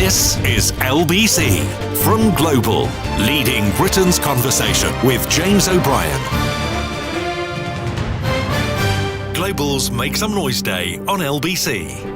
This is LBC from Global, leading Britain's conversation with James O'Brien. Global's Make Some Noise Day on LBC.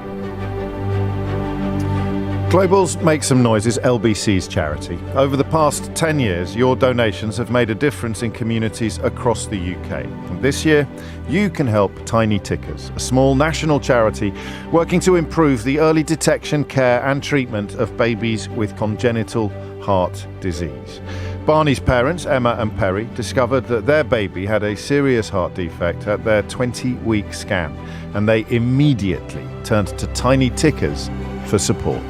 Global's Make Some Noise is LBC's charity. Over the past 10 years, your donations have made a difference in communities across the UK. And this year, you can help Tiny Tickers, a small national charity working to improve the early detection, care and treatment of babies with congenital heart disease. Barney's parents, Emma and Perry, discovered that their baby had a serious heart defect at their 20-week scan, and they immediately turned to Tiny Tickers for support.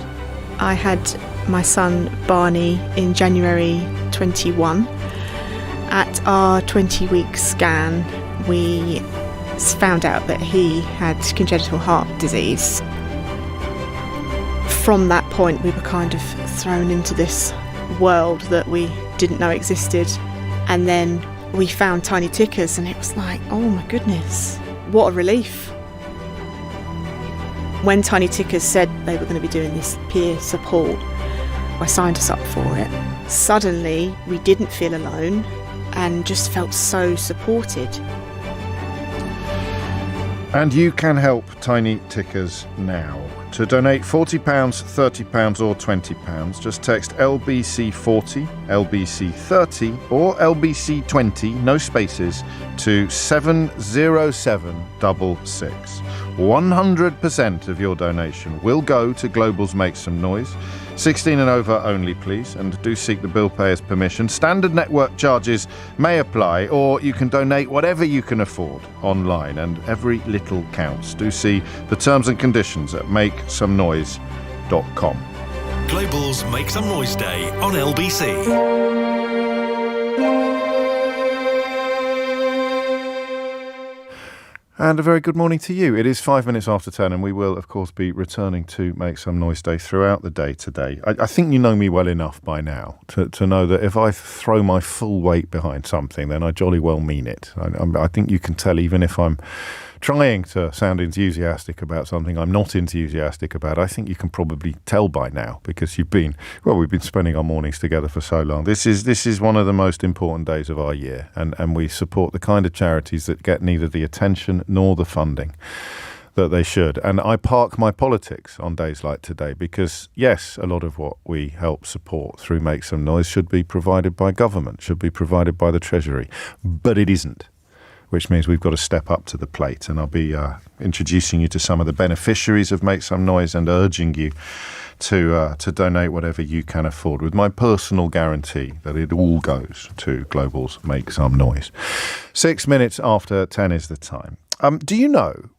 I had my son Barney in January 21. At our 20-week scan, we found out that he had congenital heart disease. From that point, we were kind of thrown into this world that we didn't know existed. And then we found Tiny Tickers and it was like, oh my goodness, what a relief. When Tiny Tickers said they were going to be doing this peer support, I signed us up for it. Suddenly, we didn't feel alone and just felt so supported. And you can help Tiny Tickers now. To donate £40, £30 or £20, just text LBC40, LBC30 or LBC20, no spaces, to 70766. 100% of your donation will go to Global's Make Some Noise. 16 and over only, please, and do seek the bill payer's permission. Standard network charges may apply, or you can donate whatever you can afford online, and every little counts. Do see the terms and conditions at makesomenoise.com. Global's Make Some Noise Day on LBC. And a very good morning to you. It is 5 minutes after 10, and we will, of course, be returning to Make Some Noise Day throughout the day today. I think you know me well enough by now to know that if I throw my full weight behind something, then I jolly well mean it. I think you can tell, even if I'm trying to sound enthusiastic about something I'm not enthusiastic about. I think you can probably tell by now, because we've been spending our mornings together for so long. This is one of the most important days of our year, and we support the kind of charities that get neither the attention nor the funding that they should. And I park my politics on days like today because, yes, a lot of what we help support through Make Some Noise should be provided by government, should be provided by the Treasury, but it isn't. Which means we've got to step up to the plate. And I'll be introducing you to some of the beneficiaries of Make Some Noise and urging you to donate whatever you can afford, with my personal guarantee that it all goes to Global's Make Some Noise. 6 minutes after 10 is the time. Do you know,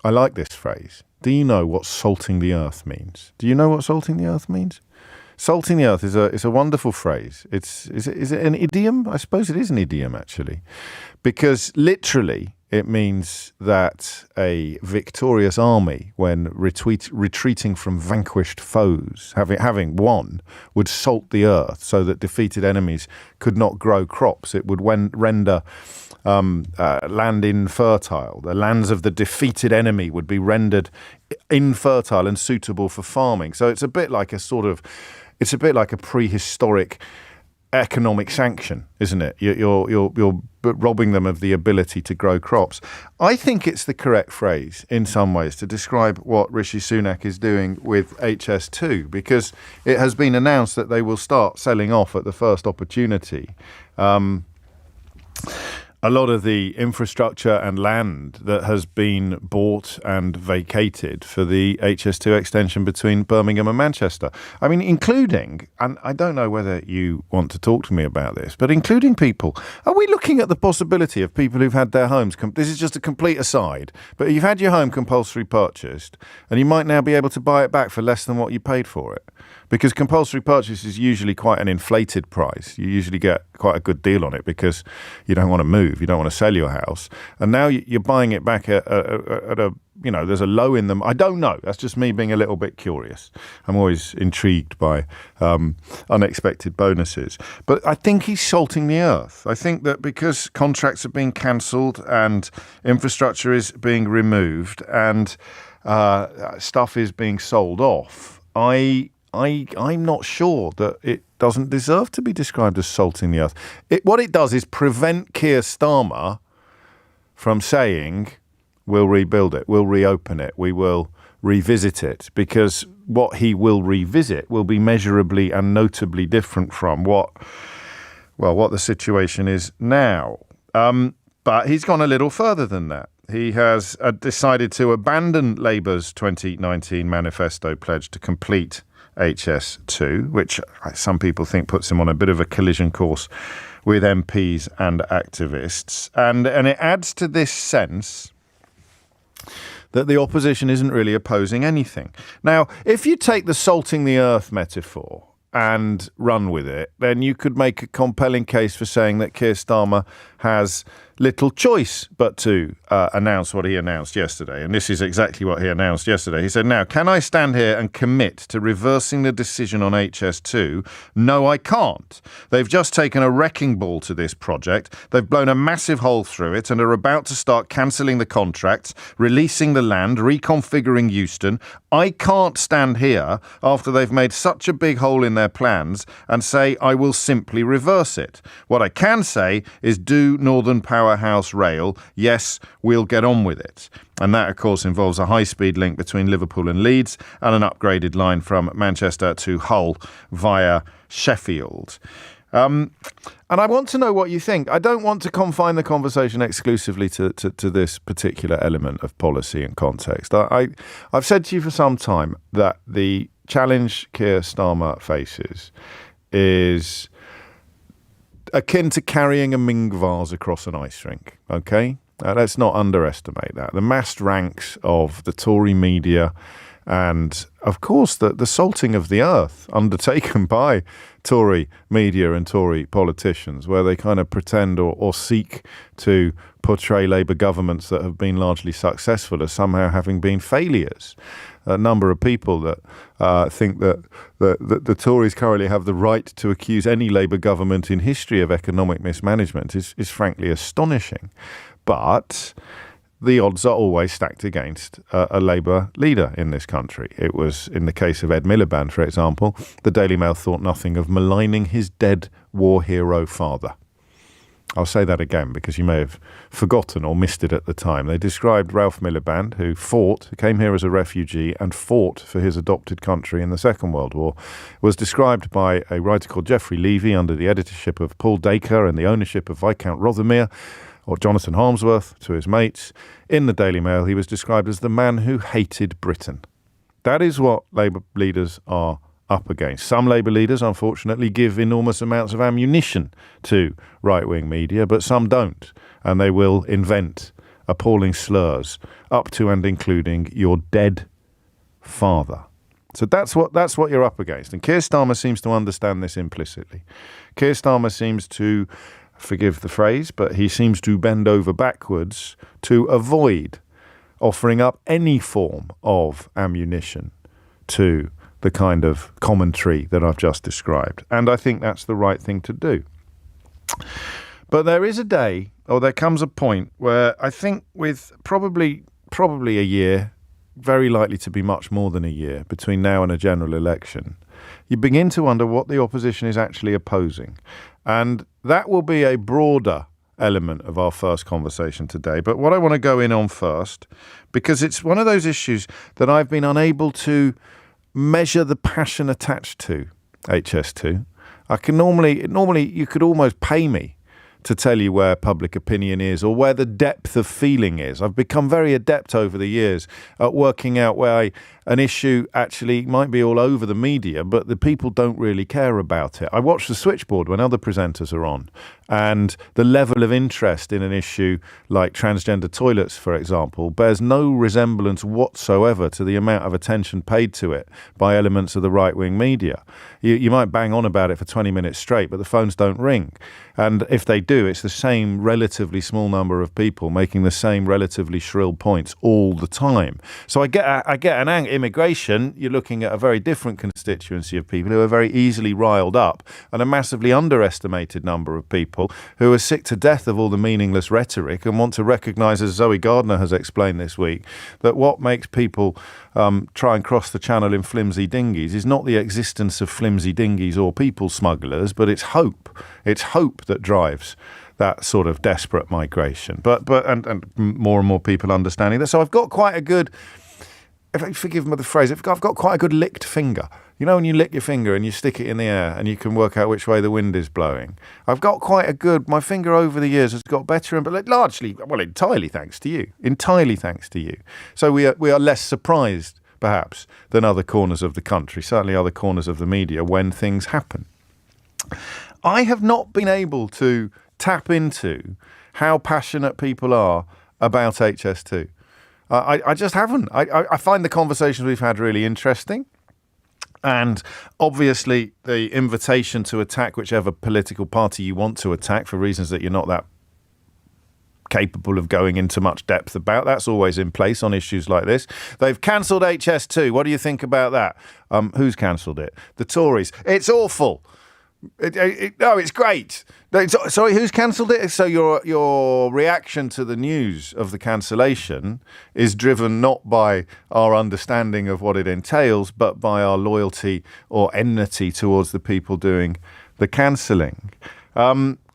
I like this phrase, do you know what salting the earth means? Do you know what salting the earth means? Salting the earth is a wonderful phrase. Is it an idiom? I suppose it is an idiom, actually, because literally it means that a victorious army, when retreating from vanquished foes, having won, would salt the earth so that defeated enemies could not grow crops. It would render land infertile. The lands of the defeated enemy would be rendered infertile and suitable for farming. So it's a bit like a prehistoric economic sanction, isn't it? You're robbing them of the ability to grow crops. I think it's the correct phrase in some ways to describe what Rishi Sunak is doing with HS2, because it has been announced that they will start selling off at the first opportunity. A lot of the infrastructure and land that has been bought and vacated for the HS2 extension between Birmingham and Manchester. I mean, including, and I don't know whether you want to talk to me about this, but including people, are we looking at the possibility of people who've had their homes, this is just a complete aside, but you've had your home compulsory purchased and you might now be able to buy it back for less than what you paid for it? Because compulsory purchase is usually quite an inflated price. You usually get quite a good deal on it because you don't want to move, you don't want to sell your house. And now you're buying it back at a, there's a low in them. I don't know. That's just me being a little bit curious. I'm always intrigued by unexpected bonuses. But I think he's salting the earth. I think that because contracts are being cancelled and infrastructure is being removed and stuff is being sold off, I I'm not sure that it doesn't deserve to be described as salting the earth. What it does is prevent Keir Starmer from saying, we'll rebuild it, we'll reopen it, we will revisit it, because what he will revisit will be measurably and notably different from what the situation is now. But he's gone a little further than that. He has decided to abandon Labour's 2019 manifesto pledge to complete HS2, which some people think puts him on a bit of a collision course with MPs and activists. And it adds to this sense that the opposition isn't really opposing anything. Now, if you take the salting the earth metaphor and run with it, then you could make a compelling case for saying that Keir Starmer has little choice but to announce what he announced yesterday. And this is exactly what he announced yesterday. He said, now, can I stand here and commit to reversing the decision on HS2? No, I can't. They've just taken a wrecking ball to this project. They've blown a massive hole through it and are about to start cancelling the contracts, releasing the land, reconfiguring Euston. I can't stand here after they've made such a big hole in their plans and say I will simply reverse it. What I can say is do Northern Powerhouse Rail. Yes, we'll get on with it. And that, of course, involves a high-speed link between Liverpool and Leeds and an upgraded line from Manchester to Hull via Sheffield. And I want to know what you think. I don't want to confine the conversation exclusively to this particular element of policy and context. I've said to you for some time that the challenge Keir Starmer faces is akin to carrying a Ming vase across an ice rink, okay? Let's not underestimate that. The massed ranks of the Tory media and, of course, the salting of the earth undertaken by Tory media and Tory politicians, where they kind of pretend or seek to portray Labour governments that have been largely successful as somehow having been failures. A number of people that think that the Tories currently have the right to accuse any Labour government in history of economic mismanagement is frankly astonishing. But the odds are always stacked against a Labour leader in this country. It was, in the case of Ed Miliband, for example, the Daily Mail thought nothing of maligning his dead war hero father. I'll say that again because you may have forgotten or missed it at the time. They described Ralph Miliband, who came here as a refugee and fought for his adopted country in the Second World War, was described by a writer called Geoffrey Levy under the editorship of Paul Dacre and the ownership of Viscount Rothermere, or Jonathan Harmsworth to his mates. In the Daily Mail, he was described as the man who hated Britain. That is what Labour leaders are up against. Some Labour leaders, unfortunately, give enormous amounts of ammunition to right-wing media, but some don't, and they will invent appalling slurs up to and including your dead father. So that's what you're up against, and Keir Starmer seems to understand this implicitly. Keir Starmer seems to, forgive the phrase, but he seems to bend over backwards to avoid offering up any form of ammunition to the kind of commentary that I've just described. And I think that's the right thing to do. But there is a day, or there comes a point where I think with probably a year, very likely to be much more than a year, between now and a general election, you begin to wonder what the opposition is actually opposing. And that will be a broader element of our first conversation today. But what I want to go in on first, because it's one of those issues that I've been unable to measure the passion attached to HS2. I can normally you could almost pay me to tell you where public opinion is or where the depth of feeling is. I've become very adept over the years at working out where an issue actually might be all over the media, but the people don't really care about it. I watch the switchboard when other presenters are on, and the level of interest in an issue like transgender toilets, for example, bears no resemblance whatsoever to the amount of attention paid to it by elements of the right-wing media. You might bang on about it for 20 minutes straight, but the phones don't ring. And if they do, it's the same relatively small number of people making the same relatively shrill points all the time. So I get an immigration, you're looking at a very different constituency of people who are very easily riled up, and a massively underestimated number of people people who are sick to death of all the meaningless rhetoric and want to recognise, as Zoe Gardner has explained this week, that what makes people try and cross the channel in flimsy dinghies is not the existence of flimsy dinghies or people smugglers, but it's hope. It's hope that drives that sort of desperate migration. But more and more people understanding that. So I've got quite a good, if I forgive me the phrase, I've got quite a good licked finger. You know when you lick your finger and you stick it in the air and you can work out which way the wind is blowing? I've got quite a good, my finger over the years has got better, but largely, well, entirely thanks to you. Entirely thanks to you. So we are less surprised, perhaps, than other corners of the country, certainly other corners of the media, when things happen. I have not been able to tap into how passionate people are about HS2. I just haven't. I find the conversations we've had really interesting. And obviously the invitation to attack whichever political party you want to attack for reasons that you're not that capable of going into much depth about, that's always in place on issues like this. They've cancelled HS2. What do you think about that? Who's cancelled it? The Tories. It's awful. No, it's great. Sorry, who's cancelled it? So your reaction to the news of the cancellation is driven not by our understanding of what it entails, but by our loyalty or enmity towards the people doing the cancelling.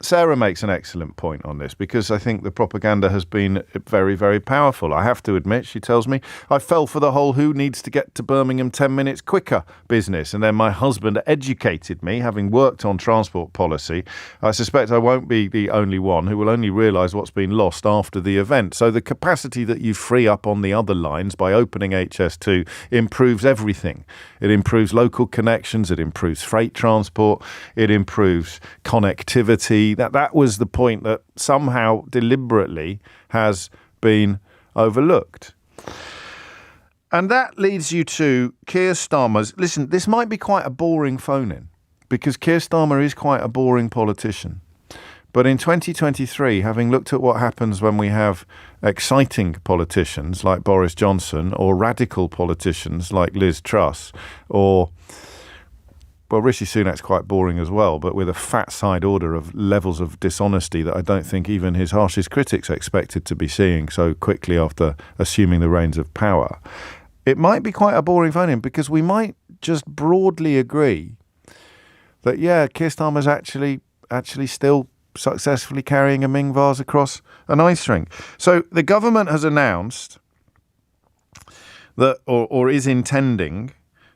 Sarah makes an excellent point on this because I think the propaganda has been very, very powerful. I have to admit, she tells me, I fell for the whole who needs to get to Birmingham 10 minutes quicker business. And then my husband educated me, having worked on transport policy. I suspect I won't be the only one who will only realise what's been lost after the event. So the capacity that you free up on the other lines by opening HS2 improves everything. It improves local connections, it improves freight transport, it improves connectivity. That was the point that somehow deliberately has been overlooked. And that leads you to Keir Starmer's... Listen, this might be quite a boring phone-in because Keir Starmer is quite a boring politician. But in 2023, having looked at what happens when we have exciting politicians like Boris Johnson or radical politicians like Liz Truss or... Well, Rishi Sunak's quite boring as well, but with a fat side order of levels of dishonesty that I don't think even his harshest critics expected to be seeing so quickly after assuming the reins of power. It might be quite a boring phone-in because we might just broadly agree that, yeah, Keir Starmer's actually still successfully carrying a Ming vase across an ice rink. So the government has announced that, or is intending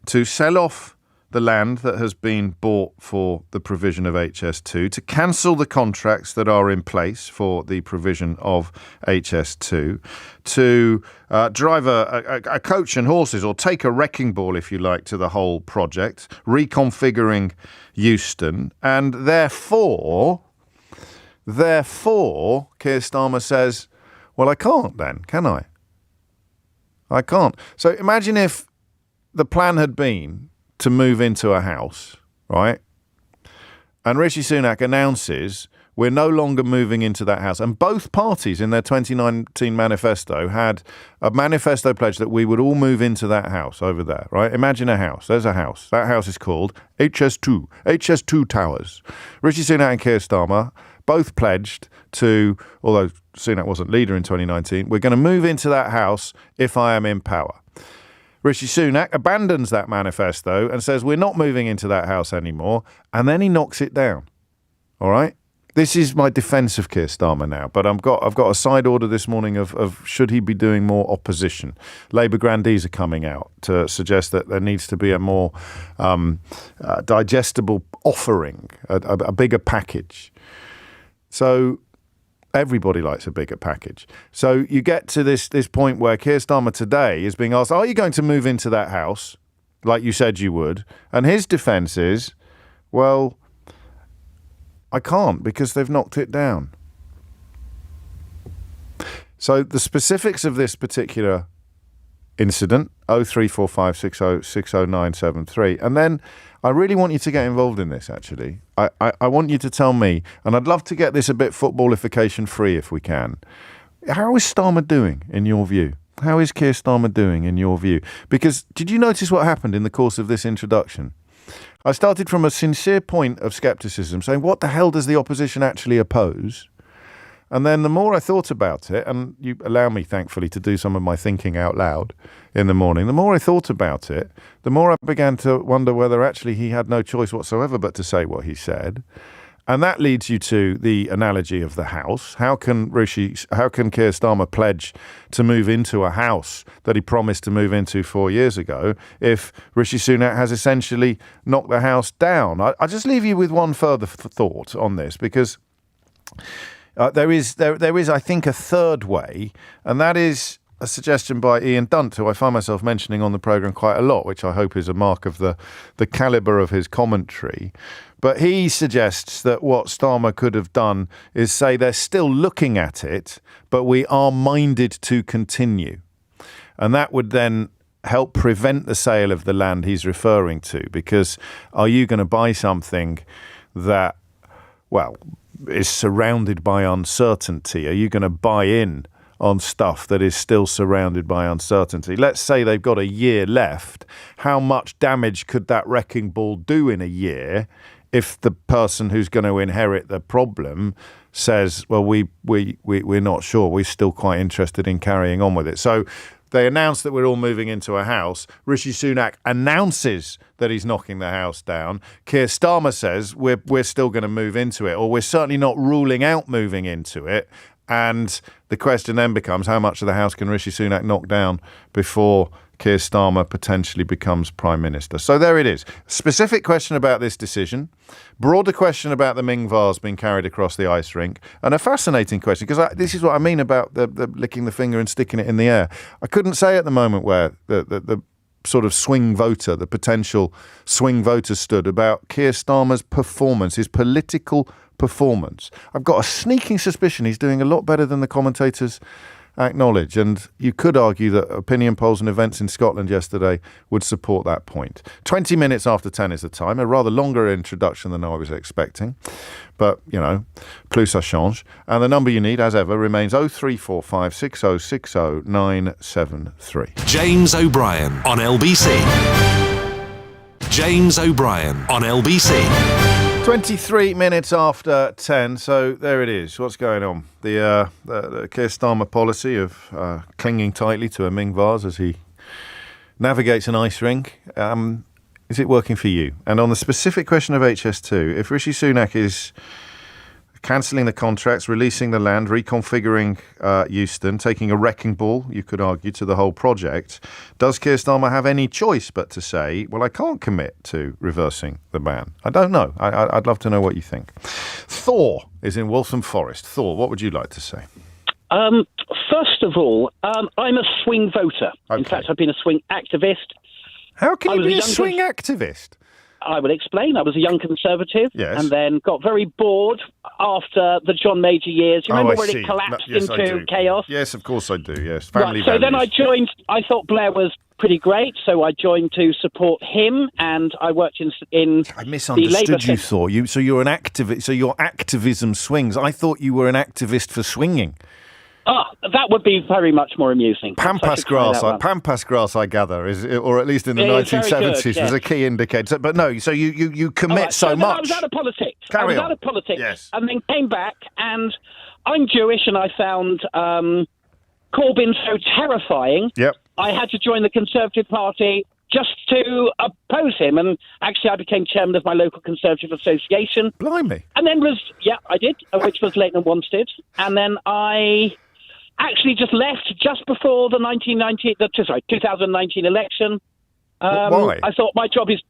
to sell off the land that has been bought for the provision of HS2, to cancel the contracts that are in place for the provision of HS2, to drive a coach and horses, or take a wrecking ball, if you like, to the whole project, reconfiguring Euston. And therefore, Keir Starmer says, well, I can't then, can I? I can't. So imagine if the plan had been to move into a house, right? And Rishi Sunak announces we're no longer moving into that house. And both parties in their 2019 manifesto had a manifesto pledge that we would all move into that house over there, right? Imagine a house. There's a house. That house is called HS2 Towers. Rishi Sunak and Keir Starmer both pledged to, although Sunak wasn't leader in 2019, we're going to move into that house if I am in power. Rishi Sunak abandons that manifesto and says we're not moving into that house anymore, and then he knocks it down. All right? This is my defence of Keir Starmer now, but I've got a side order this morning of should he be doing more opposition. Labour grandees are coming out to suggest that there needs to be a more digestible offering, a bigger package. So everybody likes a bigger package. So you get to this point where Keir Starmer today is being asked, are you going to move into that house like you said you would? And his defence is, well, I can't because they've knocked it down. So the specifics of this particular incident, 03456060973, and then I really want you to get involved in this, actually. I want you to tell me, and I'd love to get this a bit footballification free if we can. How is Starmer doing, in your view? How is Keir Starmer doing, in your view? Because did you notice what happened in the course of this introduction? I started from a sincere point of scepticism, saying, what the hell does the opposition actually oppose? And then the more I thought about it, and you allow me, thankfully, to do some of my thinking out loud in the morning, the more I thought about it, the more I began to wonder whether actually he had no choice whatsoever but to say what he said. And that leads you to the analogy of the house. How can Keir Starmer pledge to move into a house that he promised to move into 4 years ago if Rishi Sunak has essentially knocked the house down? I just leave you with one further thought on this, because there is, I think, a third way, and that is a suggestion by Ian Dunt, who I find myself mentioning on the programme quite a lot, which I hope is a mark of the calibre of his commentary. But he suggests that what Starmer could have done is say they're still looking at it, but we are minded to continue. And that would then help prevent the sale of the land he's referring to, because are you going to buy something that, well, is surrounded by uncertainty? Are you going to buy in on stuff that is still surrounded by uncertainty? Let's say they've got a year left. How much damage could that wrecking ball do in a year if the person who's going to inherit the problem says, well, we're not sure, we're still quite interested in carrying on with it? So they announce that we're all moving into a house. Rishi Sunak announces that he's knocking the house down. Keir Starmer says we're still going to move into it, or we're certainly not ruling out moving into it. And the question then becomes, how much of the house can Rishi Sunak knock down before Keir Starmer potentially becomes Prime Minister? So there it is. Specific question about this decision, broader question about the Ming vase being carried across the ice rink, and a fascinating question, because this is what I mean about the licking the finger and sticking it in the air. I couldn't say at the moment where the sort of swing voter, the potential swing voter stood about Keir Starmer's performance, his political performance. I've got a sneaking suspicion he's doing a lot better than the commentators acknowledge, and you could argue that opinion polls and events in Scotland yesterday would support that point. 20 minutes after 10 is the time, a rather longer introduction than I was expecting, but, you know, plus ça change. And the number you need, as ever, remains 0345 6060 973. James O'Brien on LBC. James O'Brien on LBC. 23 minutes after 10, so there it is. What's going on? The Keir Starmer policy of clinging tightly to a Ming vase as he navigates an ice rink. Is it working for you? And on the specific question of HS2, if Rishi Sunak is cancelling the contracts, releasing the land, reconfiguring Euston, taking a wrecking ball, you could argue, to the whole project, does Keir Starmer have any choice but to say, well, I can't commit to reversing the ban? I don't know. I'd love to know what you think. Thor is in Waltham Forest. Thor, what would you like to say? First of all, I'm a swing voter. Okay. In fact, I've been a swing activist. How can you be a swing activist? I will explain. I was a young Conservative, yes, and then got very bored after the John Major years. You remember when it collapsed into chaos? Yes, of course I do, yes. Family values. So then I joined. I thought Blair was pretty great, so I joined to support him, and I worked in I misunderstood you, Thor. So you're an activist, so your activism swings. I thought you were an activist for swinging. That would be very much more amusing. Pampas grass, I gather, is, or at least in the 1970s, was a key indicator. But no, so you commit so much. I was out of politics. Out of politics, yes, and then came back, and I'm Jewish, and I found Corbyn so terrifying. Yep. I had to join the Conservative Party just to oppose him, and actually I became chairman of my local Conservative association. Blimey. And then I did, which was Leighton Wanstead, and then I actually just left just before the 2019 election. Why? I thought my job was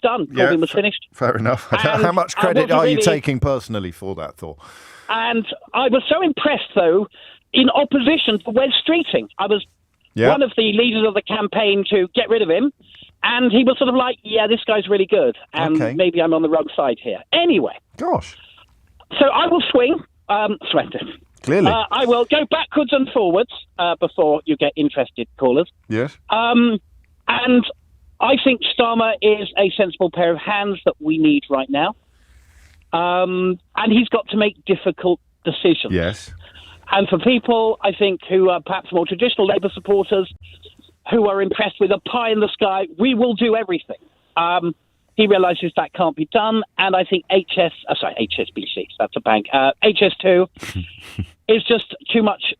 done. Corbyn was finished. Fair enough. How much credit are you taking personally for that, Thor? And I was so impressed, though, in opposition to Wes Streeting. I was one of the leaders of the campaign to get rid of him, and he was sort of like, yeah, this guy's really good, and maybe I'm on the wrong side here. Anyway. Gosh. So I will swing. Clearly. I will go backwards and forwards before you get interested, callers. Yes. And I think Starmer is a sensible pair of hands that we need right now. And he's got to make difficult decisions. Yes. And for people, I think, who are perhaps more traditional Labour supporters, who are impressed with a pie in the sky, we will do everything. He realises that can't be done, and I think HSBC, that's a bank, HS2 is just too much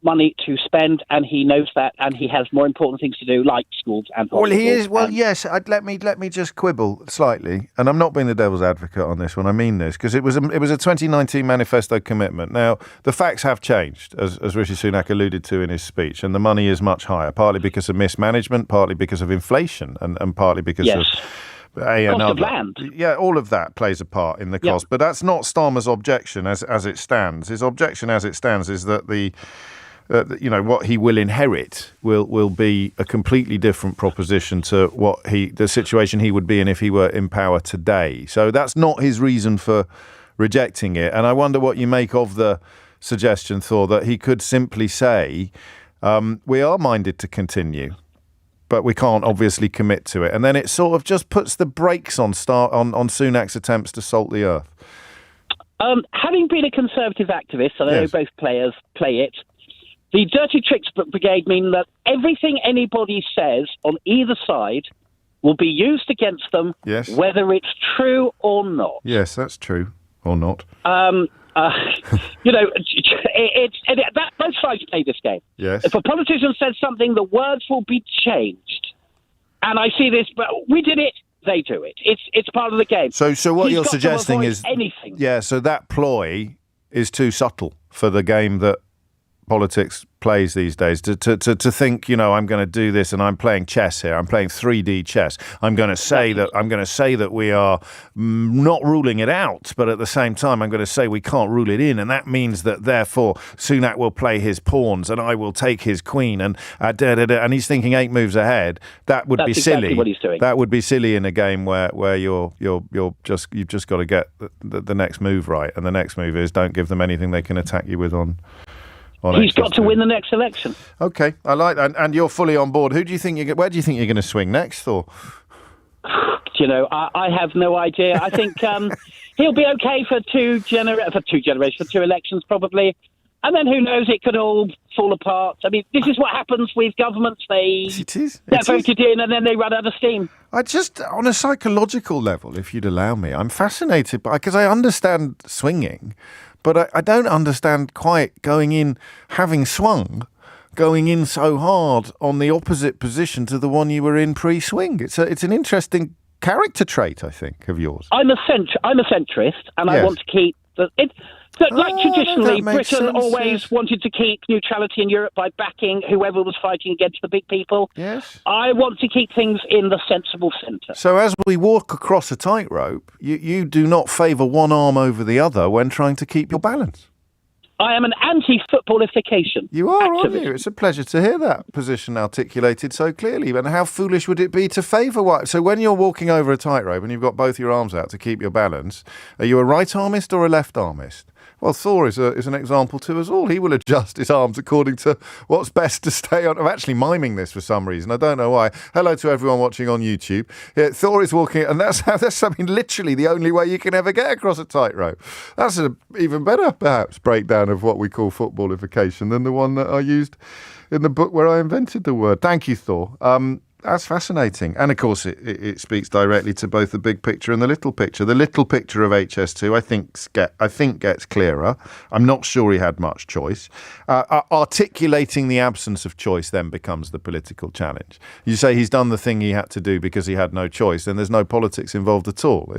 money to spend, and he knows that, and he has more important things to do, like schools and hospitals. Well, he is. Well, yes. Let me just quibble slightly, and I'm not being the devil's advocate on this one. I mean this because it was a 2019 manifesto commitment. Now, the facts have changed, as Rishi Sunak alluded to in his speech, and the money is much higher, partly because of mismanagement, partly because of inflation, and partly because of cost of land. Yeah, all of that plays a part in the cost. But that's not Starmer's objection as it stands. His objection as it stands is that what he will inherit will be a completely different proposition to the situation he would be in if he were in power today. So that's not his reason for rejecting it. And I wonder what you make of the suggestion, Thor, that he could simply say, we are minded to continue, but we can't obviously commit to it. And then it sort of just puts the brakes on Sunak's attempts to salt the earth. Having been a Conservative activist, and I know both players play it, the dirty tricks brigade mean that everything anybody says on either side will be used against them, whether it's true or not. Yes, that's true, or not. Both sides play this game. Yes. If a politician says something, the words will be changed. And I see this, but we did it, they do it. It's part of the game. So what you're suggesting is anything. Yeah, so that ploy is too subtle for the game that politics plays these days, to think, I'm going to do this and I'm playing chess here. I'm playing 3D chess. I'm going to say that we are not ruling it out, but at the same time I'm going to say we can't rule it in, and that means that therefore Sunak will play his pawns and I will take his queen and and he's thinking 8 moves ahead. That's be silly. Exactly what he's doing. That would be silly in a game where you've just got to get the next move right, and the next move is don't give them anything they can attack you with on. He's got to win the next election. Okay, I like that, and you're fully on board. Where do you think you're going to swing next, Thor? I have no idea. I think he'll be okay for two elections probably, and then who knows? It could all fall apart. I mean, this is what happens with governments. They get voted in, and then they run out of steam. I just, on a psychological level, if you'd allow me, I'm fascinated because I understand swinging. But I don't understand quite going in so hard on the opposite position to the one you were in pre-swing. It's an interesting character trait, I think, of yours. I'm a centrist, and I want to keep traditionally, Britain always wanted to keep neutrality in Europe by backing whoever was fighting against the big people. Yes. I want to keep things in the sensible centre. So as we walk across a tightrope, you do not favour one arm over the other when trying to keep your balance. I am an anti-footballification. You are, activist. Aren't you? It's a pleasure to hear that position articulated so clearly. And how foolish would it be to favour one? So when you're walking over a tightrope and you've got both your arms out to keep your balance, are you a right armist or a left armist? Well, Thor is an example to us all. He will adjust his arms according to what's best to stay on. I'm actually miming this for some reason. I don't know why. Hello to everyone watching on YouTube. Yeah, Thor is walking, and that's literally the only way you can ever get across a tightrope. That's an even better, perhaps, breakdown of what we call footballification than the one that I used in the book where I invented the word. Thank you, Thor. That's fascinating. And, of course, it speaks directly to both the big picture and the little picture. The little picture of HS2, I think gets clearer. I'm not sure he had much choice. Articulating the absence of choice then becomes the political challenge. You say he's done the thing he had to do because he had no choice, then there's no politics involved at all.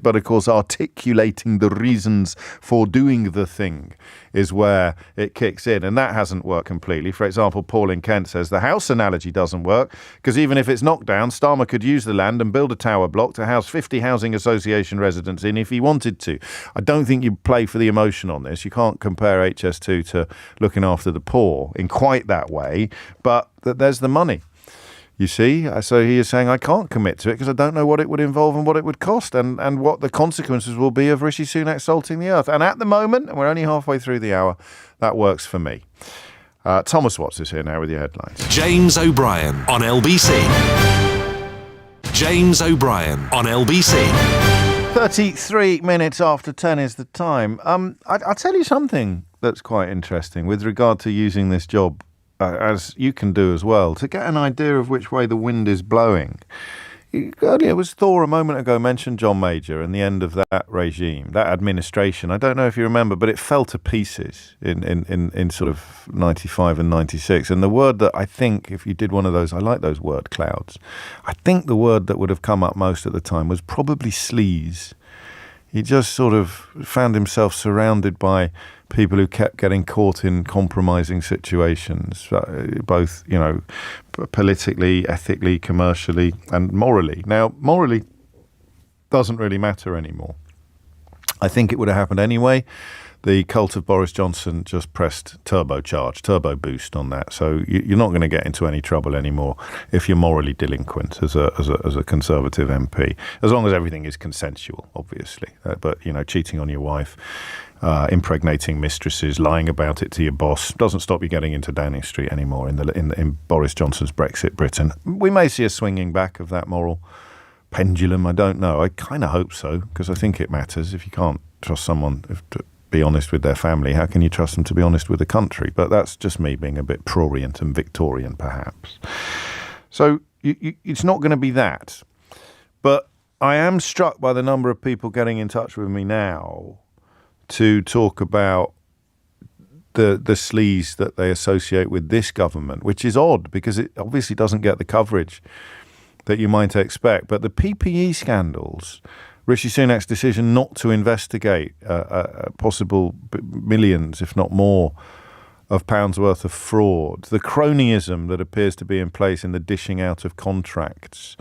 But, of course, articulating the reasons for doing the thing is where it kicks in. And that hasn't worked completely. For example, Paul in Kent says the house analogy doesn't work because even if it's knocked down, Starmer could use the land and build a tower block to house 50 housing association residents in if he wanted to. I don't think you play for the emotion on this. You can't compare HS2 to looking after the poor in quite that way, but there's the money. You see, so he is saying, I can't commit to it because I don't know what it would involve and what it would cost and what the consequences will be of Rishi Sunak salting the earth. And at the moment, and we're only halfway through the hour, that works for me. Thomas Watts is here now with your headlines. James O'Brien on LBC. James O'Brien on LBC. 33 minutes after 10 is the time. I'll tell you something that's quite interesting with regard to using this job, as you can do as well, to get an idea of which way the wind is blowing. Earlier was Thor a moment ago mentioned John Major and the end of that regime, that administration. I don't know if you remember, but it fell to pieces in sort of 95 and 96. And the word that I think, if you did one of those, I like those word clouds, I think the word that would have come up most at the time was probably sleaze. He just sort of found himself surrounded by people who kept getting caught in compromising situations, both, politically, ethically, commercially, and morally. Now, morally doesn't really matter anymore. I think it would have happened anyway. The cult of Boris Johnson just pressed turbo boost on that. So you're not going to get into any trouble anymore if you're morally delinquent as a Conservative MP, as long as everything is consensual, obviously. But cheating on your wife, impregnating mistresses, lying about it to your boss doesn't stop you getting into Downing Street anymore in Boris Johnson's Brexit Britain. We may see a swinging back of that moral pendulum. I don't know. I kind of hope so, because I think it matters. If you can't trust someone to be honest with their family, how can you trust them to be honest with the country? But that's just me being a bit prurient and Victorian, perhaps. So it's not going to be that. But I am struck by the number of people getting in touch with me now to talk about the sleaze that they associate with this government, which is odd because it obviously doesn't get the coverage that you might expect. But the PPE scandals, Rishi Sunak's decision not to investigate possible millions, if not more, of pounds worth of fraud, the cronyism that appears to be in place in the dishing out of contracts,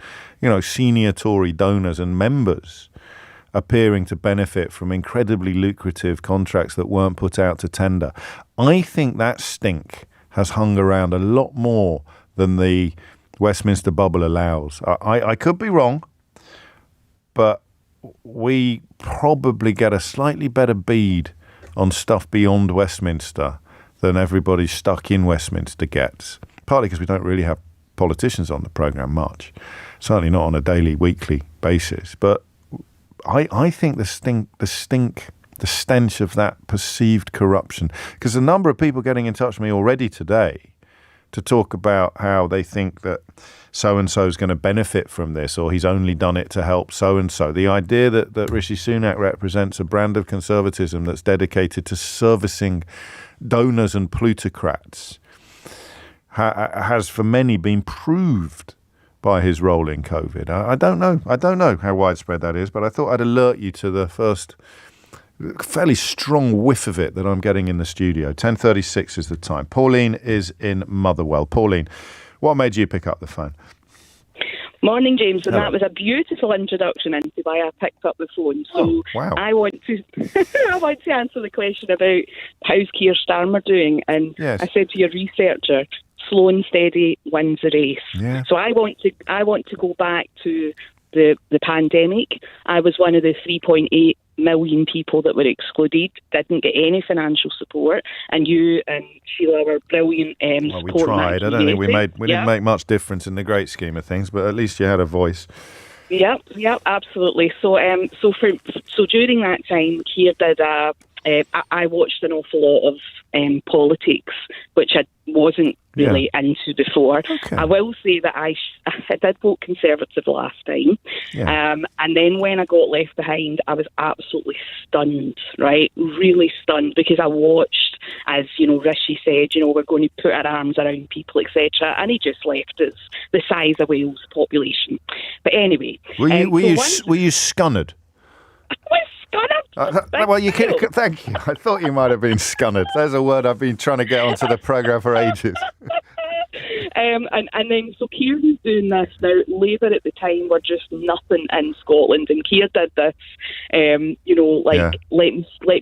senior Tory donors and members appearing to benefit from incredibly lucrative contracts that weren't put out to tender. I think that stink has hung around a lot more than the Westminster bubble allows. I could be wrong, but we probably get a slightly better bead on stuff beyond Westminster than everybody stuck in Westminster gets, partly because we don't really have politicians on the programme much, certainly not on a daily, weekly basis. But I think the stench of that perceived corruption, because a number of people getting in touch with me already today to talk about how they think that so-and-so is going to benefit from this, or he's only done it to help so-and-so. The idea that Rishi Sunak represents a brand of conservatism that's dedicated to servicing donors and plutocrats has for many been proved by his role in COVID. I don't know how widespread that is, but I thought I'd alert you to the first fairly strong whiff of it that I'm getting in the studio. 10:36 is the time. Pauline is in Motherwell. Pauline, what made you pick up the phone? Morning, James, and Hello. That was a beautiful introduction into why I picked up the phone. So wow. I want to answer the question about how's Keir Starmer doing, and Yes. I said to your researcher, slow and steady wins the race. Yeah. So I want to go back to the pandemic. I was one of the 3.8 million people that were excluded, didn't get any financial support, and you and Sheila were brilliant. Well, we tried. I don't think we didn't make much difference in the great scheme of things, but at least you had a voice. Yep, absolutely. So during that time, Keir did I watched an awful lot of politics, which I wasn't really into before. Okay. I will say that I did vote Conservative last time. Yeah. And then when I got left behind, I was absolutely stunned, right? Really stunned, because I watched, as, Rishi said, we're going to put our arms around people, etc. And he just left us the size of Wales' population. But anyway. Were you scunnered? I was scunnered. Well, thank you. I thought you might have been scunnered. There's a word I've been trying to get onto the programme for ages. And then, so Keir was doing this. Now, Labour at the time were just nothing in Scotland, and Keir did this, let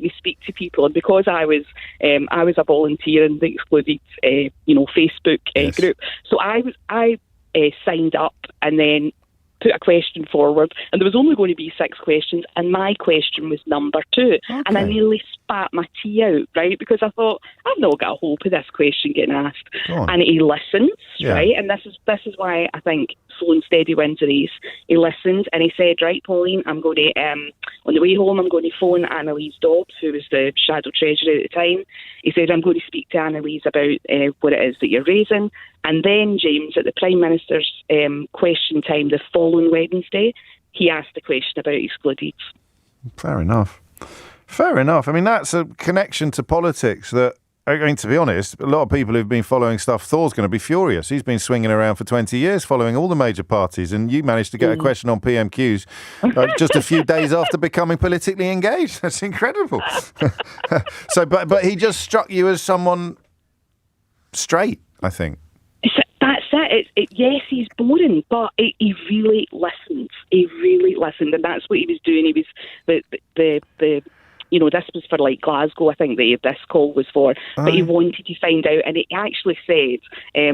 me speak to people. And because I was a volunteer in the excluded, Facebook group, so I signed up and then put a question forward, and there was only going to be 6 questions, and my question was number 2. Okay. And I nearly spat my tea out, right? Because I thought, I've not got a hope of this question getting asked. And he listens, right? And this is why I think slow and steady wins the race. He listens, and he said, right, Pauline, I'm going to, on the way home, I'm going to phone Annalise Dobbs, who was the Shadow Treasurer at the time. He said, I'm going to speak to Annalise about what it is that you're raising. And then, James, at the Prime Minister's question time the following Wednesday, he asked a question about excluded. Fair enough. I mean, that's a connection to politics that, I mean, to be honest, a lot of people who've been following stuff, Thor's going to be furious. He's been swinging around for 20 years following all the major parties, and you managed to get a question on PMQs just a few days after becoming politically engaged. That's incredible. But he just struck you as someone straight, I think. That's it. Yes, he's boring, but he really listens. He really listened, and that's what he was doing. He was the this was for like Glasgow, I think this call was for, but he wanted to find out, and he actually said, I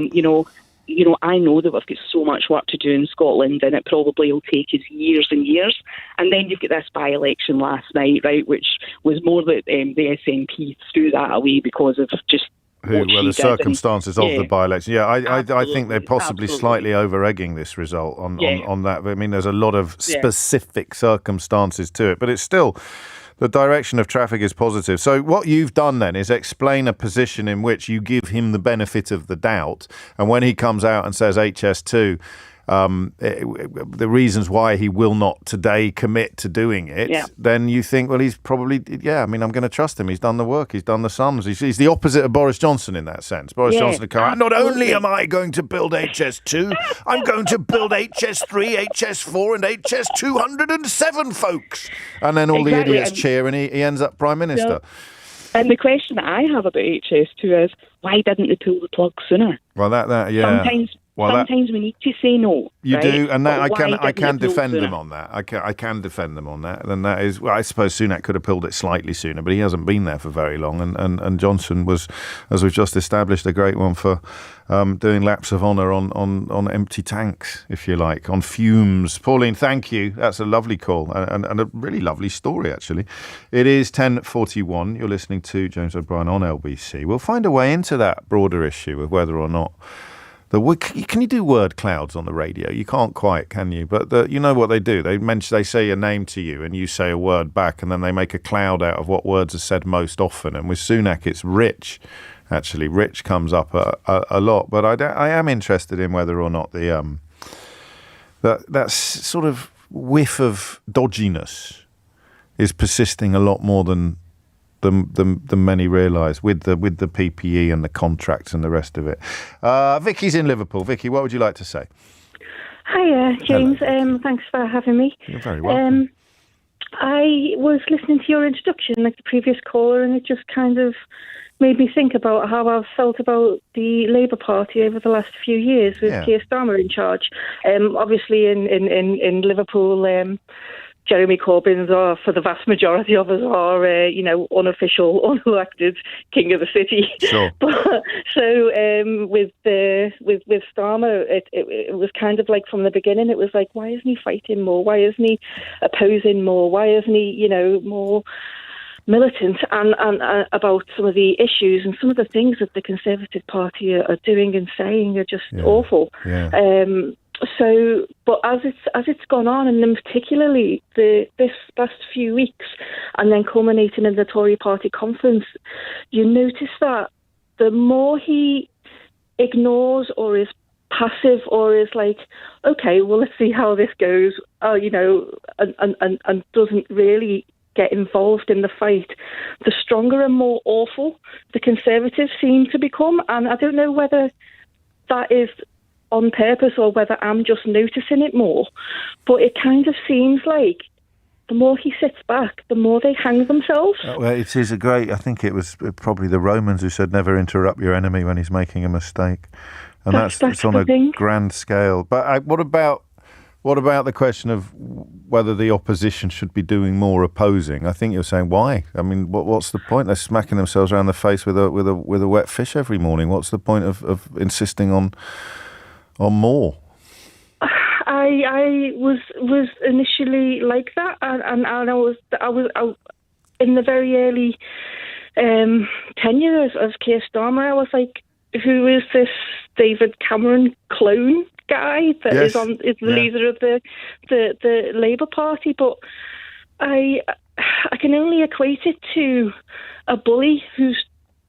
know that we've got so much work to do in Scotland, and it probably will take us years and years. And then you've got this by-election last night, right, which was more that the SNP threw that away because of just the circumstances of the by-election. Yeah, I think they're possibly slightly over-egging this result on that. I mean, there's a lot of specific circumstances to it, but it's still... The direction of traffic is positive. So what you've done then is explain a position in which you give him the benefit of the doubt. And when he comes out and says HS2, the reasons why he will not today commit to doing it, then you think, well, he's probably, I'm going to trust him. He's done the work. He's done the sums. He's the opposite of Boris Johnson in that sense. Boris Johnson come out, not only am I going to build HS2, I'm going to build HS3, HS4 and HS207, folks. And then all the idiots cheer and he ends up Prime Minister. Yep. And the question that I have about HS2 is, why didn't they pull the plug sooner? Well, Sometimes we need to say no. You right? do, and that I can defend them on that. I can defend them on that. And that is, well, I suppose Sunak could have pulled it slightly sooner, but he hasn't been there for very long. And Johnson was, as we've just established, a great one for doing laps of honour on empty tanks, if you like, on fumes. Pauline, thank you. That's a lovely call and a really lovely story, actually. It is 10:41. You're listening to James O'Brien on LBC. We'll find a way into that broader issue of whether or not can you do word clouds on the radio? You can't quite, can you? But you know what they do? They say a name to you and you say a word back, and then they make a cloud out of what words are said most often. And with Sunak, it's rich. Actually, rich comes up a lot. But I am interested in whether or not that sort of whiff of dodginess is persisting a lot more than many realise with the PPE and the contracts and the rest of it. Vicky's in Liverpool. Vicky, what would you like to say? Hi, James. Thanks for having me. You're very welcome. I was listening to your introduction, like the previous caller, and it just kind of made me think about how I've felt about the Labour Party over the last few years with Keir Starmer in charge. Obviously, in Liverpool, Jeremy Corbyn, for the vast majority of us, are unofficial, unelected king of the city. Sure. But so with Starmer, it was kind of like from the beginning, it was like, why isn't he fighting more? Why isn't he opposing more? Why isn't he, more militant and about some of the issues and some of the things that the Conservative Party are doing and saying are just awful. Yeah. So, but as it's gone on, and then particularly this past few weeks, and then culminating in the Tory Party conference, you notice that the more he ignores or is passive or is like, okay, well, let's see how this goes, and doesn't really get involved in the fight, the stronger and more awful the Conservatives seem to become. And I don't know whether that is on purpose or whether I'm just noticing it more, but it kind of seems like the more he sits back, the more they hang themselves. Well, it is I think it was probably the Romans who said never interrupt your enemy when he's making a mistake. And that's on a grand scale. But what about the question of whether the opposition should be doing more opposing? I think you're saying why? I mean, what's the point? They're smacking themselves around the face with a wet fish every morning. What's the point of insisting on more? I was initially like that, and I was in the very early tenure of Keir Starmer. I was like, who is this David Cameron clone guy that is the leader of the Labour Party? But I can only equate it to a bully who's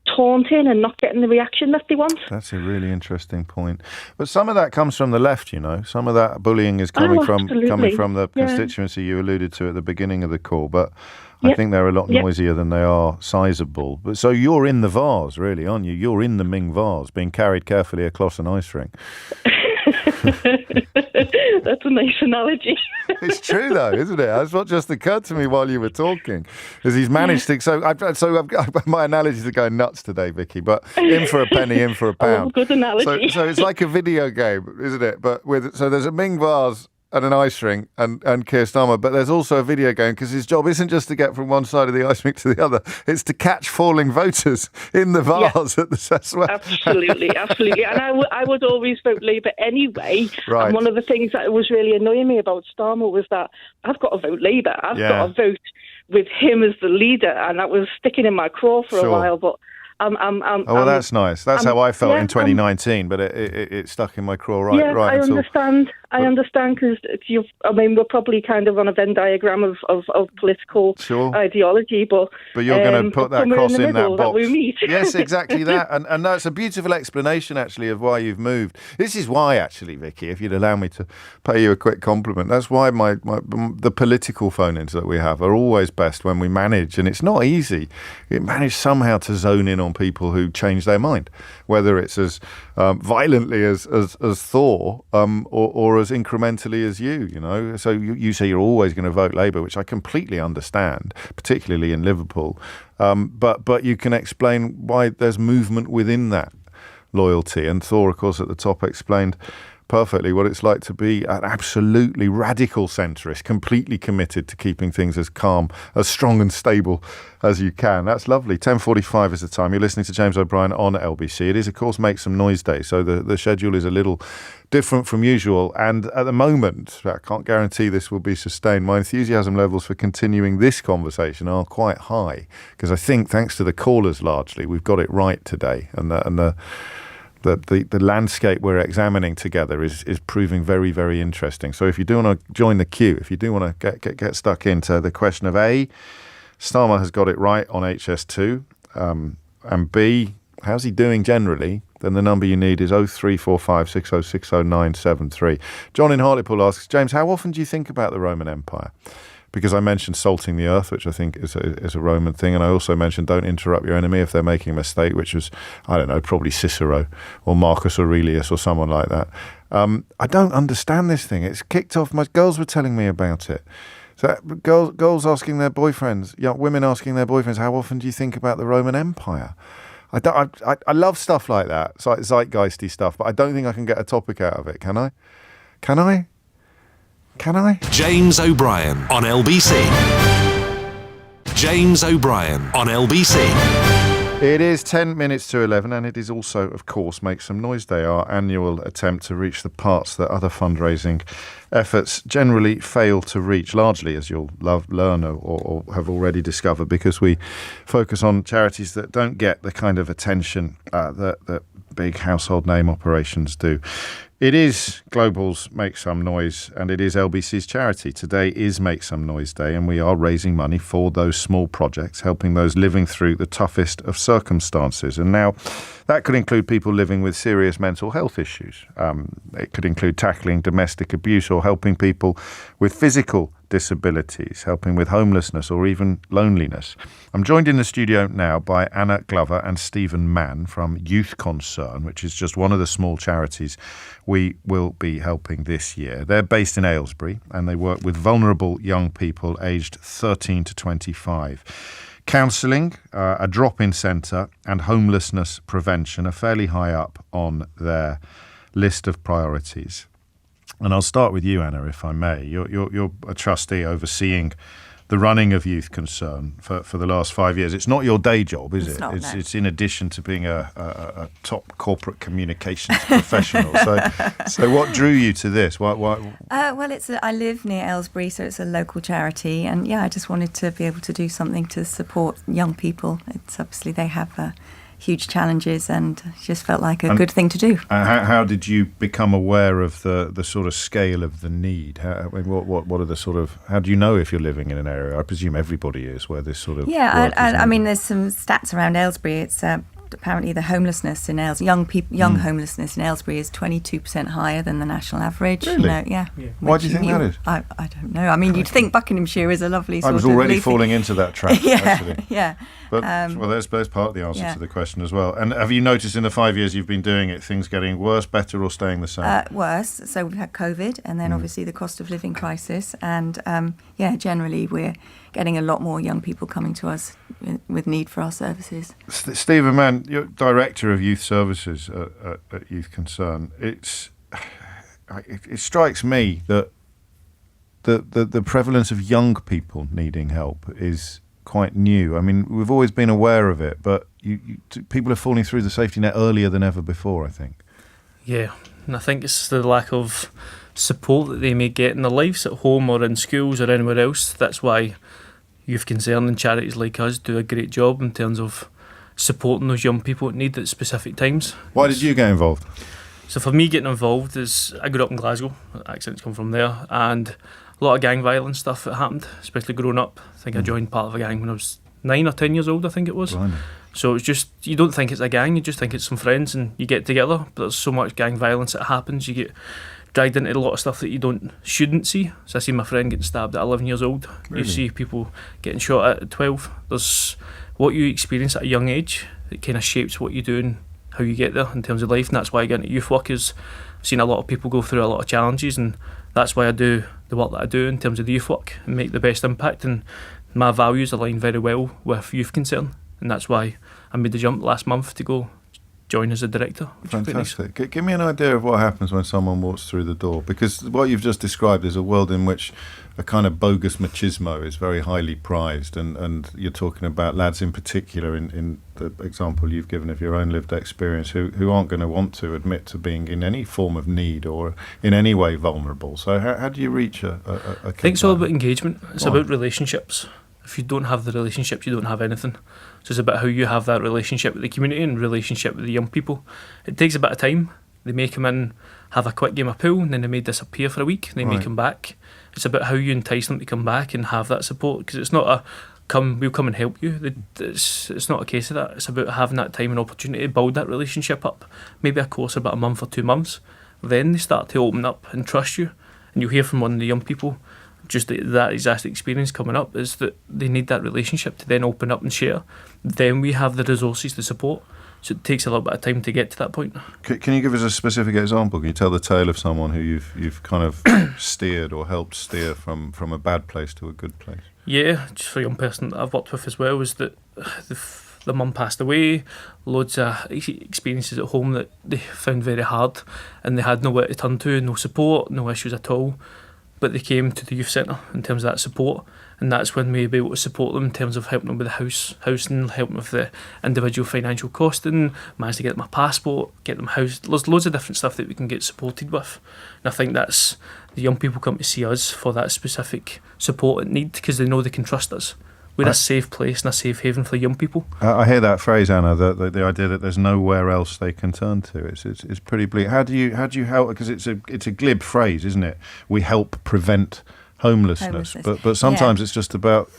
taunting and not getting the reaction that they want. That's a really interesting point. But some of that comes from the left, you know. Some of that bullying is coming from the constituency you alluded to at the beginning of the call. But I think they're a lot noisier than they are sizable. But so you're in the vase, really, aren't you? You're in the Ming vase, being carried carefully across an ice rink. That's a nice analogy. It's true, though, isn't it? That's what just occurred to me while you were talking. Is he's managed to. So my analogies are going nuts today, Vicky. But in for a penny, in for a pound. Oh, good analogy. So it's like a video game, isn't it? But so there's a Ming vase and an ice rink and Keir Starmer, but there's also a video game because his job isn't just to get from one side of the ice rink to the other, it's to catch falling voters in the vase at the as well. Absolutely. And I would always vote Labour anyway. Right. And one of the things that was really annoying me about Starmer was that I've got to vote Labour. I've got to vote with him as the leader, and that was sticking in my craw for a while, but that's nice. That's how I felt in 2019, but it stuck in my craw right. I understand. I understand because we're probably kind of on a Venn diagram of political ideology, but you're going to put that cross in that box. That we meet. Yes, exactly that, and that's a beautiful explanation actually of why you've moved. This is why actually, Vicky, if you'd allow me to pay you a quick compliment, that's why the political phone-ins that we have are always best when we manage, and it's not easy. We manage somehow to zone in on people who change their mind, whether it's as violently as Thor or as incrementally as you know. So you say you're always going to vote Labour, which I completely understand, particularly in Liverpool. But you can explain why there's movement within that loyalty. And Thor, of course, at the top explained perfectly what it's like to be an absolutely radical centrist, completely committed to keeping things as calm, as strong and stable as you can. That's lovely. 10:45 is the time. You're listening to James O'Brien on LBC. It is, of course, Make Some Noise Day, so the schedule is a little different from usual. And at the moment, I can't guarantee this will be sustained, my enthusiasm levels for continuing this conversation are quite high, because I think, thanks to the callers largely, we've got it right today. And the landscape we're examining together is proving very, very interesting. So if you do want to join the queue, if you do want to get stuck into the question of A, Starmer has got it right on HS2, and B, how's he doing generally, then the number you need is 0345 6060973. John in Hartlepool asks, James, how often do you think about the Roman Empire? Because I mentioned salting the earth, which I think is a Roman thing, and I also mentioned don't interrupt your enemy if they're making a mistake, which was, I don't know, probably Cicero or Marcus Aurelius or someone like that. I don't understand this thing. It's kicked off. My girls were telling me about it. So girls asking their boyfriends, young women asking their boyfriends, how often do you think about the Roman Empire? I love stuff like that, it's like zeitgeisty stuff, but I don't think I can get a topic out of it. Can I? Can I? James O'Brien on LBC. James O'Brien on LBC. It is 10 minutes to 11, and it is also, of course, Make Some Noise Day, our annual attempt to reach the parts that other fundraising efforts generally fail to reach, largely, as you'll learn or have already discovered, because we focus on charities that don't get the kind of attention that big household name operations do. It is Global's Make Some Noise, and it is LBC's charity. Today is Make Some Noise Day, and we are raising money for those small projects, helping those living through the toughest of circumstances. And now that could include people living with serious mental health issues. It could include tackling domestic abuse or helping people with physical disabilities, helping with homelessness or even loneliness. I'm joined in the studio now by Anna Glover and Stephen Mann from Youth Concern, which is just one of the small charities we will be helping this year. They're based in Aylesbury, and they work with vulnerable young people aged 13 to 25. Counselling, a drop-in centre and homelessness prevention are fairly high up on their list of priorities. And I'll start with you, Anna, if I may. You're a trustee overseeing the running of Youth Concern for the last 5 years. It's not your day job, is it? Not, no. It's in addition to being a top corporate communications professional. So what drew you to this? Why? Well, I live near Aylesbury, so it's a local charity, and I just wanted to be able to do something to support young people. It's obviously they have huge challenges, and just felt like a good thing to do. How did you become aware of the sort of scale of the need? What are the sort of, how do you know if you're living in an area? I presume everybody is, where this sort of I mean, there's some stats around Aylesbury. It's apparently the homelessness in homelessness in Aylesbury is 22% higher than the national average. Really? Yeah. Why do you think that is? I don't know. I mean, you'd think Buckinghamshire is a lovely sort I was of already leafy- falling into that trap, actually. Yeah. But well, there's part of the answer yeah. to the question as well. And have you noticed in the 5 years you've been doing it, things getting worse, better, or staying the same? Worse. So we've had COVID, and then obviously the cost of living crisis, and generally we're getting a lot more young people coming to us with need for our services. Stephen Mann, you're Director of Youth Services at Youth Concern. It strikes me that the prevalence of young people needing help is quite new. I mean, we've always been aware of it, but people are falling through the safety net earlier than ever before, I think. Yeah, and I think it's the lack of support that they may get in their lives at home or in schools or anywhere else. That's why Youth Concern and charities like us do a great job in terms of supporting those young people in need at specific times. Why did you get involved? So for me, getting involved is I grew up in Glasgow, accents come from there, and a lot of gang violence stuff that happened, especially growing up. I think I joined part of a gang when I was 9 or 10 years old, I think it was. Blimey. So it's just, you don't think it's a gang, you just think it's some friends and you get together, but there's so much gang violence that happens, you get dragged into a lot of stuff that you shouldn't see. So I see my friend getting stabbed at 11 years old. Really? You see people getting shot at 12. There's what you experience at a young age that kind of shapes what you do and how you get there in terms of life, and that's why I get into youth work. Is I've seen a lot of people go through a lot of challenges, and that's why I do the work that I do in terms of the youth work and make the best impact, and my values align very well with Youth Concern, and that's why I made the jump last month to go join as a director. Fantastic. Nice. Give me an idea of what happens when someone walks through the door, because what you've just described is a world in which a kind of bogus machismo is very highly prized, and you're talking about lads in particular in the example you've given of your own lived experience who aren't going to want to admit to being in any form of need or in any way vulnerable. So how do you reach a I think it's all about engagement. It's about relationships. If you don't have the relationships, you don't have anything. So it's about how you have that relationship with the community and relationship with the young people. It takes a bit of time. They may come in, have a quick game of pool, and then they may disappear for a week, and they may come back. It's about how you entice them to come back and have that support, because it's not we'll come and help you. It's not a case of that. It's about having that time and opportunity to build that relationship up. Maybe a course of about a month or 2 months. Then they start to open up and trust you, and you'll hear from one of the young people just that exact experience coming up, is that they need that relationship to then open up and share. Then we have the resources to support. So it takes a little bit of time to get to that point. Can you give us a specific example? Can you tell the tale of someone who you've kind of steered or helped steer from a bad place to a good place? Yeah, just for a young person that I've worked with as well, is that the mum passed away, loads of experiences at home that they found very hard, and they had nowhere to turn to, no support, no issues at all. But they came to the youth centre in terms of that support, and that's when we were able to support them in terms of helping them with the housing, helping with the individual financial costing, managed to get them a passport, get them housed. There's loads of different stuff that we can get supported with, and I think that's the young people come to see us for that specific support and need, because they know they can trust us. We're a safe place and a safe haven for young people. I hear that phrase, Anna, the idea that there's nowhere else they can turn to. It's pretty bleak. How do you help? Because it's a glib phrase, isn't it? We help prevent homelessness. But sometimes it's just about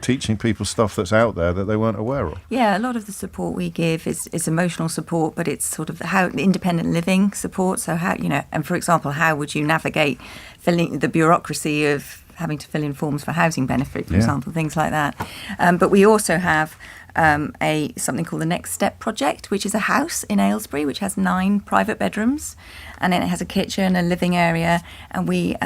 teaching people stuff that's out there that they weren't aware of. Yeah, a lot of the support we give is emotional support, but it's sort of how independent living support. So how, and for example, how would you navigate filling the bureaucracy of having to fill in forms for housing benefit, for example, things like that. But we also have something called the Next Step Project, which is a house in Aylesbury which has 9 private bedrooms, and then it has a kitchen, a living area, and we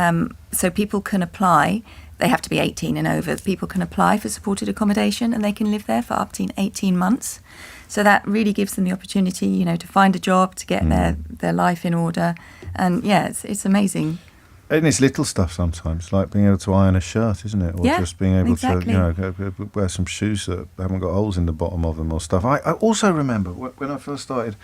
so people can apply. They have to be 18 and over. People can apply for supported accommodation, and they can live there for up to 18 months. So that really gives them the opportunity, to find a job, to get their life in order, and it's amazing. And it's little stuff sometimes, like being able to iron a shirt, isn't it? Or just being able to, wear some shoes that haven't got holes in the bottom of them or stuff. I also remember when I first started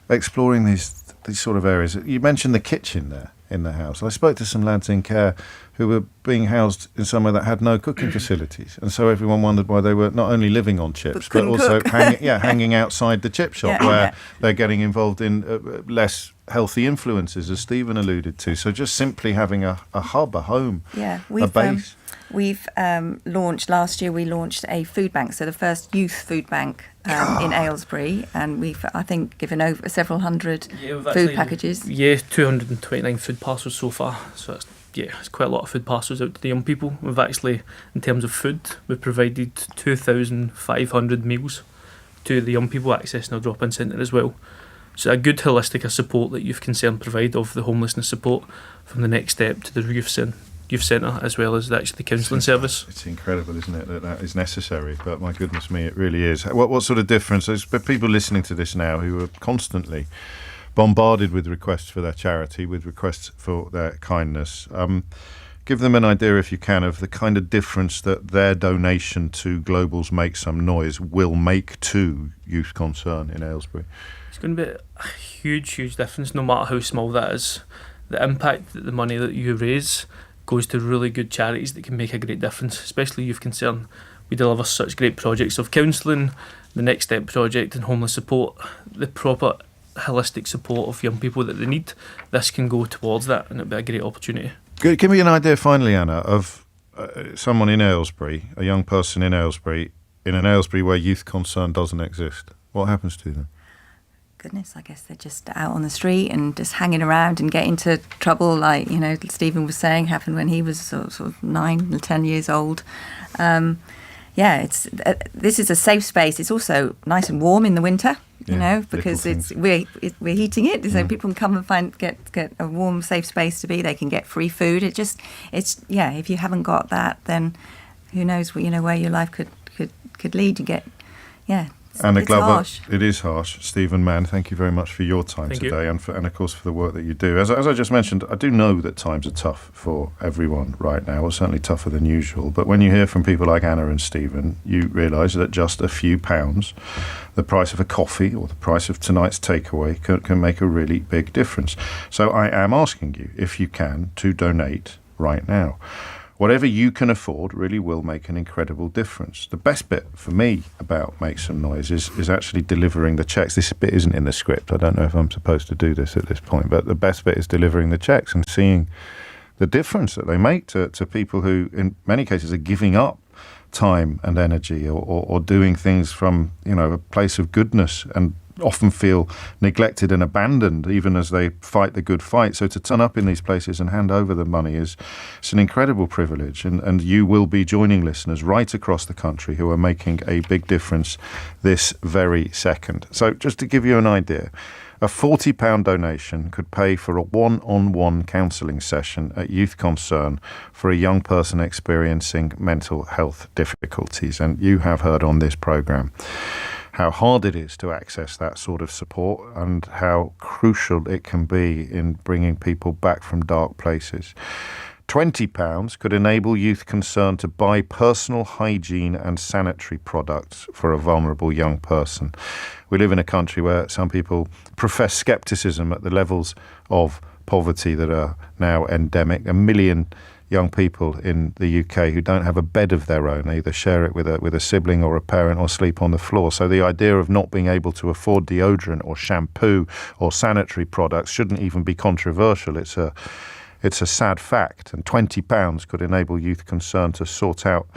exploring these sort of areas, you mentioned the kitchen there in the house. I spoke to some lads in care who were being housed in somewhere that had no cooking facilities. And so everyone wondered why they were not only living on chips, but also hanging outside the chip shop where they're getting involved in less healthy influences, as Stephen alluded to. So just simply having a hub, a home, a base. We've launched, last year we launched a food bank, so the first youth food bank in Aylesbury, and we've, I think, given over several hundred food packages. Yeah, 229 food parcels so far, so it's quite a lot of food parcels out to the young people. We've actually, in terms of food, we've provided 2,500 meals to the young people accessing our drop-in centre as well. So a good holistic support that Youth Concern provide of the homelessness support from the next step to the youth centre, as well as actually the counselling service. It's incredible, isn't it, that is necessary? But my goodness me, it really is. What sort of difference? There's people listening to this now who are constantly bombarded with requests for their charity, with requests for their kindness. Give them an idea, if you can, of the kind of difference that their donation to Global's Make Some Noise will make to Youth Concern in Aylesbury. It's going to be a huge difference, no matter how small that is. The impact that the money that you raise goes to really good charities that can make a great difference, especially Youth Concern. We deliver such great projects of counselling, the Next Step project and homeless support, the proper holistic support of young people that they need. This can go towards that, and it'll be a great opportunity. Give me an idea finally, Anna, of someone in Aylesbury, a young person in an Aylesbury where Youth Concern doesn't exist. What happens to them? Goodness, I guess they're just out on the street and just hanging around and get into trouble, like, Stephen was saying, happened when he was sort of 9 or 10 years old. This is a safe space. It's also nice and warm in the winter, because we're heating it, so people can come and get a warm, safe space to be. They can get free food. If you haven't got that, then who knows where your life could lead. You get Anna Glover, harsh. It is harsh. Stephen Mann, thank you very much for your time today, and of course for the work that you do. As I just mentioned, I do know that times are tough for everyone right now, or certainly tougher than usual. But when you hear from people like Anna and Stephen, you realise that just a few pounds, the price of a coffee or the price of tonight's takeaway, can make a really big difference. So I am asking you, if you can, to donate right now. Whatever you can afford really will make an incredible difference. The best bit for me about Make Some Noise is actually delivering the cheques. This bit isn't in the script. I don't know if I'm supposed to do this at this point, but the best bit is delivering the cheques and seeing the difference that they make to people who, in many cases, are giving up time and energy or doing things from a place of goodness and often feel neglected and abandoned even as they fight the good fight. So to turn up in these places and hand over the money it's an incredible privilege, and you will be joining listeners right across the country who are making a big difference this very second. So just to give you an idea, a £40 donation could pay for a one-on-one counselling session at Youth Concern for a young person experiencing mental health difficulties. And you have heard on this programme how hard it is to access that sort of support and how crucial it can be in bringing people back from dark places. £20 could enable Youth Concern to buy personal hygiene and sanitary products for a vulnerable young person. We live in a country where some people profess scepticism at the levels of poverty that are now endemic. 1 million young people in the UK who don't have a bed of their own. They either share it with a sibling or a parent or sleep on the floor. So the idea of not being able to afford deodorant or shampoo or sanitary products shouldn't even be controversial. It's a sad fact, and £20 could enable Youth Concern to sort out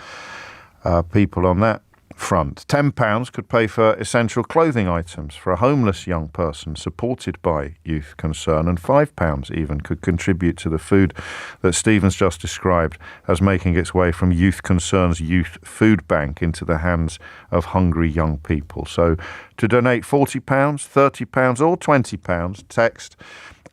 people on that front. £10 could pay for essential clothing items for a homeless young person supported by Youth Concern, and £5 even could contribute to the food that Stephen's just described as making its way from Youth Concern's Youth Food Bank into the hands of hungry young people. So to donate £40, £30 or £20, text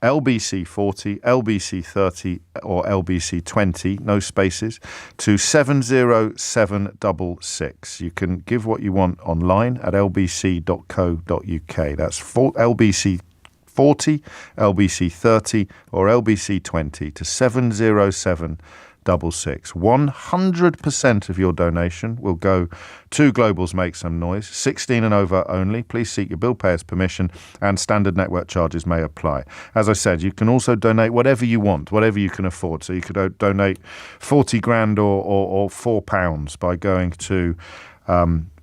LBC 40, LBC 30 or LBC 20, no spaces, to 70766. You can give what you want online at lbc.co.uk. That's LBC 40, LBC 30 or LBC 20 to 707 100% of your donation will go to Global's Make Some Noise. 16 and over only. Please seek your bill payer's permission, and standard network charges may apply. As I said, you can also donate whatever you want, whatever you can afford. So you could donate 40 grand or £4 by going to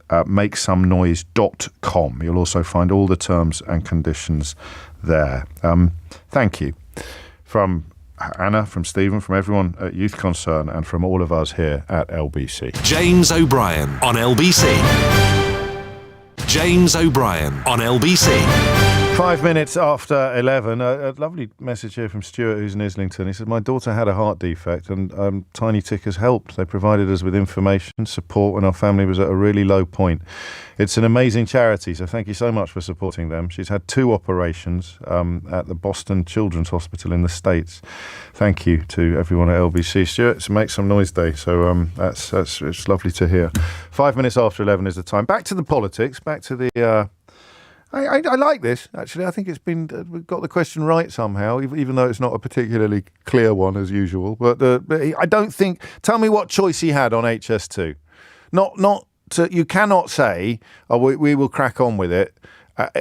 makesomenoise.com. You'll also find all the terms and conditions there. Thank you from Anna, from Stephen, from everyone at Youth Concern, and from all of us here at LBC. James O'Brien on LBC. James O'Brien on LBC. 5 minutes after 11, a lovely message here from Stuart, who's in Islington. He said, my daughter had a heart defect and Tiny Tickers helped. They provided us with information, support when our family was at a really low point. It's an amazing charity, so thank you so much for supporting them. She's had 2 operations at the Boston Children's Hospital in the States. Thank you to everyone at LBC. Stuart, it's Make Some Noise Day, so it's lovely to hear. 5 minutes after 11 is the time. Back to the politics, back to the... I like this, actually. I think it's been, we've got the question right somehow, even though it's not a particularly clear one as usual. But I don't think, tell me what choice he had on HS2. You cannot say, we will crack on with it,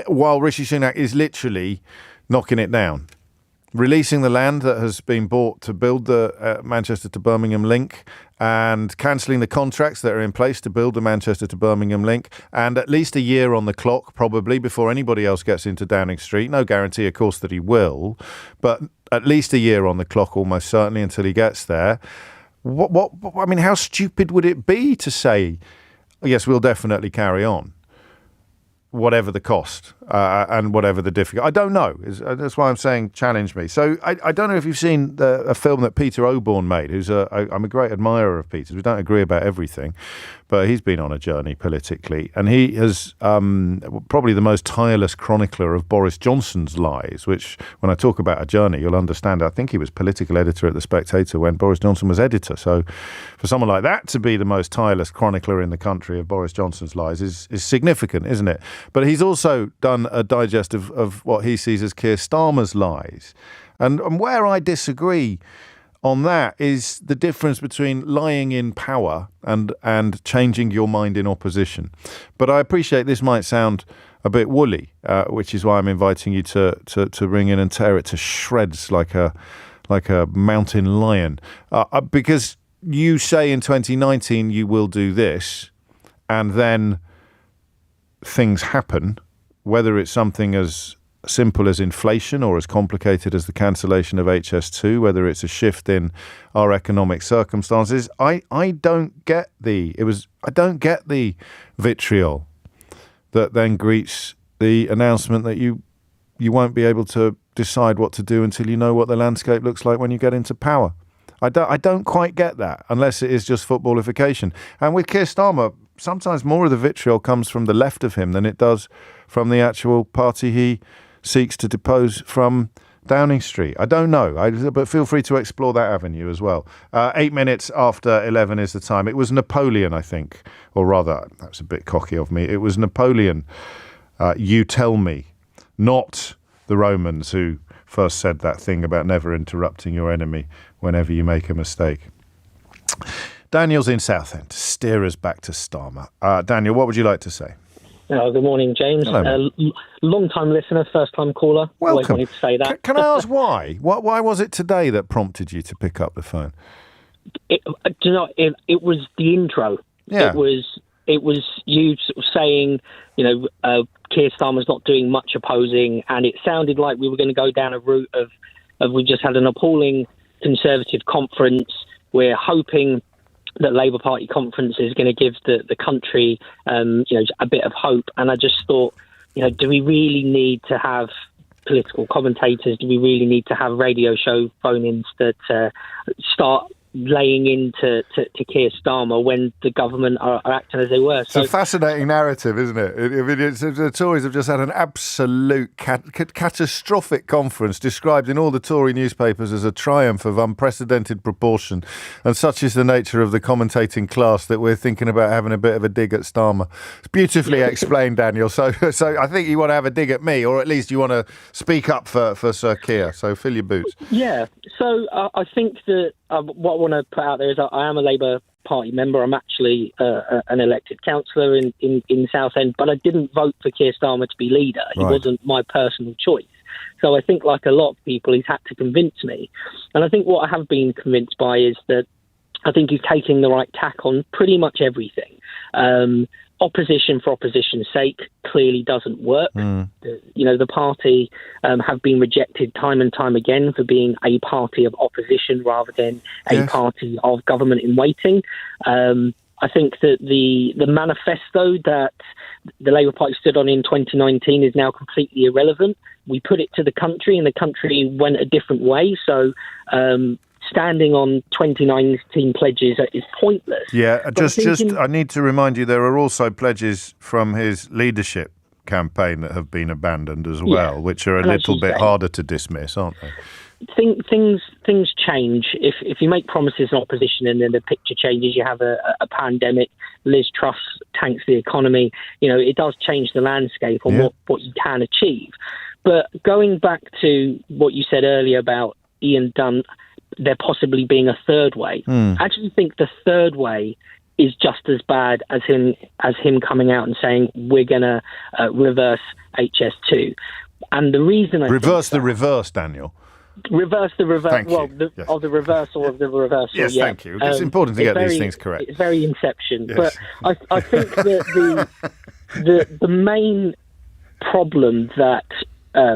while Rishi Sunak is literally knocking it down. Releasing the land that has been bought to build the Manchester to Birmingham link, and cancelling the contracts that are in place to build the Manchester to Birmingham link, and at least a year on the clock probably before anybody else gets into Downing Street. No guarantee, of course, that he will, but at least a year on the clock almost certainly until he gets there. I mean, how stupid would it be to say, yes, we'll definitely carry on, whatever the cost and whatever the difficulty. I don't know. That's why I'm saying challenge me. So I don't know if you've seen a film that Peter Oborne made, I'm a great admirer of Peter's. We don't agree about everything, but he's been on a journey politically, and he has probably the most tireless chronicler of Boris Johnson's lies, which when I talk about a journey, you'll understand. I think he was political editor at The Spectator when Boris Johnson was editor. So for someone like that to be the most tireless chronicler in the country of Boris Johnson's lies is significant, isn't it? But he's also done a digest of what he sees as Keir Starmer's lies. And where I disagree on that is the difference between lying in power and changing your mind in opposition. But I appreciate this might sound a bit woolly, which is why I'm inviting you to ring in and tear it to shreds like a mountain lion. Because you say in 2019 you will do this, and then things happen, whether it's something as simple as inflation or as complicated as the cancellation of HS2, whether it's a shift in our economic circumstances. I don't get the vitriol that then greets the announcement that you won't be able to decide what to do until you know what the landscape looks like when you get into power. I don't quite get that, unless it is just footballification. And with Keir Starmer, sometimes more of the vitriol comes from the left of him than it does from the actual party he seeks to depose from Downing Street. I don't know, but feel free to explore that avenue as well. 8 minutes after 11 is the time. It was Napoleon, I think, or rather, that's a bit cocky of me. It was Napoleon, you tell me, not the Romans who first said that thing about never interrupting your enemy whenever you make a mistake. Daniel's in Southend. Steer us back to Starmer. Daniel, what would you like to say? Good morning, James. Long-time listener, first-time caller. Welcome. Always wanted to say that. Can I ask why? Why was it today that prompted you to pick up the phone? It was the intro. Yeah. It was you sort of saying, Keir Starmer's not doing much opposing, and it sounded like we were going to go down a route of we just had an appalling Conservative conference. We're hoping that Labour Party conference is going to give the country, a bit of hope. And I just thought, do we really need to have political commentators? Do we really need to have radio show phone-ins that start laying into Keir Starmer when the government are acting as they were? So, it's a fascinating narrative, isn't it? The Tories have just had an absolute catastrophic conference described in all the Tory newspapers as a triumph of unprecedented proportion, and such is the nature of the commentating class that we're thinking about having a bit of a dig at Starmer. It's beautifully explained, Daniel. So I think you want to have a dig at me, or at least you want to speak up for Sir Keir. So fill your boots. Yeah. So I think that what I want to put out there is I am a Labour Party member. I'm actually an elected councillor in Southend, but I didn't vote for Keir Starmer to be leader. He wasn't my personal choice. So I think, like a lot of people, he's had to convince me. And I think what I have been convinced by is that I think he's taking the right tack on pretty much everything. Opposition for opposition's sake clearly doesn't work. The party have been rejected time and time again for being a party of opposition rather than a party of government in waiting. I think that the manifesto that the Labour Party stood on in 2019 is now completely irrelevant. We put it to the country and the country went a different way. So standing on 2019 pledges is pointless. Yeah, I need to remind you there are also pledges from his leadership campaign that have been abandoned as well, which are a little bit harder to dismiss, aren't they? Things change. If you make promises in opposition and then the picture changes, you have a pandemic, Liz Truss tanks the economy, it does change the landscape on what you can achieve. But going back to what you said earlier about Ian Dunt, there possibly being a third way, I actually think the third way is just as bad as him coming out and saying we're going to reverse HS2. And the reason reverse, Daniel. Reverse the reverse. Thank well, you. Or the reversal of the reversal. Yes, thank you. It's important to get these things correct. It's very Inception. Yes. But I think that the main problem that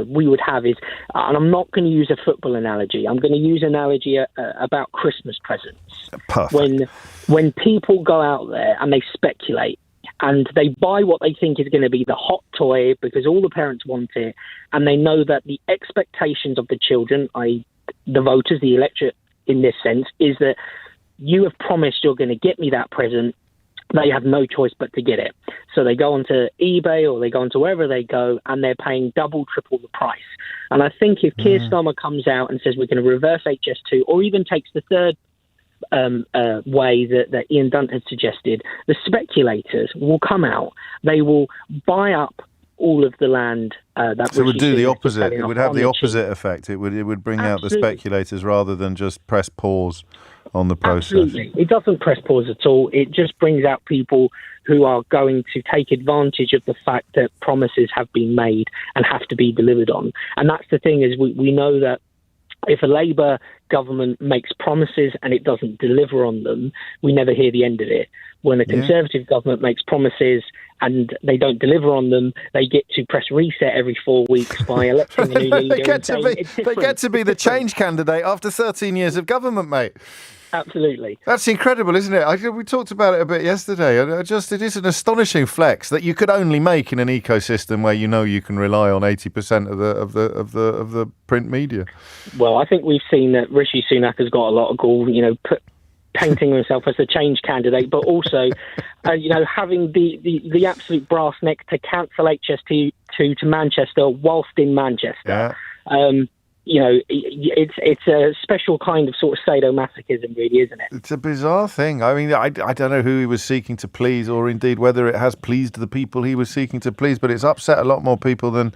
we would have is, and I'm not going to use a football analogy, I'm going to use an analogy about Christmas presents. Perfect. When people go out there and they speculate and they buy what they think is going to be the hot toy because all the parents want it, and they know that the expectations of the children, i.e. the voters, the electorate in this sense, is that you have promised you're going to get me that present, they have no choice but to get it. So they go onto eBay or they go onto wherever they go and they're paying double, triple the price. And I think if Keir Starmer comes out and says we're going to reverse HS2 or even takes the third way that Ian Dunt has suggested, the speculators will come out. They will buy up all of the land. So it would do the opposite. It would have the opposite effect. It would bring out the speculators rather than just press pause on the process. Absolutely. It doesn't press pause at all. It just brings out people who are going to take advantage of the fact that promises have been made and have to be delivered on. And that's the thing, is we know that if a Labour government makes promises and it doesn't deliver on them, we never hear the end of it. When a Conservative government makes promises and they don't deliver on them, they get to press reset every 4 weeks by electing a new leader. They get to be the change candidate after 13 years of government, mate. Absolutely. That's incredible, isn't it? We talked about it a bit yesterday. It is an astonishing flex that you could only make in an ecosystem where you can rely on 80% of the print media. Well, I think we've seen that Rishi Sunak has got a lot of gall, painting himself as a change candidate, but also, having the absolute brass neck to cancel HS2 to Manchester whilst in Manchester. Yeah. It's a special kind of sort of sadomasochism, really, isn't it? It's a bizarre thing. I mean, I don't know who he was seeking to please, or indeed whether it has pleased the people he was seeking to please, but it's upset a lot more people than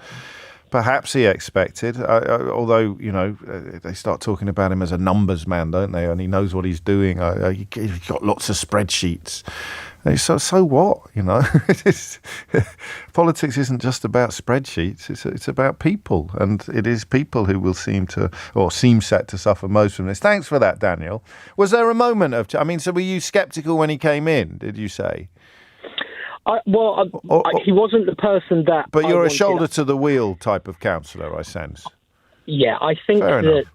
perhaps he expected. Although, they start talking about him as a numbers man, don't they? And he knows what he's doing. He's got lots of spreadsheets. So what? Politics isn't just about spreadsheets. It's about people, and it is people who will seem set to suffer most from this. Thanks for that, Daniel. Was there a moment of? So were you sceptical when he came in? Did you say? He wasn't the person that. But you're a shoulder to the wheel type of councillor, I sense. Yeah, I think that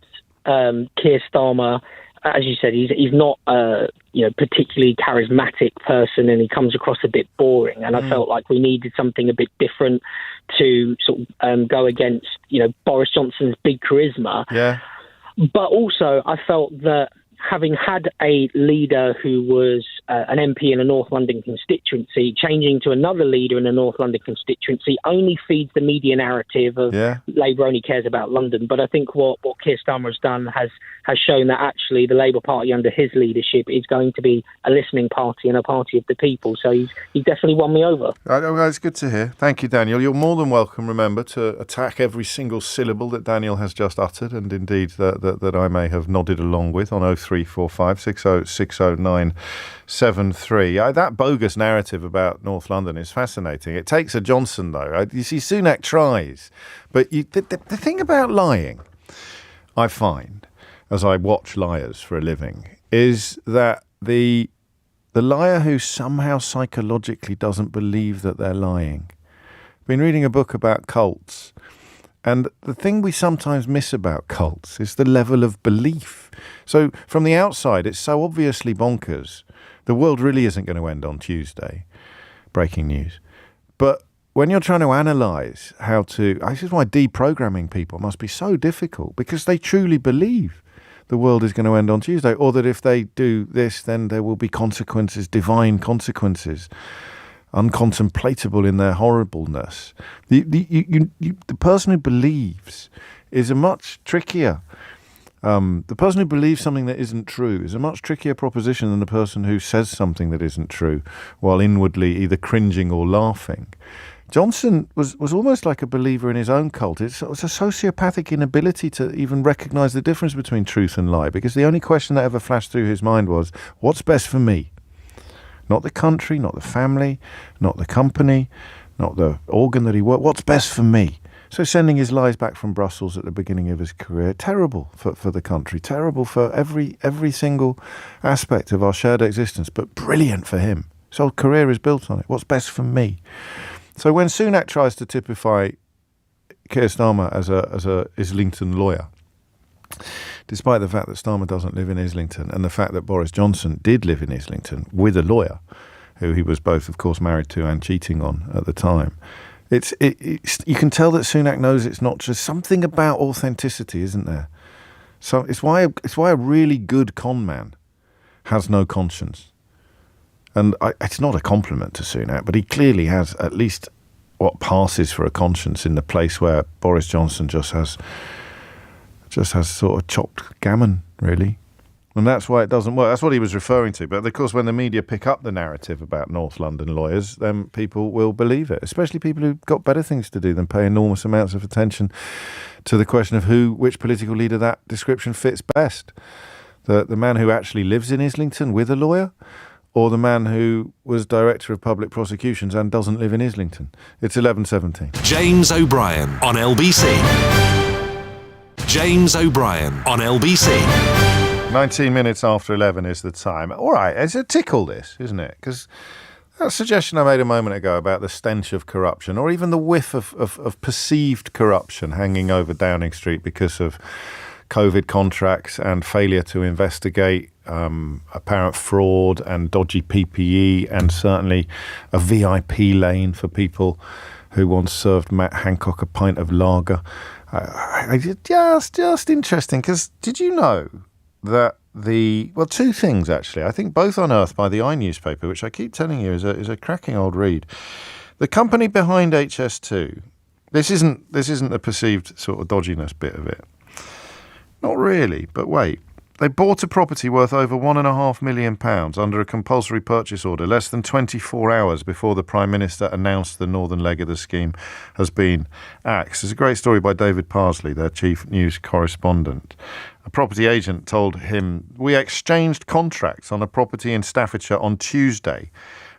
Keir Starmer, as you said, he's not a particularly charismatic person, and he comes across a bit boring. And I felt like we needed something a bit different to sort of go against Boris Johnson's big charisma. Yeah. But also, I felt that having had a leader who was an MP in a North London constituency, changing to another leader in a North London constituency only feeds the media narrative of Labour only cares about London. But I think what Keir Starmer has done has shown that actually the Labour Party under his leadership is going to be a listening party and a party of the people. So he's definitely won me over. It's good to hear. Thank you, Daniel. You're more than welcome, remember, to attack every single syllable that Daniel has just uttered, and indeed that I may have nodded along with on 03 08345 60973. That bogus narrative about North London is fascinating. It takes a Johnson, though. You see, Sunak tries. But the thing about lying, I find, as I watch liars for a living, is that the liar who somehow psychologically doesn't believe that they're lying. I've been reading a book about cults, and the thing we sometimes miss about cults is the level of belief. So from the outside, it's so obviously bonkers. The world really isn't going to end on Tuesday. Breaking news. But when you're trying to analyse this is why deprogramming people must be so difficult, because they truly believe the world is going to end on Tuesday, or that if they do this, then there will be consequences, divine consequences, uncontemplatable in their horribleness. The person who believes is a much trickier. The person who believes something that isn't true is a much trickier proposition than the person who says something that isn't true, while inwardly either cringing or laughing. Johnson was almost like a believer in his own cult. It was a sociopathic inability to even recognise the difference between truth and lie, because the only question that ever flashed through his mind was, what's best for me? Not the country, not the family, not the company, not the organ that he worked. What's best for me? So sending his lies back from Brussels at the beginning of his career, terrible for the country, terrible for every single aspect of our shared existence, but brilliant for him. His whole career is built on it. What's best for me? So when Sunak tries to typify Keir Starmer as a Islington lawyer, despite the fact that Starmer doesn't live in Islington, and the fact that Boris Johnson did live in Islington with a lawyer, who he was both, of course, married to and cheating on at the time, it's you can tell that Sunak knows it's not just something about authenticity, isn't there? So it's why a really good con man has no conscience. And it's not a compliment to Sunak, but he clearly has at least what passes for a conscience in the place where Boris Johnson just has sort of chopped gammon, really. And that's why it doesn't work. That's what he was referring to. But, of course, when the media pick up the narrative about North London lawyers, then people will believe it, especially people who've got better things to do than pay enormous amounts of attention to the question of which political leader that description fits best. The man who actually lives in Islington with a lawyer, or the man who was Director of Public Prosecutions and doesn't live in Islington. It's 11:17. James O'Brien on LBC. James O'Brien on LBC. 19 minutes after 11 is the time. All right, it's a tickle, this, isn't it? Because that suggestion I made a moment ago about the stench of corruption, or even the whiff of perceived corruption hanging over Downing Street because of COVID contracts and failure to investigate apparent fraud and dodgy PPE, and certainly a VIP lane for people who once served Matt Hancock a pint of lager. Just interesting, because did you know that two things actually, I think both unearthed by the newspaper, which I keep telling you is a cracking old read. The company behind HS2, this isn't the perceived sort of dodginess bit of it. Not really, but wait. They bought a property worth over £1.5 million under a compulsory purchase order less than 24 hours before the Prime Minister announced the northern leg of the scheme has been axed. It's a great story by David Parsley, their chief news correspondent. A property agent told him, "We exchanged contracts on a property in Staffordshire on Tuesday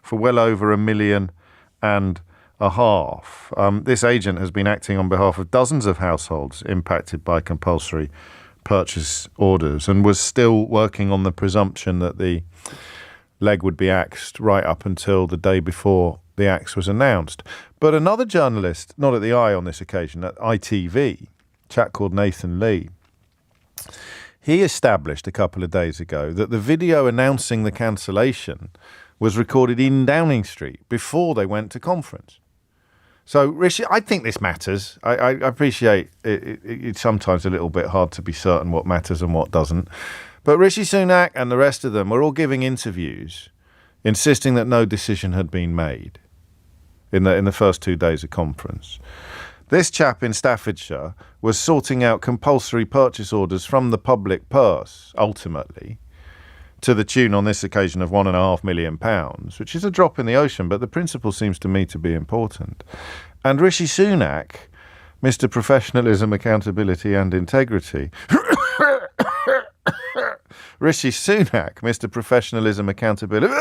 for well over £1.5 million. This agent has been acting on behalf of dozens of households impacted by compulsory purchase orders, and was still working on the presumption that the leg would be axed right up until the day before the axe was announced." But another journalist, not at the Eye on this occasion, at ITV, a chap called Nathan Lee, he established a couple of days ago that the video announcing the cancellation was recorded in Downing Street before they went to conference. So, Rishi, I think this matters. I appreciate it's sometimes a little bit hard to be certain what matters and what doesn't. But Rishi Sunak and the rest of them were all giving interviews insisting that no decision had been made in the first 2 days of conference. This chap in Staffordshire was sorting out compulsory purchase orders from the public purse, ultimately, to the tune on this occasion of £1.5 million, which is a drop in the ocean, but the principle seems to me to be important. And Rishi Sunak, Mr. Professionalism, Accountability and Integrity, Rishi Sunak, Mr. Professionalism, Accountability.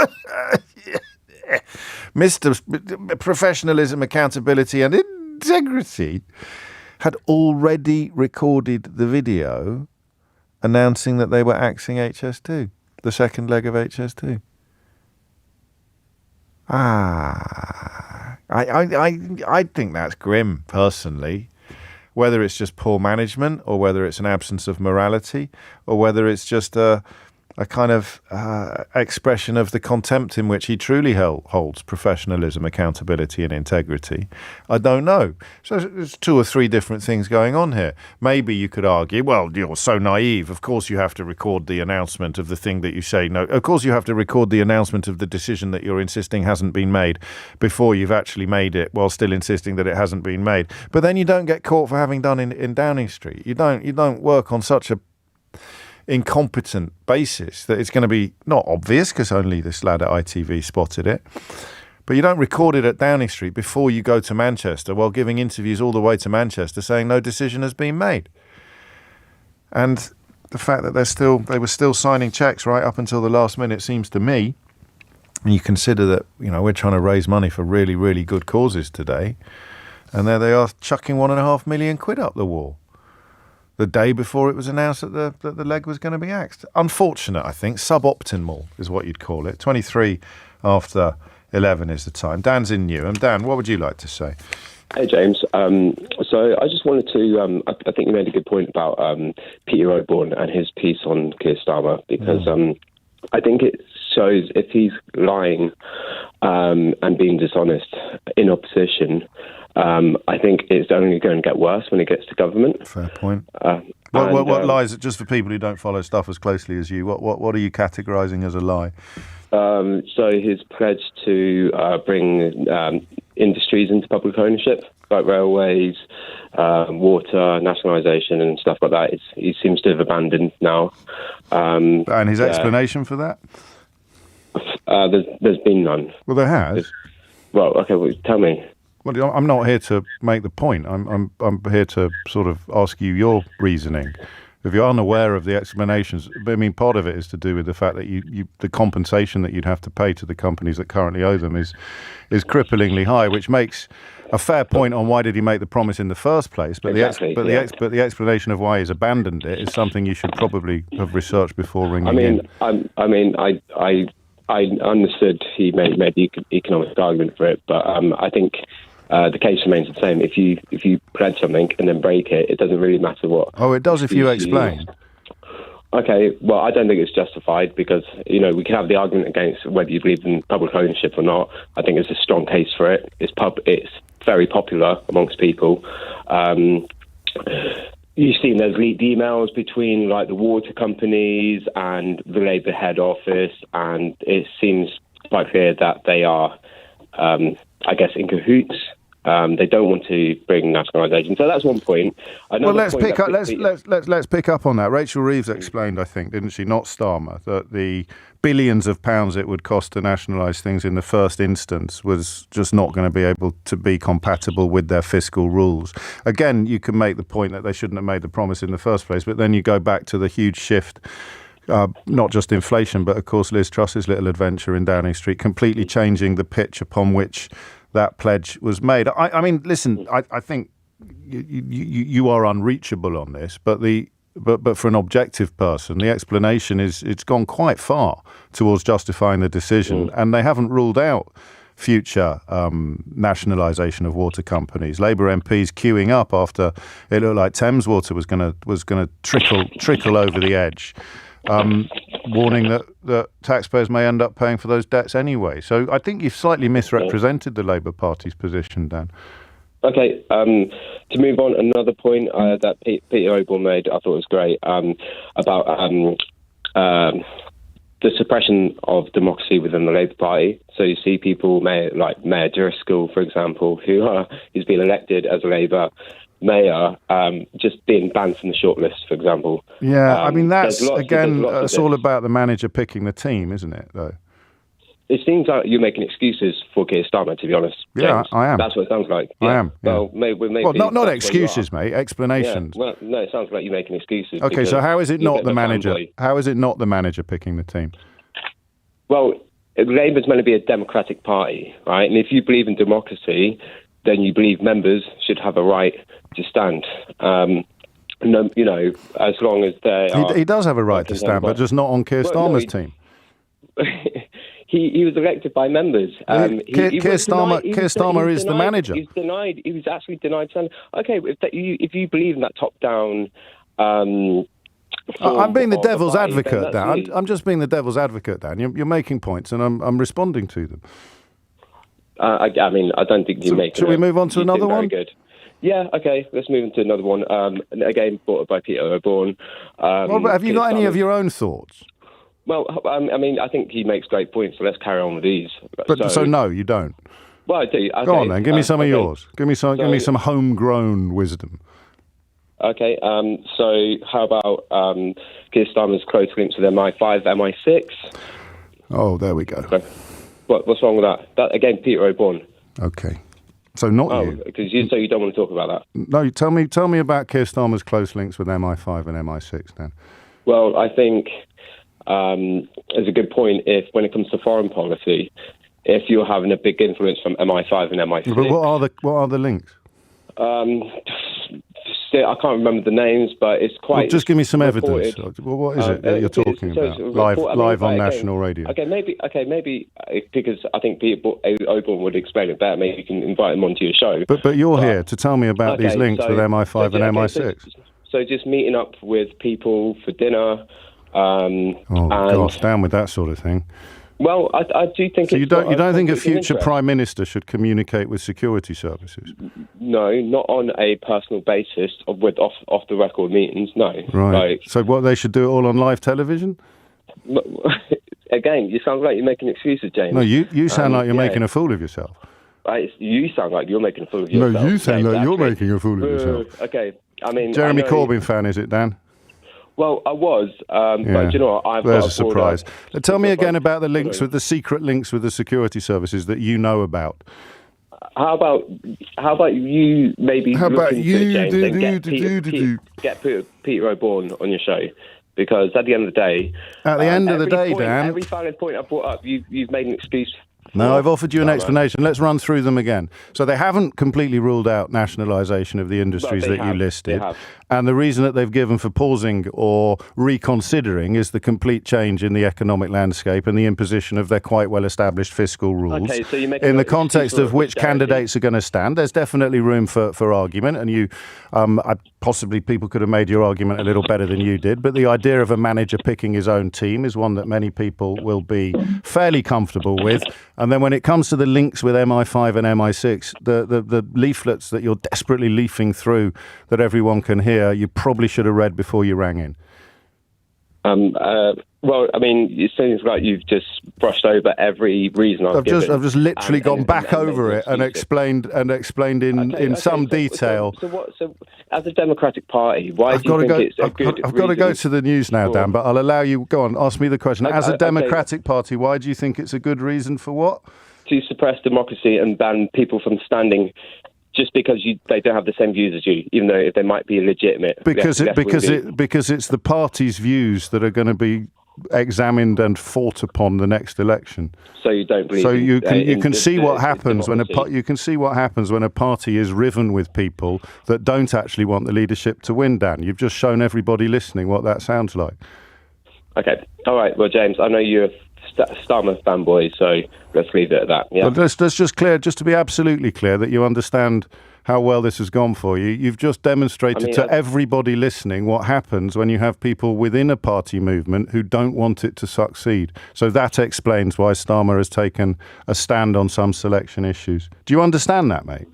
Mr. Professionalism, Accountability and Integrity had already recorded the video announcing that they were axing HS2, the second leg of HS2. I think that's grim, personally. Whether it's just poor management, or whether it's an absence of morality, or whether it's just a kind of expression of the contempt in which he truly holds professionalism, accountability and integrity. I don't know. So there's 2 or 3 different things going on here. Maybe you could argue, well, you're so naive. Of course you have to record the announcement of the thing that you say no. Of course you have to record the announcement of the decision that you're insisting hasn't been made before you've actually made it, while still insisting that it hasn't been made. But then you don't get caught for having done in Downing Street. You don't work on such a incompetent basis that it's going to be not obvious, because only this lad at ITV spotted it, but you don't record it at Downing Street before you go to Manchester, while giving interviews all the way to Manchester saying no decision has been made. And the fact that they were still signing checks right up until the last minute seems to me, and you consider that, you know, we're trying to raise money for really, really good causes today, and there they are chucking £1.5 million up the wall the day before it was announced that the leg was going to be axed. Unfortunate, I think. Suboptimal is what you'd call it. 23 after 11 is the time. Dan's in Newham. Dan, what would you like to say? Hey, James. So I just wanted to... I think you made a good point about Peter Oborne and his piece on Keir Starmer, because I think it shows if he's lying and being dishonest in opposition... I think it's only going to get worse when it gets to government. Fair point. What lies, just for people who don't follow stuff as closely as you, what are you categorising as a lie? So his pledge to bring industries into public ownership, like railways, water, nationalisation and stuff like that, he seems to have abandoned now. And his explanation for that? There's been none. Well, there has. Tell me. Well, I'm not here to make the point. I'm here to sort of ask you your reasoning. If you're unaware of the explanations, I mean, part of it is to do with the fact that the compensation that you'd have to pay to the companies that currently owe them is cripplingly high, which makes a fair point on why did he make the promise in the first place. But the explanation of why he's abandoned it is something you should probably have researched before ringing in. I understood he made the economic argument for it, but I think the case remains the same. If you pledge something and then break it, it doesn't really matter what. Oh, it does if you explain. Okay, well, I don't think it's justified, because, you know, we can have the argument against whether you believe in public ownership or not. I think there's a strong case for it. It's very popular amongst people. You've seen there's leaked emails between, like, the water companies and the Labour head office, and it seems quite clear that they are, I guess, in cahoots. They don't want to bring nationalisation, so that's one point. Let's pick up on that. Rachel Reeves explained, I think, didn't she, not Starmer, that the billions of pounds it would cost to nationalise things in the first instance was just not going to be able to be compatible with their fiscal rules. Again, you can make the point that they shouldn't have made the promise in the first place, but then you go back to the huge shift. Not just inflation, but of course Liz Truss's little adventure in Downing Street, completely changing the pitch upon which that pledge was made. I mean, listen, I think you are unreachable on this, but for an objective person, the explanation is it's gone quite far towards justifying the decision, and they haven't ruled out future nationalisation of water companies. Labour MPs queuing up after it looked like Thames Water was going to trickle over the edge. Warning that taxpayers may end up paying for those debts anyway. So I think you've slightly misrepresented the Labour Party's position, Dan. Okay, to move on, another point that Peter Oborne made, I thought was great, about the suppression of democracy within the Labour Party. So you see people, like Mayor Driscoll, for example, who's been elected as a Labour mayor, just being banned from the shortlist, for example. Yeah, I mean, that's, again, it's all about the manager picking the team, isn't it, though? It seems like you're making excuses for Keir Starmer, to be honest. Yeah, James. I am. That's what it sounds like. I am. Yeah. Well, maybe not excuses, mate. Explanations. Yeah. Well, no, it sounds like you're making excuses. Okay, so how is it not the manager? How is it not the manager picking the team? Well, Labour's meant to be a democratic party, right? And if you believe in democracy, then you believe members should have a right to stand. No, you know, as long as they are... He does have a right to stand, but just not on Keir Starmer's team. He was elected by members. Keir Starmer is the manager. He was actually denied stand. Okay, if you believe in that top-down... I'm being the devil's advocate, Dan. I'm just being the devil's advocate, Dan. You're making points, and I'm responding to them. I mean, I don't think you're making... Shall we move on to another one? Good. Yeah, okay, let's move on to another one. Again, brought up by Peter O'Born. Have you got any of your own thoughts? Well, I mean, I think he makes great points, so let's carry on with these. So no, you don't? Well, I do. Okay. Go on then, give me some of yours. Give me some homegrown wisdom. Okay, so how about Keir Starmer's close links with MI5, MI6? Oh, there we go. What's wrong with that? That again, Peter O'Born. Okay. So not you. Because you don't want to talk about that. No, tell me about Keir Starmer's close links with MI5 and MI6 then. Well, I think it's a good point when it comes to foreign policy, if you're having a big influence from MI5 and MI6. But what are the links? I can't remember the names, but it's quite... Well, just give me some reported. Evidence. Well, what is it that you're talking about? Live on national radio. Okay, maybe because I think Peter O'Born would explain it better. Maybe you can invite him onto your show. But you're here to tell me about these links with MI5 and MI6. So just meeting up with people for dinner. Gosh, down with that sort of thing. Well, I do think. So you don't think a future prime minister should communicate with security services? No, not on a personal basis with off the record meetings. No. Right. So what, they should do it all on live television? Again, you sound like you're making excuses, James. No, you sound like you're making a fool of yourself. You sound like you're making a fool of yourself. No, you sound like you're making a fool of yourself. Okay, I mean, Jeremy Corbyn fan, is it, Dan? Well, I was, but you know what? There's a surprise. Tell me again about the links with the secret links with the security services that you know about. How about you maybe look into it, James, and get Peter O'Born on your show? Because at the end of the day... Dan... Every valid point I brought up, you've made an excuse. No, I've offered you an explanation. Let's run through them again. So they haven't completely ruled out nationalisation of the industries that you listed. And the reason that they've given for pausing or reconsidering is the complete change in the economic landscape and the imposition of their quite well-established fiscal rules. Okay, so in the context of which candidates are going to stand, there's definitely room for argument. And possibly people could have made your argument a little better than you did. But the idea of a manager picking his own team is one that many people will be fairly comfortable with. And then when it comes to the links with MI5 and MI6, the leaflets that you're desperately leafing through that everyone can hear, you probably should have read before you rang in. Well, I mean, it seems like you've just brushed over every reason I've given. I've just literally gone back over it and explained in some detail. So, as a Democratic Party, why do you think it's a good reason? I've got to go to the news now, Dan, but I'll allow you. Go on, ask me the question. As a Democratic Party, why do you think it's a good reason for what? To suppress democracy and ban people from standing just because they don't have the same views as you, even though they might be legitimate. Because it's the party's views that are going to be examined and fought upon the next election. So you don't believe? So you can see what happens when a party is riven with people that don't actually want the leadership to win. Dan, you've just shown everybody listening what that sounds like. Okay, all right. Well, James, I know you're a Starmer fanboy, so let's leave it at that. Yeah. But let's just to be absolutely clear that you understand how well this has gone for you. You've just demonstrated to everybody listening what happens when you have people within a party movement who don't want it to succeed. So that explains why Starmer has taken a stand on some selection issues. Do you understand that, mate?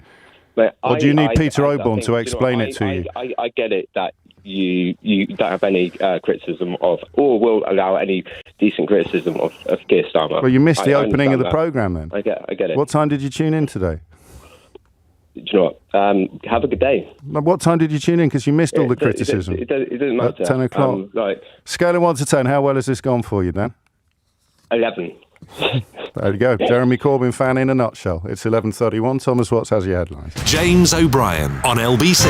Or do you need Peter O'Born to explain it to you? I get it that you don't have any criticism of, or will allow any decent criticism of Keir Starmer. Well, you missed the opening of the programme then. I get it. What time did you tune in today? Do you know what? Have a good day. What time did you tune in? Because you missed all the criticism. It doesn't matter. At 10 o'clock. Scale of 1 to 10, how well has this gone for you, Dan? 11. There you go. Jeremy Corbyn fan in a nutshell. It's 11:31. Thomas Watts has your headlines. James O'Brien on LBC.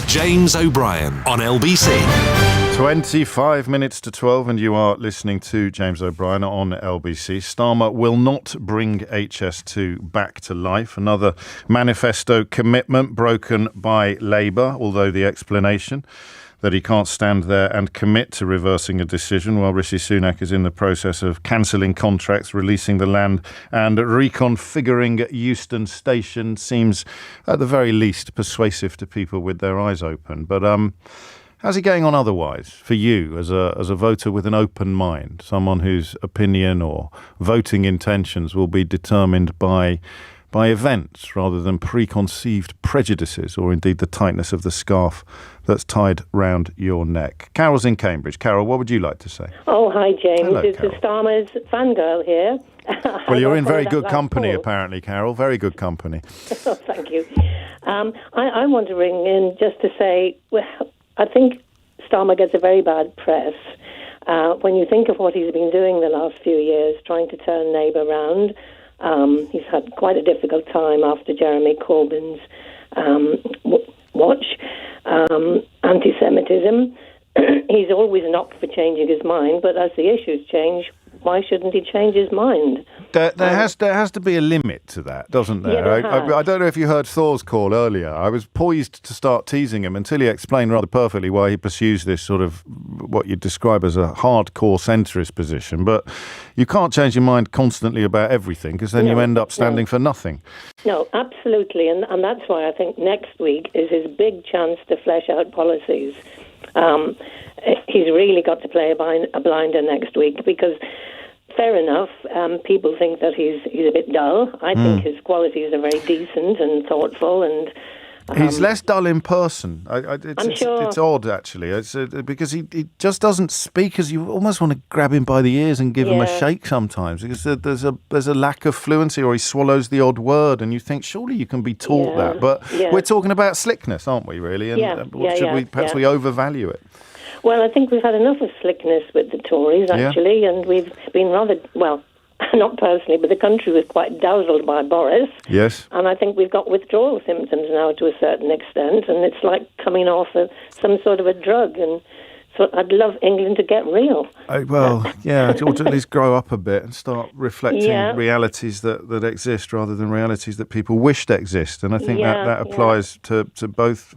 James O'Brien on LBC. 25 minutes to 12 and you are listening to James O'Brien on LBC. Starmer will not bring HS2 back to life. Another manifesto commitment broken by Labour, although the explanation that he can't stand there and commit to reversing a decision while Rishi Sunak is in the process of cancelling contracts, releasing the land and reconfiguring Euston Station seems at the very least persuasive to people with their eyes open. But how's he getting on otherwise for you as a voter with an open mind, someone whose opinion or voting intentions will be determined by events rather than preconceived prejudices or indeed the tightness of the scarf that's tied round your neck? Carol's in Cambridge. Carol, what would you like to say? Oh, hi, James. Hello, It's the Starmer's fangirl here. Well, you're in very good company, apparently, Carol. Very good company. Oh, thank you. I want to ring in just to say, well, I think Starmer gets a very bad press. When you think of what he's been doing the last few years, trying to turn Labour round, he's had quite a difficult time after Jeremy Corbyn's watch. Anti-Semitism. He's always knocked for changing his mind, but as the issues change, why shouldn't he change his mind? There has to be a limit to that, doesn't there? Yeah, I don't know if you heard Thor's call earlier. I was poised to start teasing him until he explained rather perfectly why he pursues this sort of what you'd describe as a hardcore centrist position. But you can't change your mind constantly about everything because then you end up standing for nothing. No, absolutely. And that's why I think next week is his big chance to flesh out policies. He's really got to play a blinder next week because, fair enough, people think that he's a bit dull. I think his qualities are very decent and thoughtful and... he's less dull in person. I'm sure. It's odd, actually. It's because he just doesn't speak as you almost want to grab him by the ears and give him a shake sometimes because there's a lack of fluency or he swallows the odd word and you think, surely you can be taught that. But we're talking about slickness, aren't we, really? And should we overvalue it? Well, I think we've had enough of slickness with the Tories, actually, and we've been rather, well, not personally, but the country was quite dazzled by Boris. Yes. And I think we've got withdrawal symptoms now to a certain extent, and it's like coming off some sort of a drug. And so I'd love England to get real. Or to at least grow up a bit and start reflecting realities that exist rather than realities that people wish to exist. And I think that applies to both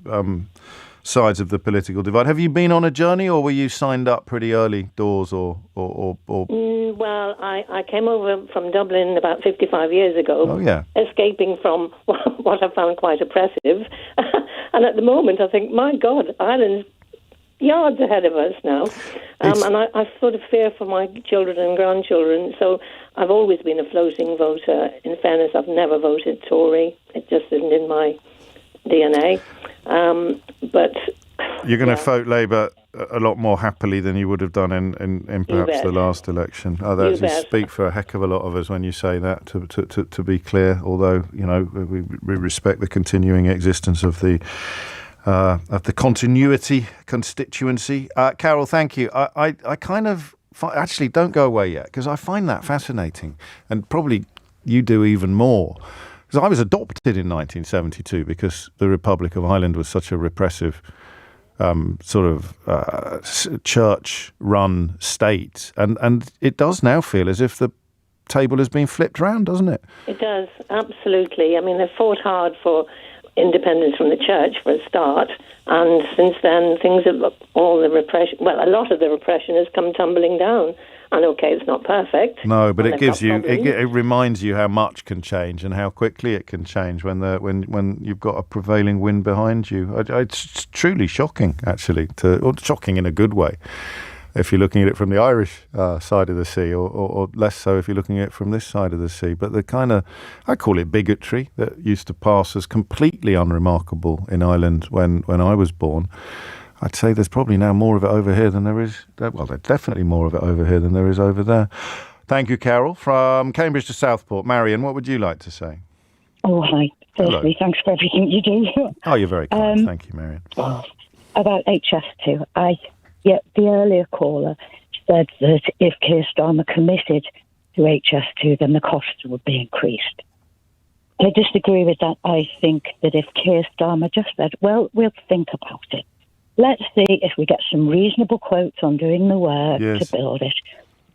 sides of the political divide. Have you been on a journey, or were you signed up pretty early doors, or? Well, I came over from Dublin about 55 years ago, escaping from what I found quite oppressive. And at the moment, I think, my God, Ireland's yards ahead of us now. And I sort of fear for my children and grandchildren. So I've always been a floating voter. In fairness, I've never voted Tory. It just isn't in my DNA. But you're going to vote Labour a lot more happily than you would have done in perhaps the last election. You speak for a heck of a lot of us when you say that. To be clear, although we respect the continuing existence of the continuity constituency. Carol, thank you. I kind of actually don't go away yet because I find that fascinating, and probably you do even more. Because I was adopted in 1972 because the Republic of Ireland was such a repressive church-run state. And it does now feel as if the table has been flipped round, doesn't it? It does, absolutely. I mean, they've fought hard for independence from the church for a start. And since then, a lot of the repression has come tumbling down. And okay, it's not perfect. No, but it gives you, it reminds you how much can change and how quickly it can change when you've got a prevailing wind behind you. It's truly shocking, actually, or shocking in a good way, if you're looking at it from the Irish side of the sea, or less so if you're looking at it from this side of the sea. But the kind of, I call it bigotry, that used to pass as completely unremarkable in Ireland when I was born. I'd say there's probably now more of it over here than there is. Well, there's definitely more of it over here than there is over there. Thank you, Carol. From Cambridge to Southport. Marion, what would you like to say? Oh, hi. Firstly, thanks for everything you do. Oh, you're very kind. Thank you, Marion. About HS2. The earlier caller said that if Keir Starmer committed to HS2, then the costs would be increased. I disagree with that. I think that if Keir Starmer just said, well, we'll think about it. Let's see if we get some reasonable quotes on doing the work to build it.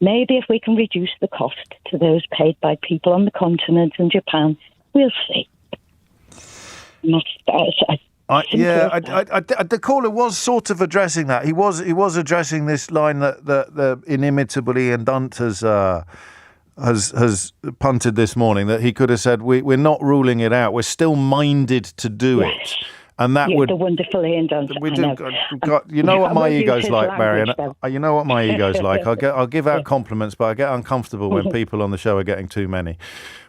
Maybe if we can reduce the cost to those paid by people on the continent and Japan, we'll see. The caller was sort of addressing that. He was addressing this line that the inimitable Ian Dunt has punted this morning, that he could have said, we're not ruling it out. We're still minded to do it. And that would... the wonderful Ian Dunt. We do. You know what my ego's like, Marion? You know what my ego's like? I'll give out compliments, but I get uncomfortable when people on the show are getting too many.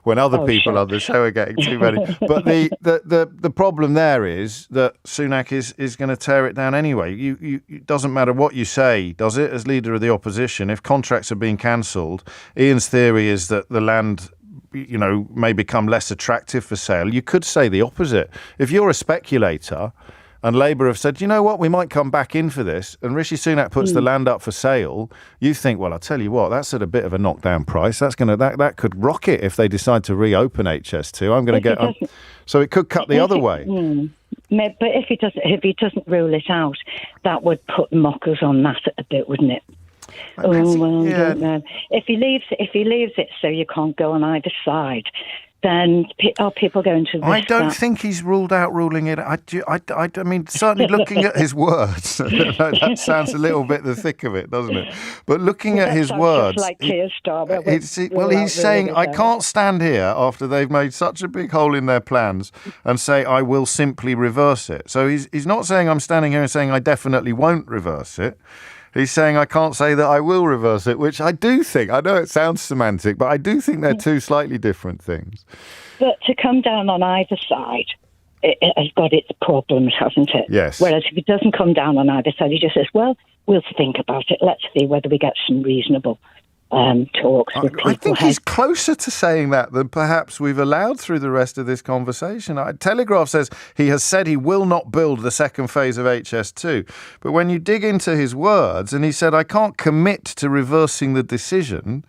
When other people on the show are getting too many. But the problem there is that Sunak is going to tear it down anyway. It doesn't matter what you say, does it, as leader of the opposition? If contracts are being cancelled, Ian's theory is that the land, may become less attractive for sale. You could say the opposite. If you're a speculator and Labour have said, you know what, we might come back in for this, and Rishi Sunak puts the land up for sale, you think, well, I'll tell you what, that's at a bit of a knockdown price. That could rocket if they decide to reopen HS2. I'm going to get... So it could cut the other way. But if he doesn't rule it out, that would put mockers on that a bit, wouldn't it? I don't know. If he leaves it so you can't go on either side, then are people going to... I don't think he's ruled out ruling it. I mean, certainly looking at his words, that sounds a little bit the thick of it, doesn't it? But looking at his words... Just like Keir Starmer. He's saying, I can't stand here after they've made such a big hole in their plans and say, I will simply reverse it. So he's not saying I'm standing here and saying I definitely won't reverse it. He's saying I can't say that I will reverse it, which I do think. I know it sounds semantic, but I do think they're two slightly different things. But to come down on either side, it has got its problems, hasn't it? Yes. Whereas if it doesn't come down on either side, he just says, well, we'll think about it. Let's see whether we get some reasonable talks with people. I think he's closer to saying that than perhaps we've allowed through the rest of this conversation. Telegraph says he has said he will not build the second phase of HS2. But when you dig into his words, and he said, I can't commit to reversing the decision,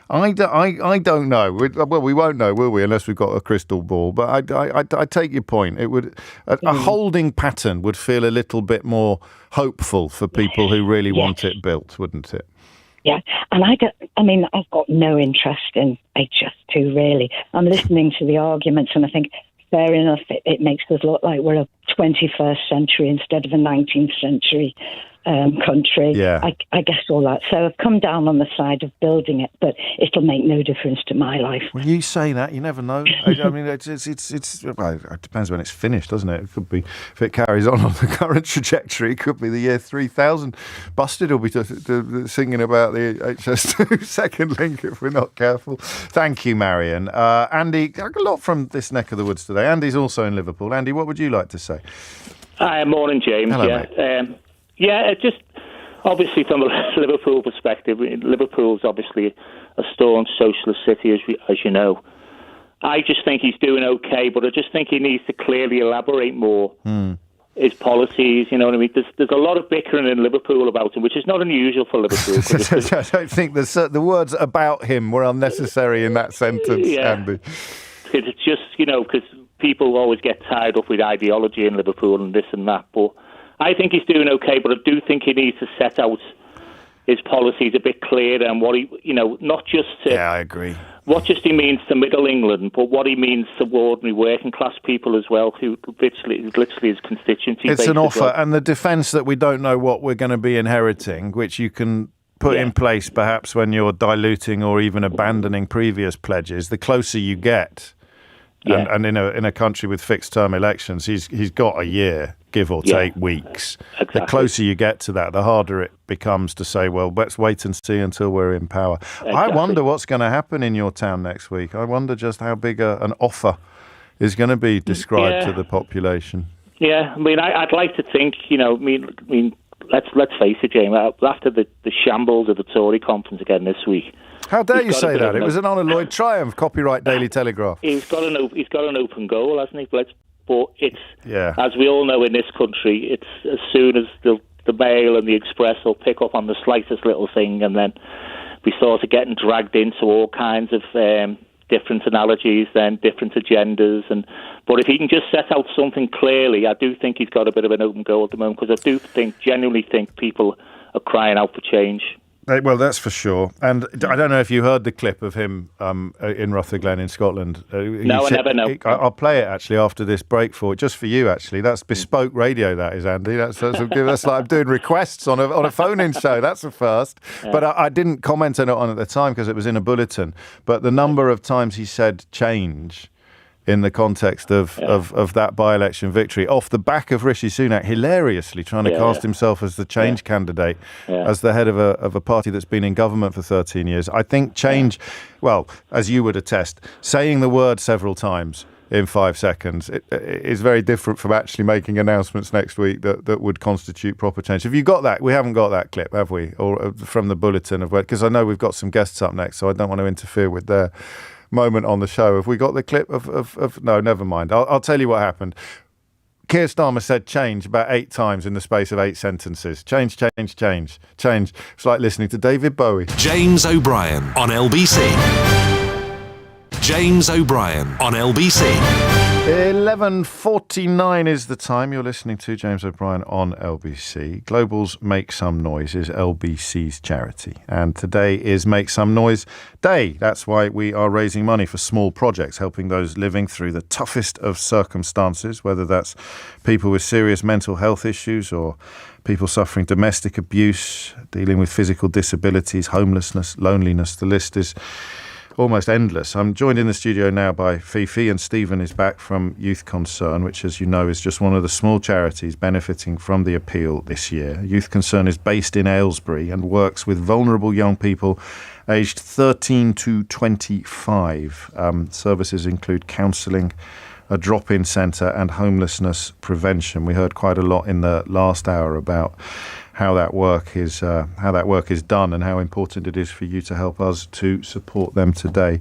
I don't know. We won't know, will we, unless we've got a crystal ball. But I take your point. It would a holding pattern would feel a little bit more hopeful for people who really want it built, wouldn't it? Yeah, and I've got no interest in HS2, really. I'm listening to the arguments and I think, fair enough, it makes us look like we're a 21st century instead of a 19th century country. Yeah. I guess all that. So I've come down on the side of building it, but it'll make no difference to my life. When you say that, you never know. I mean, it depends when it's finished, doesn't it? It could be, if it carries on the current trajectory, it could be the year 3000. Busted will be singing about the HS2 second link if we're not careful. Thank you, Marion. Andy, a lot from this neck of the woods today. Andy's also in Liverpool. Andy, what would you like to say? Hi, morning, James. Hello, mate. Just obviously from a Liverpool perspective, Liverpool's obviously a staunch socialist city, as you know. I just think he's doing okay, but I just think he needs to clearly elaborate more his policies. You know what I mean? There's a lot of bickering in Liverpool about him, which is not unusual for Liverpool. I don't think the words about him were unnecessary in that sentence, Andy. It's just, because people always get tied up with ideology in Liverpool and this and that, but I think he's doing okay, but I do think he needs to set out his policies a bit clearer and what he, not just to... Yeah, I agree. What just he means to Middle England, but what he means to ordinary working class people as well, who literally his constituency. It's an offer, and the defence that we don't know what we're going to be inheriting, which you can put in place perhaps when you're diluting or even abandoning previous pledges, the closer you get. Yeah. And in a country with fixed term elections, he's got a year, give or take weeks. Exactly. The closer you get to that, the harder it becomes to say, well, let's wait and see until we're in power. Exactly. I wonder what's going to happen in your town next week. I wonder just how big an offer is going to be described to the population. Yeah, I mean, I'd like to think, let's face it, James, after the shambles of the Tory conference again this week. How dare you say that? It was an unalloyed triumph, copyright Daily Telegraph. He's got an open goal, hasn't he? But it's, as we all know in this country, it's as soon as the Mail and the Express will pick up on the slightest little thing, and then we sort of getting dragged into all kinds of different analogies, then different agendas. But if he can just set out something clearly, I do think he's got a bit of an open goal at the moment, because I do genuinely think people are crying out for change. Well, that's for sure. And I don't know if you heard the clip of him in Rutherglen in Scotland. No, I never know. I'll play it actually after this break just for you. Actually, that's bespoke radio. That is, Andy. That's like I'm doing requests on a phone-in show. That's a first. Yeah. But I didn't comment on it at the time because it was in a bulletin. But the number of times he said change in the context of that by-election victory, off the back of Rishi Sunak hilariously trying to cast himself as the change candidate, as the head of a party that's been in government for 13 years. I think change, well, as you would attest, saying the word several times in 5 seconds is very different from actually making announcements next week that would constitute proper change. Have you got that? We haven't got that clip, have we? Or from the bulletin of because I know we've got some guests up next, so I don't want to interfere with their moment on the show. Have we got the clip of no, never mind. I'll tell you what happened. Keir Starmer said change about 8 times in the space of 8 sentences. Change, change, change, change. It's like listening to David Bowie. James O'Brien on LBC. James O'Brien on LBC. 11:49 is the time. You're listening to James O'Brien on LBC. Global's Make Some Noise is LBC's charity. And today is Make Some Noise Day. That's why we are raising money for small projects, helping those living through the toughest of circumstances, whether that's people with serious mental health issues or people suffering domestic abuse, dealing with physical disabilities, homelessness, loneliness. The list is almost endless. I'm joined in the studio now by Fifi, and Stephen is back from Youth Concern, which, as you know, is just one of the small charities benefiting from the appeal this year. Youth Concern is based in Aylesbury and works with vulnerable young people aged 13 to 25. Services include counselling, a drop-in centre and homelessness prevention. We heard quite a lot in the last hour about how that work is done and how important it is for you to help us to support them today.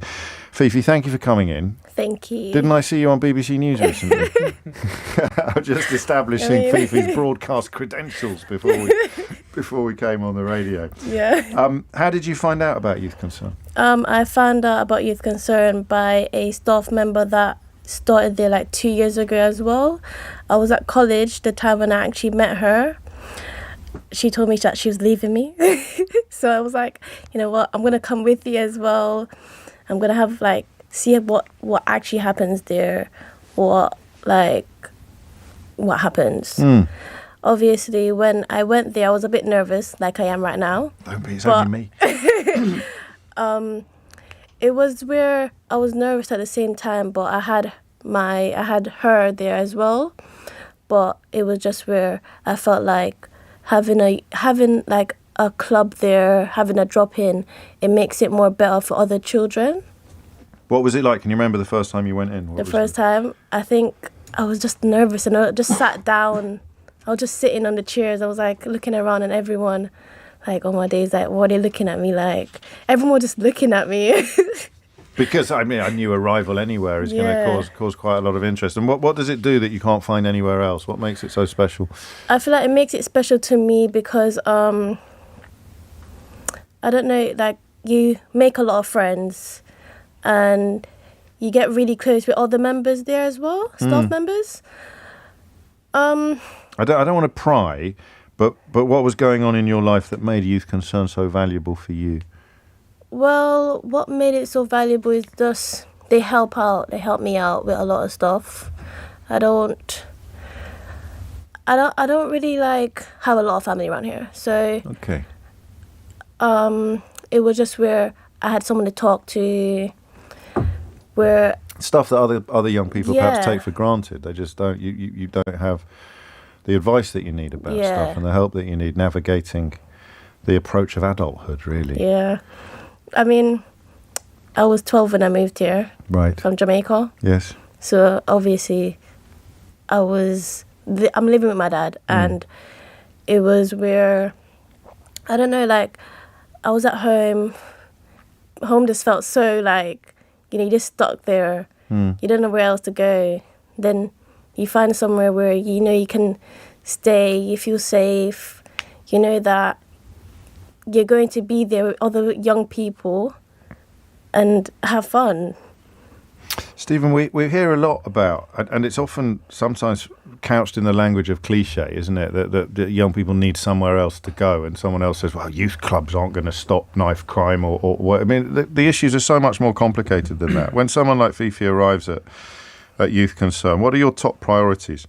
Fifi, thank you for coming in. Thank you. Didn't I see you on BBC News recently? I'm just establishing Fifi's broadcast credentials before we came on the radio. Yeah. How did you find out about Youth Concern? I found out about Youth Concern by a staff member that started there like 2 years ago as well. I was at college the time when I actually met her. She told me that she was leaving me. So I was like, you know what, I'm going to come with you as well. I'm going to have see what actually happens there. What happens. Obviously, when I went there, I was a bit nervous, like I am right now. Don't be, it's only me. It was where I was nervous at the same time, but I had her there as well. But it was just where I felt like having a club there, having a drop-in, it makes it more better for other children. What was it like? Can you remember the first time you went in? The first time, I think I was just nervous and I just sat down. I was just sitting on the chairs. I was looking around and everyone, on my days, what are they looking at me like? Everyone was just looking at me. Because, I knew Arrival anywhere is going to cause quite a lot of interest. And what does it do that you can't find anywhere else? What makes it so special? I feel like it makes it special to me because, I don't know, you make a lot of friends and you get really close with other members there as well, staff members. I don't want to pry, but what was going on in your life that made Youth Concern so valuable for you? Well, what made it so valuable is just they help out. They help me out with a lot of stuff. I don't really have a lot of family around here. So okay. It was just where I had someone to talk to. Where stuff that other young people perhaps take for granted. They just don't. You don't have the advice that you need about stuff and the help that you need navigating the approach of adulthood. Really. Yeah. I was 12 when I moved here. Right. From Jamaica. Yes. So obviously, I'm living with my dad, and it was where, I don't know, I was at home. Home just felt so you just stuck there. You don't know where else to go. Then you find somewhere where you can stay, you feel safe, you know that you're going to be there with other young people and have fun. Stephen, we hear a lot about, and it's often sometimes couched in the language of cliche, isn't it, that young people need somewhere else to go, and someone else says, well, youth clubs aren't going to stop knife crime or what. I mean, the issues are so much more complicated than that. When someone like Fifi arrives at Youth Concern, what are your top priorities?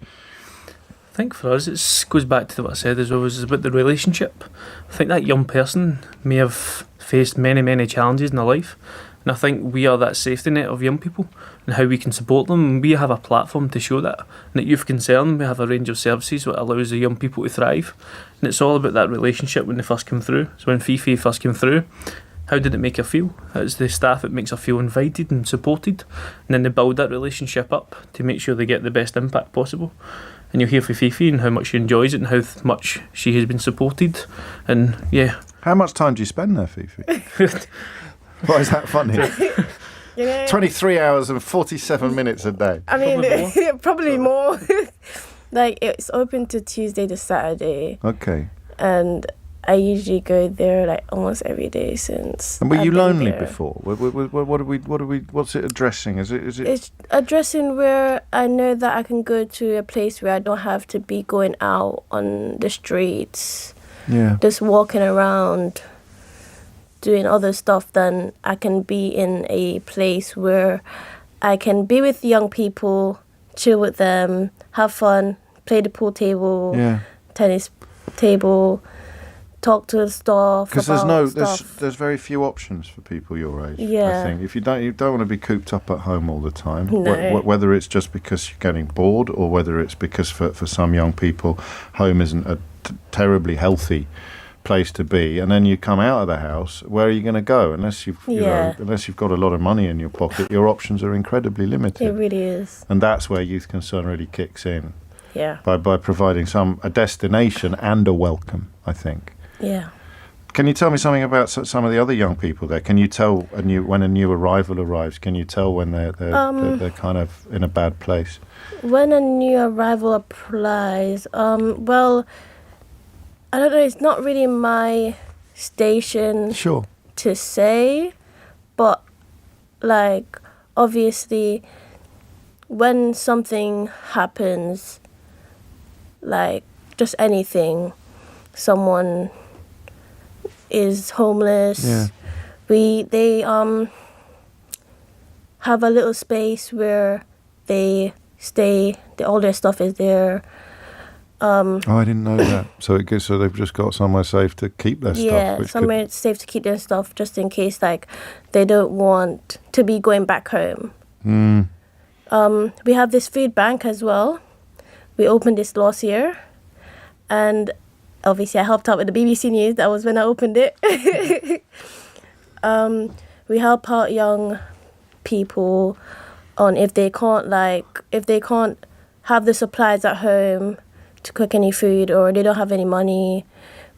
I think for us, it goes back to what I said as well, is about the relationship. I think that young person may have faced many, many challenges in their life, and I think we are that safety net of young people and how we can support them. And we have a platform to show that. And at Youth Concern, we have a range of services that allows the young people to thrive. And it's all about that relationship when they first come through. So when Fifi first came through, how did it make her feel? It's the staff that makes her feel invited and supported. And then they build that relationship up to make sure they get the best impact possible. And you'll hear from Fifi and how much she enjoys it and how much she has been supported. And yeah. How much time do you spend there, Fifi? Why is that funny? 23 hours and 47 minutes a day. I mean, probably more. Like, it's open to Tuesday to Saturday. Okay. And I usually go there like almost every day since. And were you lonely there. before? What's it addressing? Is it? It's addressing where I know that I can go to a place where I don't have to be going out on the streets. Yeah. Just walking around, doing other stuff. Then I can be in a place where I can be with young people, chill with them, have fun, play the pool table, tennis table, talk to the staff. Because there's very few options for people your age. Yeah. I think if you don't want to be cooped up at home all the time. No. Whether it's just because you're getting bored, or whether it's because for some young people, home isn't a terribly healthy place to be, and then you come out of the house, where are you going to go? Unless you've got a lot of money in your pocket, your options are incredibly limited. It really is. And that's where Youth Concern really kicks in. Yeah. By providing a destination and a welcome, I think. Yeah. Can you tell me something about some of the other young people there? Can you tell when a new arrival arrives? Can you tell when they're kind of in a bad place? When a new arrival applies, well, I don't know. It's not really my station to say, but like obviously, when something happens, like just anything, someone is homeless. Yeah. They have a little space where they stay. All their stuff is there. I didn't know that. So they've just got somewhere safe to keep their stuff. Yeah, somewhere safe to keep their stuff, just in case like they don't want to be going back home. We have this food bank as well. We opened this last year, and obviously I helped out with the BBC News. That was when I opened it. We help out young people on if they can't have the supplies at home to cook any food, or they don't have any money,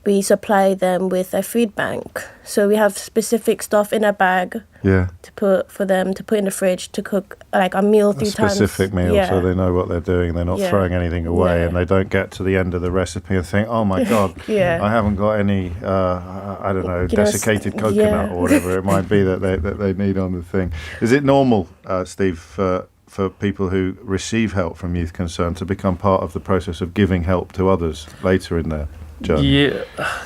we supply them with a food bank. So we have specific stuff in a bag to put in the fridge to cook like a meal 3 times. A specific meal, so they know what they're doing. They're not throwing anything away, and they don't get to the end of the recipe and think, oh my God, I haven't got any, I don't know, desiccated coconut or whatever it might be that they need on the thing. Is it normal, Steve, for people who receive help from Youth Concern to become part of the process of giving help to others later in their journey? Yeah,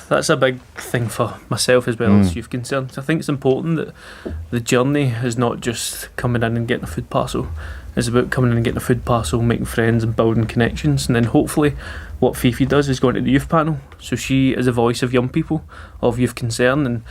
that's a big thing for myself as well as Youth Concern. I think it's important that the journey is not just coming in and getting a food parcel. It's about coming in and getting a food parcel, making friends and building connections, and then hopefully what Fifi does is going to the youth panel. So she is a voice of young people, of Youth Concern, and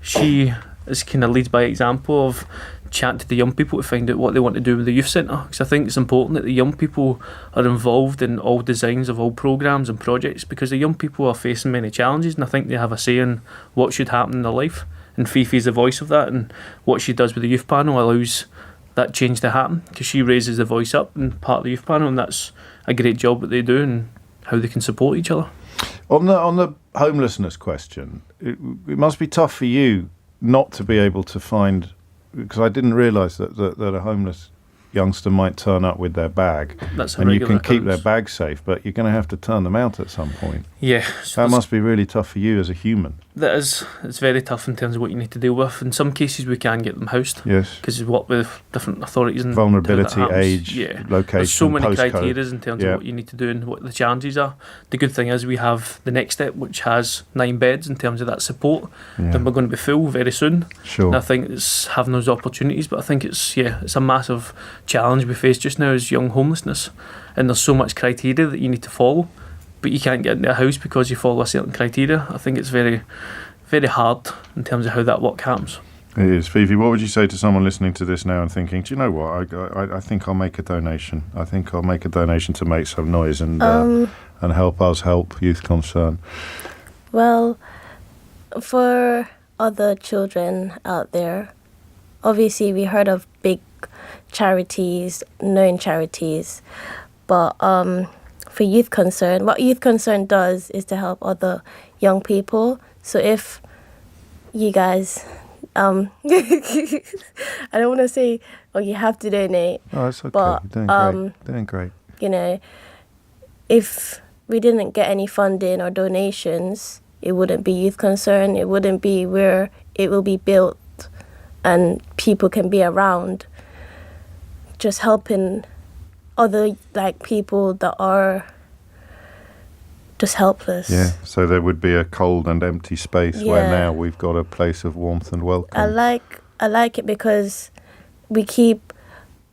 she is kind of leads by example of chat to the young people to find out what they want to do with the youth centre, because I think it's important that the young people are involved in all designs of all programmes and projects, because the young people are facing many challenges, and I think they have a say in what should happen in their life, and Fifi's the voice of that, and what she does with the youth panel allows that change to happen, because she raises the voice up and part of the youth panel, and that's a great job that they do and how they can support each other. On the homelessness question, it must be tough for you not to be able to find, because I didn't realise that a homeless youngster might turn up with their bag, and you can keep their bag safe, but you're going to have to turn them out at some point. Yeah. That must be really tough for you as a human. That is. It's very tough in terms of what you need to deal with. In some cases, we can get them housed. Yes. Because we work with different authorities. And vulnerability, age, location, there's so many postcode. criteria in terms of what you need to do and what the challenges are. The good thing is we have the next step, which has 9 beds in terms of that support. Then we're going to be full very soon. Sure. And I think it's having those opportunities, but I think it's a massive challenge we face just now is young homelessness. And there's so much criteria that you need to follow, but you can't get into a house because you follow a certain criteria. I think it's very, very hard in terms of how that work happens. It is. Fifi, what would you say to someone listening to this now and thinking, do you know what, I think I'll make a donation. I think I'll make a donation to Make Some Noise and help us help Youth Concern. Well, for other children out there, obviously we heard of big charities, known charities, but for Youth Concern, what Youth Concern does is to help other young people. So if you guys, I don't want to say, you have to donate. Oh, it's okay. But, You're doing great. You know, if we didn't get any funding or donations, it wouldn't be Youth Concern. It wouldn't be where it will be built and people can be around, just helping other people that are just helpless. Yeah, so there would be a cold and empty space where now we've got a place of warmth and welcome. I like it because we keep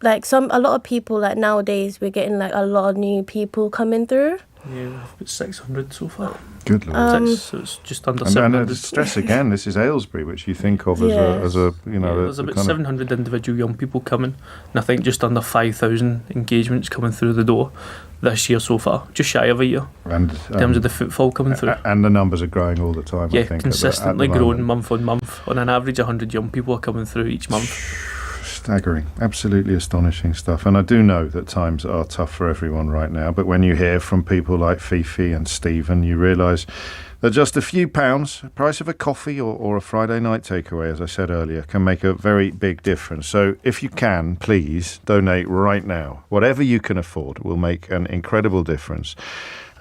a lot of people nowadays we're getting a lot of new people coming through. Yeah, it's 600 so far. Good Lord. So it's just under 700. And stress again, this is Aylesbury, which you think of as a there's about 700 individual young people coming, and I think just under 5,000 engagements coming through the door this year so far, just shy of a year. And in terms of the footfall coming through. And the numbers are growing all the time, I think. Consistently growing month on month. On an average, 100 young people are coming through each month. Staggering, absolutely astonishing stuff. And I do know that times are tough for everyone right now, but when you hear from people like Fifi and Stephen, you realise that just a few pounds, the price of a coffee or a Friday night takeaway, as I said earlier, can make a very big difference. So if you can, please donate right now. Whatever you can afford will make an incredible difference.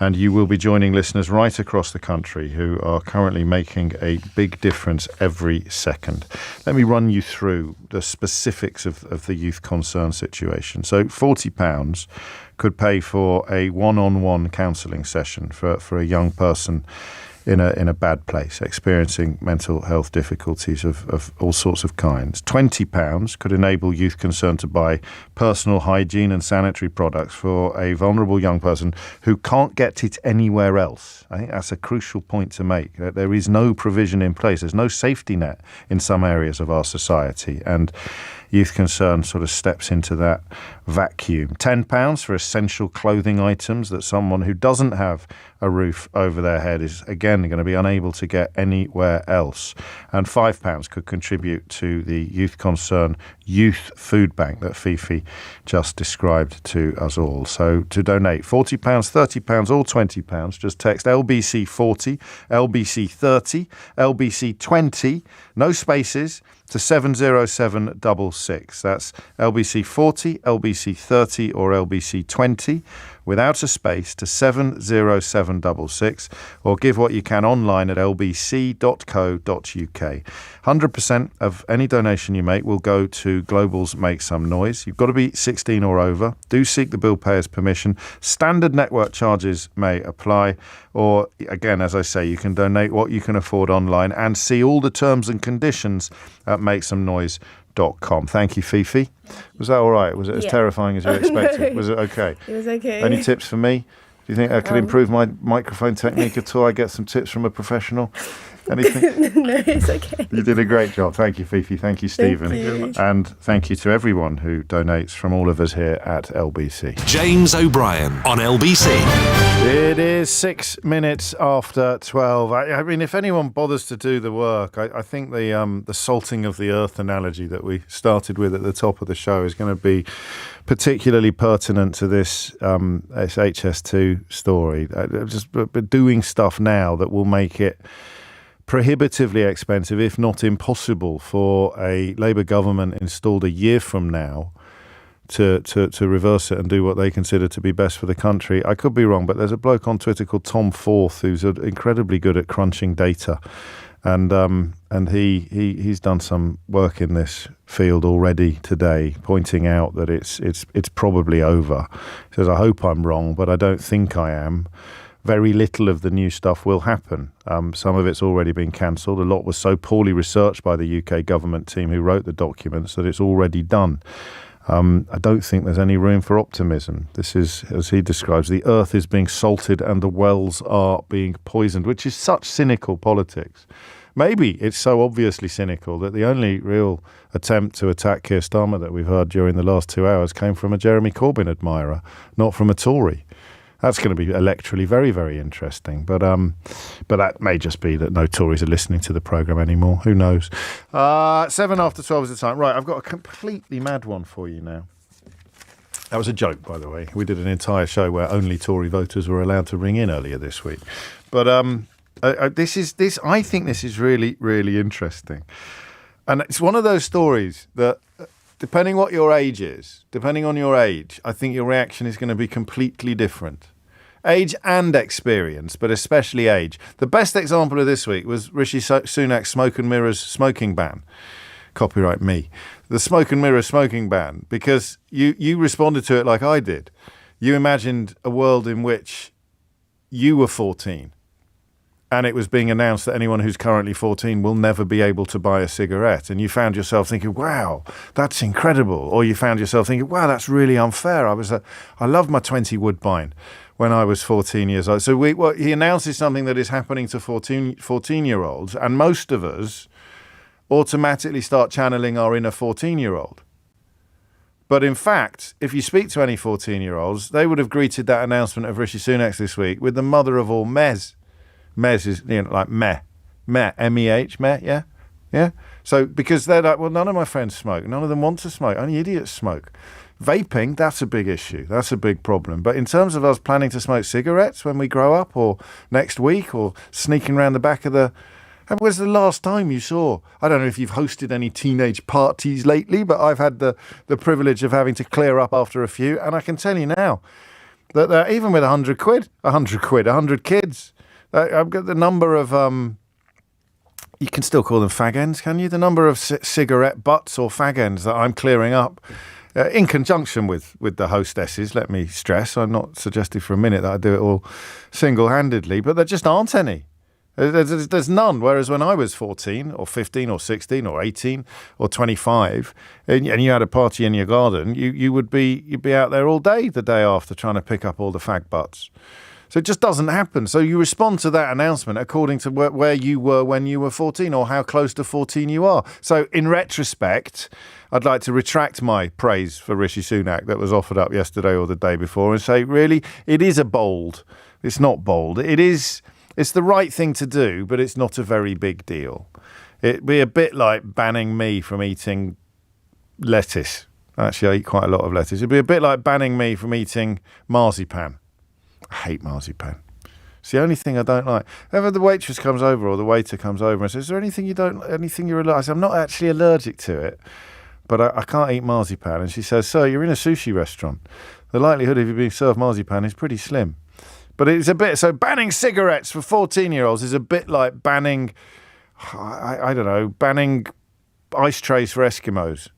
And you will be joining listeners right across the country who are currently making a big difference every second. Let me run you through the specifics of the Youth Concern situation. So £40 could pay for a one-on-one counselling session for a young person in a bad place, experiencing mental health difficulties of all sorts of kinds. £20 could enable Youth Concern to buy personal hygiene and sanitary products for a vulnerable young person who can't get it anywhere else. I think that's a crucial point to make. There is no provision in place. There's no safety net in some areas of our society, and Youth Concern sort of steps into that vacuum. £10 for essential clothing items that someone who doesn't have a roof over their head is, again, going to be unable to get anywhere else. And £5 could contribute to the Youth Concern Youth Food Bank that Fifi just described to us all. So to donate, £40, £30 or £20, just text LBC 40, LBC 30, LBC 20, no spaces, to 70766. That's LBC 40, LBC 30 or LBC 20 without a space to 70766, or give what you can online at lbc.co.uk. 100% of any donation you make will go to Global's Make Some Noise. You've got to be 16 or over. Do seek the bill payer's permission. Standard network charges may apply, or again, as I say, you can donate what you can afford online and see all the terms and conditions at makesomenoise.com. Thank you, Fifi. Was that all right? Was it as terrifying as you expected? Was it okay? It was okay. Any tips for me? Do you think I could improve my microphone technique at all? I get some tips from a professional. Anything? No, it's okay. You did a great job. Thank you, Fifi. Thank you, Stephen. Thank you very much. And thank you to everyone who donates from all of us here at LBC. James O'Brien on LBC. It is 6 minutes after 12. I mean, if anyone bothers to do the work, I think the salting of the earth analogy that we started with at the top of the show is going to be particularly pertinent to this HS2 story. Just doing stuff now that will make it prohibitively expensive, if not impossible, for a Labour government installed a year from now to reverse it and do what they consider to be best for the country. I could be wrong, but there's a bloke on Twitter called Tom Forth who's incredibly good at crunching data, and he's done some work in this field already today, pointing out that it's probably over. He says, I hope I'm wrong, but I don't think I am. Very little of the new stuff will happen. Some of it's already been cancelled. A lot was so poorly researched by the UK government team who wrote the documents that it's already done. I don't think there's any room for optimism. This is, as he describes, the earth is being salted and the wells are being poisoned, which is such cynical politics. Maybe it's so obviously cynical that the only real attempt to attack Keir Starmer that we've heard during the last 2 hours came from a Jeremy Corbyn admirer, not from a Tory. That's going to be electorally very, very interesting. But that may just be that no Tories are listening to the programme anymore. Who knows? 7 after 12 is the time. Right, I've got a completely mad one for you now. That was a joke, by the way. We did an entire show where only Tory voters were allowed to ring in earlier this week. But I think this is really, really interesting. And it's one of those stories that, depending on your age, I think your reaction is going to be completely different. Age and experience, but especially age. The best example of this week was Rishi Sunak's smoke and mirrors smoking ban. Copyright me. The smoke and mirrors smoking ban, because you responded to it like I did. You imagined a world in which you were 14 and it was being announced that anyone who's currently 14 will never be able to buy a cigarette. And you found yourself thinking, wow, that's incredible. Or you found yourself thinking, wow, that's really unfair. I loved my 20 Woodbine when I was 14 years old. So he announces something that is happening to 14-year-olds, and most of us automatically start channeling our inner 14-year-old. But in fact, if you speak to any 14-year-olds, they would have greeted that announcement of Rishi Sunak's this week with the mother of all mez. Mez is, like meh, M-E-H, meh, yeah? Yeah? So, because they're like, well, none of my friends smoke. None of them want to smoke. Only idiots smoke. Vaping, that's a big issue. That's a big problem. But in terms of us planning to smoke cigarettes when we grow up, or next week, or sneaking around the back of the... When was the last time you saw... I don't know if you've hosted any teenage parties lately, but I've had the privilege of having to clear up after a few, and I can tell you now that even with 100 kids... I've got the number of, you can still call them fag ends, can you? The number of cigarette butts or fag ends that I'm clearing up in conjunction with the hostesses, let me stress. I'm not suggesting for a minute that I do it all single-handedly, but there just aren't any. There's none, whereas when I was 14 or 15 or 16 or 18 or 25 and you had a party in your garden, you'd be out there all day the day after trying to pick up all the fag butts. So it just doesn't happen. So you respond to that announcement according to where you were when you were 14 or how close to 14 you are. So in retrospect, I'd like to retract my praise for Rishi Sunak that was offered up yesterday or the day before and say, really, it is it's not bold. It's the right thing to do, but it's not a very big deal. It'd be a bit like banning me from eating lettuce. Actually, I eat quite a lot of lettuce. It'd be a bit like banning me from eating marzipan. I hate marzipan. It's the only thing I don't like. Whenever the waitress comes over or the waiter comes over and says, is there anything you're allergic? I say, I'm not actually allergic to it, but I can't eat marzipan. And she says, sir, you're in a sushi restaurant. The likelihood of you being served marzipan is pretty slim. But it's a bit, so banning cigarettes for 14-year-olds is a bit like banning, I don't know, banning ice trays for Eskimos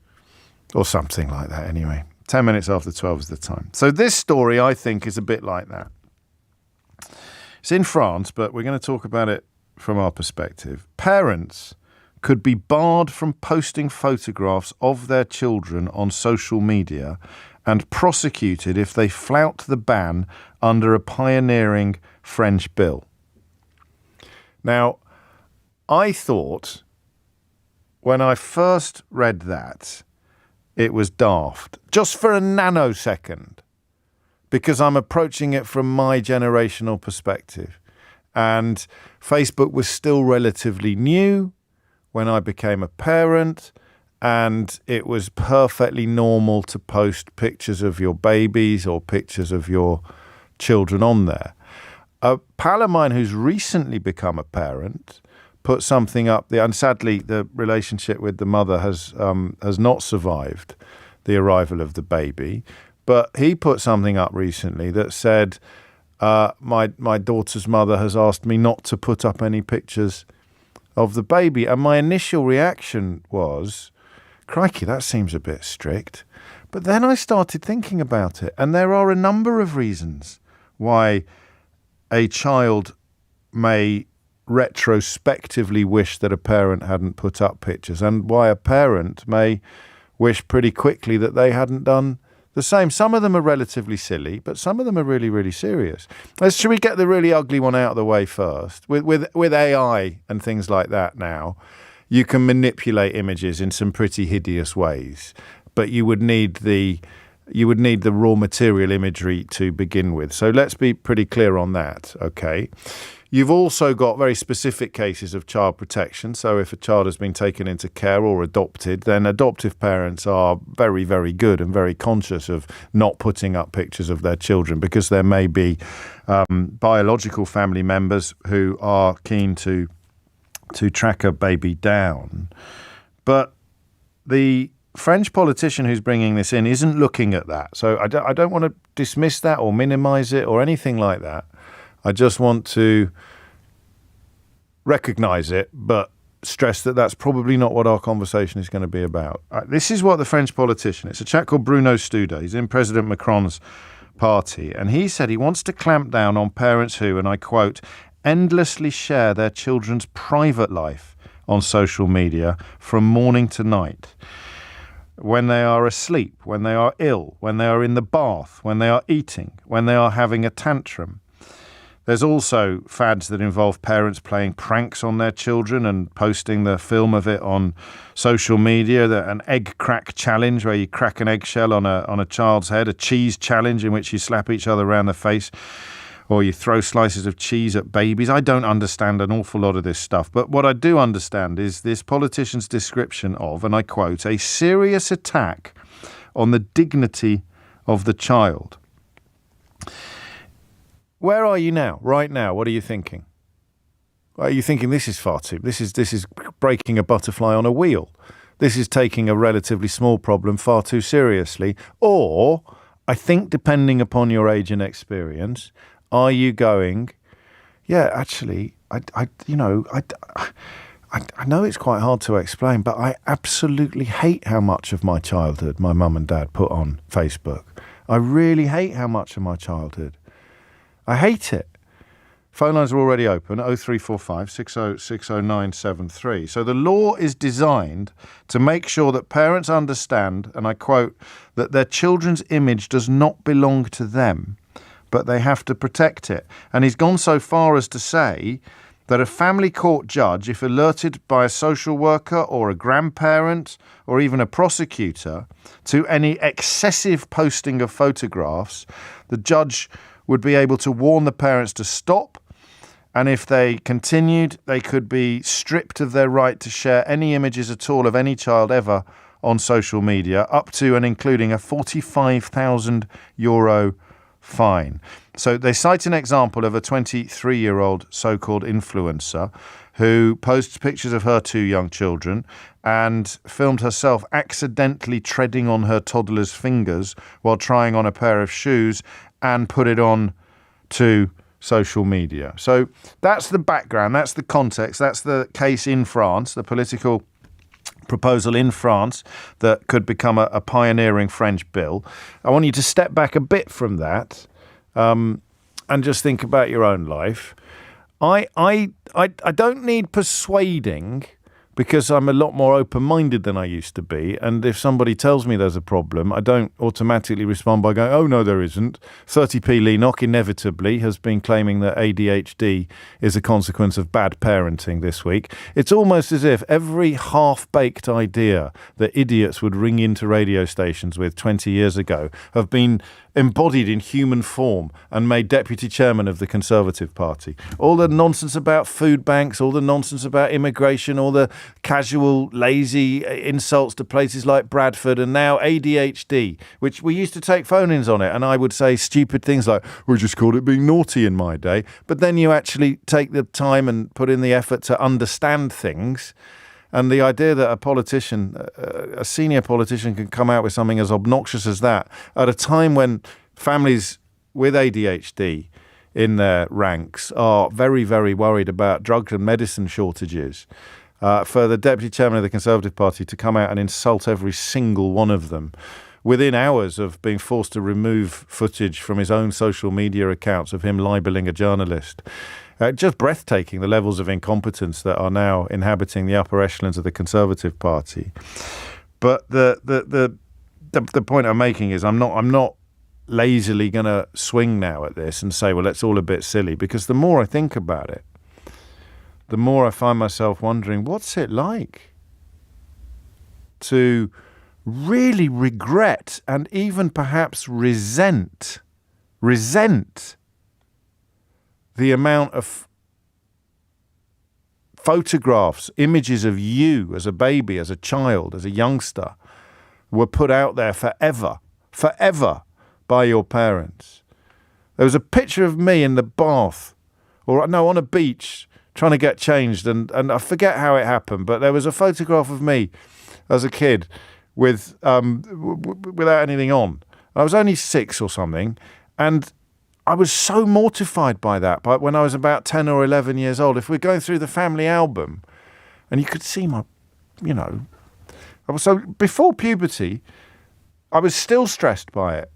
or something like that anyway. 10 minutes after 12 is the time. So this story, I think, is a bit like that. It's in France, but we're going to talk about it from our perspective. Parents could be barred from posting photographs of their children on social media and prosecuted if they flout the ban under a pioneering French bill. Now, I thought when I first read that, it was daft, just for a nanosecond, because I'm approaching it from my generational perspective. And Facebook was still relatively new when I became a parent, and it was perfectly normal to post pictures of your babies or pictures of your children on there. A pal of mine who's recently become a parent put something up there, and sadly the relationship with the mother has not survived the arrival of the baby. But he put something up recently that said, my daughter's mother has asked me not to put up any pictures of the baby. And my initial reaction was, crikey, that seems a bit strict. But then I started thinking about it, and there are a number of reasons why a child may retrospectively wish that a parent hadn't put up pictures, and why a parent may wish pretty quickly that they hadn't done the same. Some of them are relatively silly, but some of them are really, really serious. Should we get the really ugly one out of the way first? With AI and things like that now, you can manipulate images in some pretty hideous ways, but you would need the raw material imagery to begin with. So let's be pretty clear on that, okay? You've also got very specific cases of child protection. So if a child has been taken into care or adopted, then adoptive parents are very, very good and very conscious of not putting up pictures of their children, because there may be biological family members who are keen to track a baby down. But the French politician who's bringing this in isn't looking at that. So I don't want to dismiss that or minimise it or anything like that. I just want to recognise it, but stress that that's probably not what our conversation is going to be about. This is what the French politician, it's a chap called Bruno Studer, he's in President Macron's party, and he said he wants to clamp down on parents who, and I quote, endlessly share their children's private life on social media from morning to night. When they are asleep, when they are ill, when they are in the bath, when they are eating, when they are having a tantrum. There's also fads that involve parents playing pranks on their children and posting the film of it on social media. An egg crack challenge where you crack an eggshell on a child's head, a cheese challenge in which you slap each other around the face, or you throw slices of cheese at babies. I don't understand an awful lot of this stuff, but what I do understand is this politician's description of, and I quote, a serious attack on the dignity of the child. Where are you now? Right now, what are you thinking? Are you thinking this is far too? This is breaking a butterfly on a wheel. This is taking a relatively small problem far too seriously. Or, I think, depending upon your age and experience, are you going, yeah, actually, I know it's quite hard to explain, but I absolutely hate how much of my childhood my mum and dad put on Facebook. I really hate how much of my childhood. I hate it. Phone lines are already open, 0345 600973. So the law is designed to make sure that parents understand, and I quote, that their children's image does not belong to them, but they have to protect it. And he's gone so far as to say that a family court judge, if alerted by a social worker or a grandparent or even a prosecutor to any excessive posting of photographs, the judge would be able to warn the parents to stop, and if they continued, they could be stripped of their right to share any images at all of any child ever on social media, up to and including a €45,000 fine. So they cite an example of a 23-year-old so-called influencer who posts pictures of her two young children and filmed herself accidentally treading on her toddler's fingers while trying on a pair of shoes and put it on to social media. So that's the background, that's the context, that's the case in France, the political proposal in France that could become a pioneering French bill. I want you to step back a bit from that and just think about your own life. I don't need persuading, because I'm a lot more open-minded than I used to be. And if somebody tells me there's a problem, I don't automatically respond by going, oh, no, there isn't. 30p Leenock inevitably has been claiming that ADHD is a consequence of bad parenting this week. It's almost as if every half-baked idea that idiots would ring into radio stations with 20 years ago have been embodied in human form and made deputy chairman of the Conservative Party. All the nonsense about food banks, all the nonsense about immigration, all the casual, lazy insults to places like Bradford, and now ADHD, which we used to take phone-ins on it, and I would say stupid things like, we just called it being naughty in my day. But then you actually take the time and put in the effort to understand things, And the idea that a politician, a senior politician, can come out with something as obnoxious as that at a time when families with ADHD in their ranks are very, very worried about drug and medicine shortages, for the Deputy Chairman of the Conservative Party to come out and insult every single one of them within hours of being forced to remove footage from his own social media accounts of him libelling a journalist. Just breathtaking, the levels of incompetence that are now inhabiting the upper echelons of the Conservative Party. But the point I'm making is I'm not lazily going to swing now at this and say, well, it's all a bit silly, because the more I think about it, the more I find myself wondering, what's it like to really regret and even perhaps resent the amount of photographs, images of you as a baby, as a child, as a youngster, were put out there forever by your parents. There was a picture of me in the bath, on a beach, trying to get changed, and I forget how it happened, but there was a photograph of me as a kid with without anything on. I was only 6 or something, and I was so mortified by that. But when I was about 10 or 11 years old, if we're going through the family album, and you could see so before puberty, I was still stressed by it.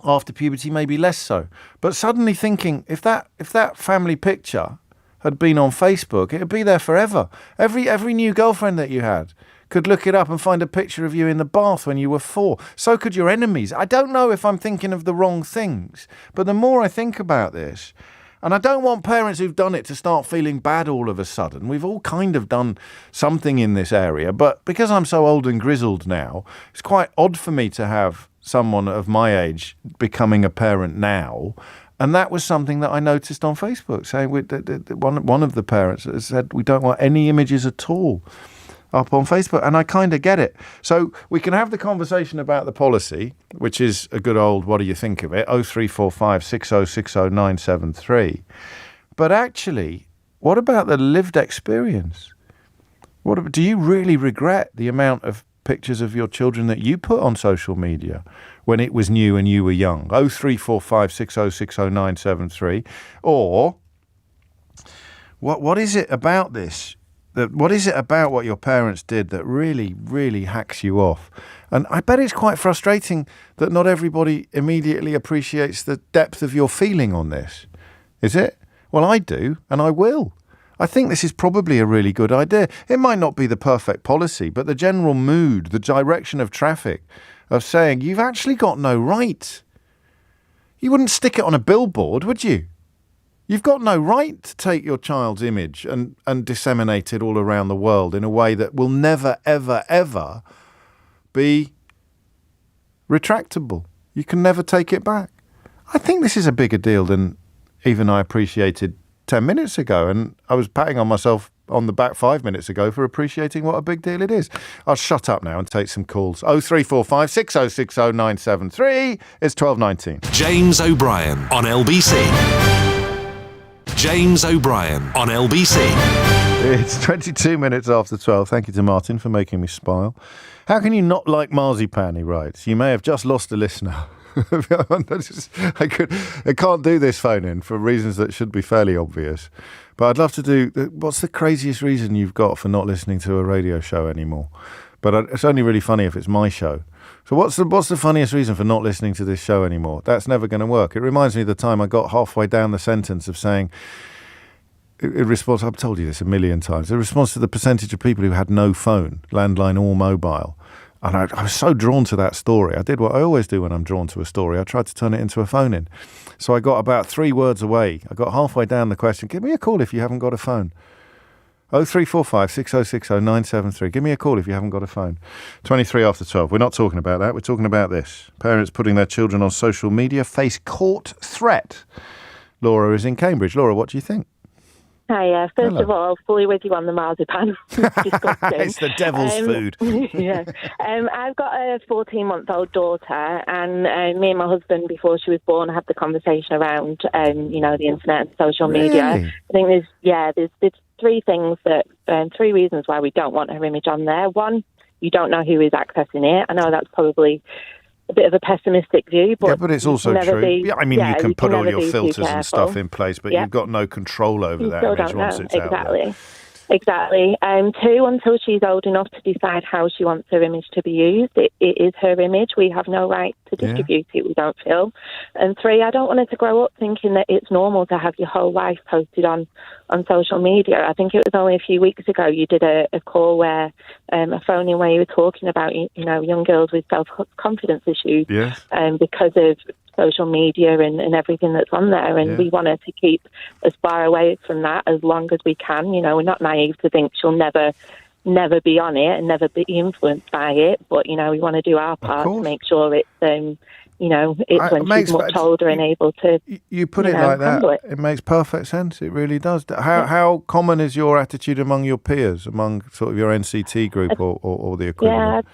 After puberty, maybe less so. But suddenly thinking, if that family picture had been on Facebook, it would be there forever. Every new girlfriend that you had could look it up and find a picture of you in the bath when you were 4. So could your enemies. I don't know if I'm thinking of the wrong things, but the more I think about this, and I don't want parents who've done it to start feeling bad all of a sudden. We've all kind of done something in this area, but because I'm so old and grizzled now, it's quite odd for me to have someone of my age becoming a parent now. And that was something that I noticed on Facebook, saying one of the parents said, we don't want any images at all up on Facebook. And I kind of get it. So we can have the conversation about the policy, which is a good old, what do you think of it? 0345 6060 973. But actually, what about the lived experience? Do you really regret the amount of pictures of your children that you put on social media when it was new and you were young? 0345 6060 973. Or what is it about this? What is it about what your parents did that really, really hacks you off? And I bet it's quite frustrating that not everybody immediately appreciates the depth of your feeling on this. Is it? Well, I do, and I will. I think this is probably a really good idea. It might not be the perfect policy, but the general mood, the direction of traffic, of saying, you've actually got no right. You wouldn't stick it on a billboard, would you? You've got no right to take your child's image and disseminate it all around the world in a way that will never, ever, ever be retractable. You can never take it back. I think this is a bigger deal than even I appreciated 10 minutes ago, and I was patting on myself on the back 5 minutes ago for appreciating what a big deal it is. I'll shut up now and take some calls. 0345 6060 973. It's 12:19. James O'Brien on LBC. James O'Brien on LBC. It's 22 minutes after 12. Thank you to Martin for making me smile. How can you not like marzipan, he writes? You may have just lost a listener. I can't do this phone in for reasons that should be fairly obvious. But I'd love to do... What's the craziest reason you've got for not listening to a radio show anymore? But it's only really funny if it's my show. So what's the funniest reason for not listening to this show anymore? That's never going to work. It reminds me of the time I got halfway down the sentence of saying... In response, I've told you this a million times, in response to the percentage of people who had no phone, landline or mobile. And I was so drawn to that story. I did what I always do when I'm drawn to a story. I tried to turn it into a phone-in. So I got about 3 words away. I got halfway down the question. Give me a call if you haven't got a phone. 0345 6060 973. Give me a call if you haven't got a phone. 23 after 12. We're not talking about that. We're talking about this. Parents putting their children on social media face court threat. Laura is in Cambridge. Laura, what do you think? Hi, first of all, fully with you on the marzipan. It's the devil's food. Yeah. I've got a 14-month-old daughter, and me and my husband, before she was born, had the conversation around, the internet and social media. I think there's three reasons why we don't want her image on there. One, you don't know who is accessing it. I know that's probably a bit of a pessimistic view, but it's also true. You can put all your filters and stuff in place, but you've got no control over that image once it's out there. Exactly. Two, until she's old enough to decide how she wants her image to be used, it is her image. We have no right to distribute it, we don't feel. And three, I don't want her to grow up thinking that it's normal to have your whole life posted on social media. I think it was only a few weeks ago you did a call where, a phone-in where you were talking about, young girls with self-confidence issues because of social media and everything that's on there, and we want her to keep as far away from that as long as we can. We're not naive to think she'll never be on it and never be influenced by it, but we want to do our part to make sure it's it's when she's much older and able to. You put it like that. It makes perfect sense. It really does. How common is your attitude among your peers, among sort of your NCT group or the equivalent? Yeah,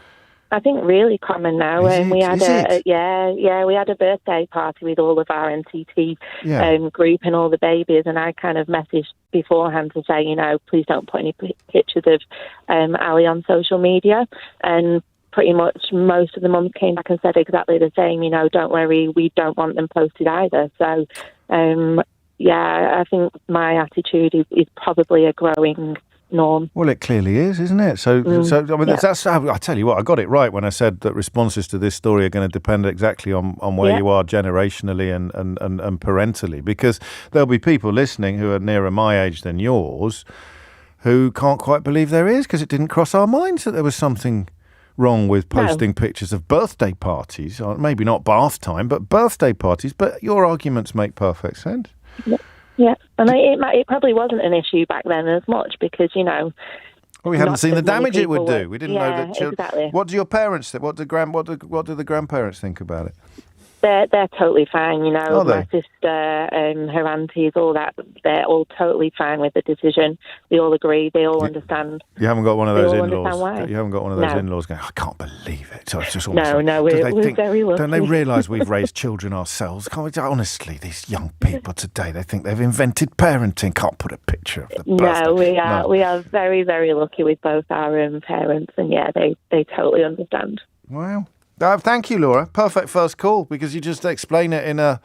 I think really common now. We had a birthday party with all of our NCT group and all the babies, and I kind of messaged beforehand to say, please don't put any pictures of Ali on social media, and pretty much most of the mums came back and said exactly the same. Don't worry, we don't want them posted either. So, I think my attitude is probably a growing norm. Well, it clearly is, isn't it? That's I tell you what, I got it right when I said that responses to this story are going to depend exactly on where you are generationally and parentally, because there'll be people listening who are nearer my age than yours who can't quite believe there is, because it didn't cross our minds that there was something wrong with posting pictures of birthday parties, or maybe not bath time, but birthday parties. But your arguments make perfect sense. Yeah, and it probably wasn't an issue back then as much because, well, we hadn't seen the damage it would do. We didn't know that. Exactly. What do your parents think? What do the grandparents think about it? They're totally fine, My sister, her aunties, all that, they're all totally fine with the decision. They all agree. They all understand. You haven't got one of those in-laws. Why. You haven't got one of those in-laws going, I can't believe it. So it's just almost we're very lucky. Don't they realise we've raised children ourselves? Honestly, these young people today, they think they've invented parenting. Can't put a picture of the birthday. No, we are very, very lucky with both our parents, and they totally understand. Wow. Thank you, Laura. Perfect first call, because you just explain it in a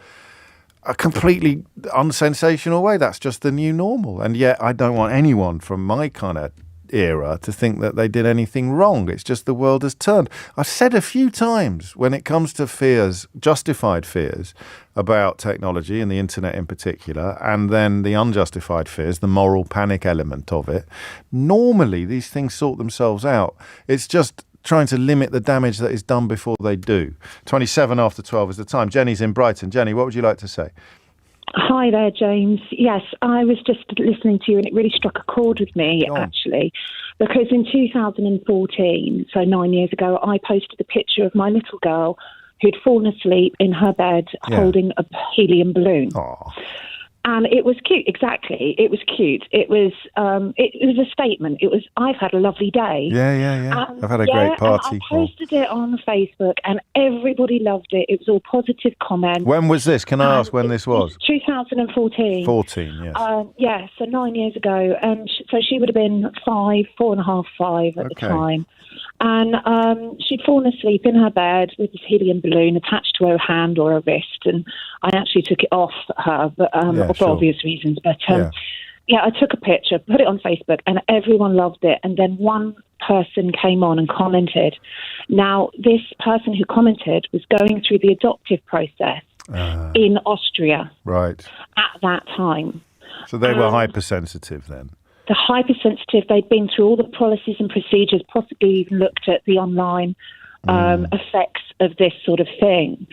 completely unsensational way. That's just the new normal. And yet I don't want anyone from my kind of era to think that they did anything wrong. It's just the world has turned. I've said a few times when it comes to fears, justified fears about technology and the internet in particular, and then the unjustified fears, the moral panic element of it, normally these things sort themselves out. It's just trying to limit the damage that is done before they do. 27 after 12 is the time. Jenny's in Brighton. Jenny, what would you like to say? Hi there, James. Yes, I was just listening to you and it really struck a chord with me, actually, because in 2014, so 9 years ago, I posted a picture of my little girl who'd fallen asleep in her bed holding a helium balloon. Aww. And it was cute, exactly. It was cute. It was a statement. It was, I've had a lovely day. Yeah. I've had a great party. And I posted it on Facebook and everybody loved it. It was all positive comments. When was this? Can I ask when this was? 2014. 14, yes. So 9 years ago. And so she would have been 5 and a half at the time. And she'd fallen asleep in her bed with this helium balloon attached to her hand or her wrist. And I actually took it off her, but for obvious reasons. But I took a picture, put it on Facebook, and everyone loved it. And then one person came on and commented. Now, this person who commented was going through the adoptive process in Austria at that time. So they were hypersensitive then? The hypersensitive, they'd been through all the policies and procedures, possibly even looked at the online effects of this sort of thing.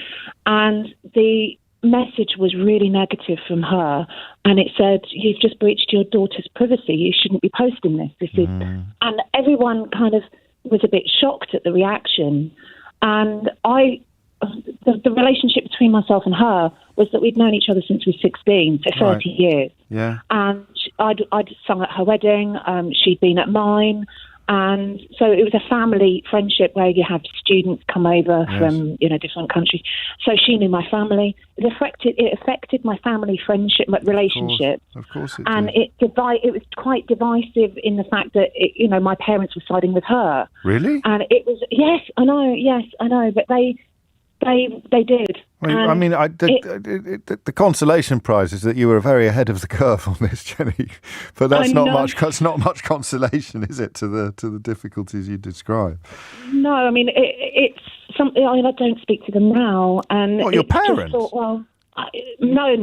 And the message was really negative from her. And it said, you've just breached your daughter's privacy. You shouldn't be posting this. And everyone kind of was a bit shocked at the reaction. And the relationship between myself and her was that we'd known each other since we were 16, so 30 years. Yeah. And I'd sung at her wedding. She'd been at mine. And so it was a family friendship where you had students come over from, different countries. So she knew my family. It affected my family friendship, relationship. Of course it and did. it was quite divisive in the fact that, my parents were siding with her. Really? And it was, yes, I know, but they did. Well, I mean, the consolation prize is that you were very ahead of the curve on this, Jenny. But that's not much. That's not much consolation, is it, to the difficulties you describe? No, I mean it's something. I don't speak to them now, and your parents? Just thought, no.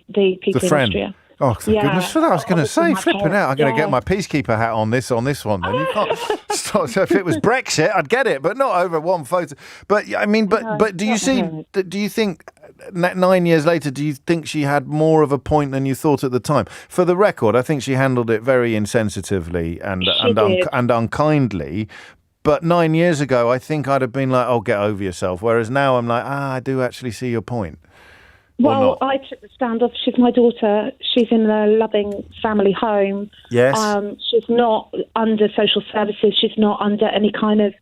The people in Austria. Oh, thank goodness for that. I was going to say, flipping out, I'm going to get my peacekeeper hat on this one. Then you can't stop. So if it was Brexit, I'd get it, but not over one photo. But I mean, but do you see? Do you think 9 years later? Do you think she had more of a point than you thought at the time? For the record, I think she handled it very insensitively and unkindly. But 9 years ago, I think I'd have been like, "Oh, get over yourself." Whereas now, I'm like, I do actually see your point. Well, I took the stand off. She's my daughter. She's in a loving family home. Yes. She's not under social services. She's not under any kind of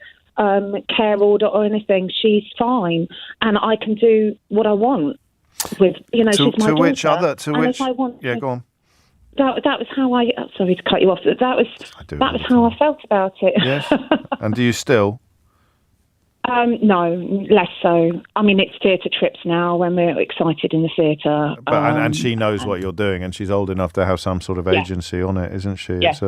care order or anything. She's fine, and I can do what I want with. She's my daughter. To which other? To which? If I want go on. That was how I. Sorry to cut you off. That was how I felt about it. Yes. And do you still? No, less so. I mean, it's theatre trips now when we're excited in the theatre. But and she knows what you're doing, and she's old enough to have some sort of agency on it, isn't she? Yeah. She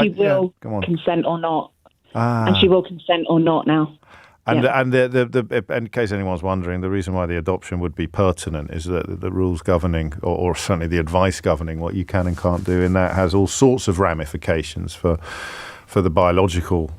will consent or not. And she will consent or not now. And the in case anyone's wondering, the reason why the adoption would be pertinent is that the rules governing, or certainly the advice governing what you can and can't do in that has all sorts of ramifications for the biological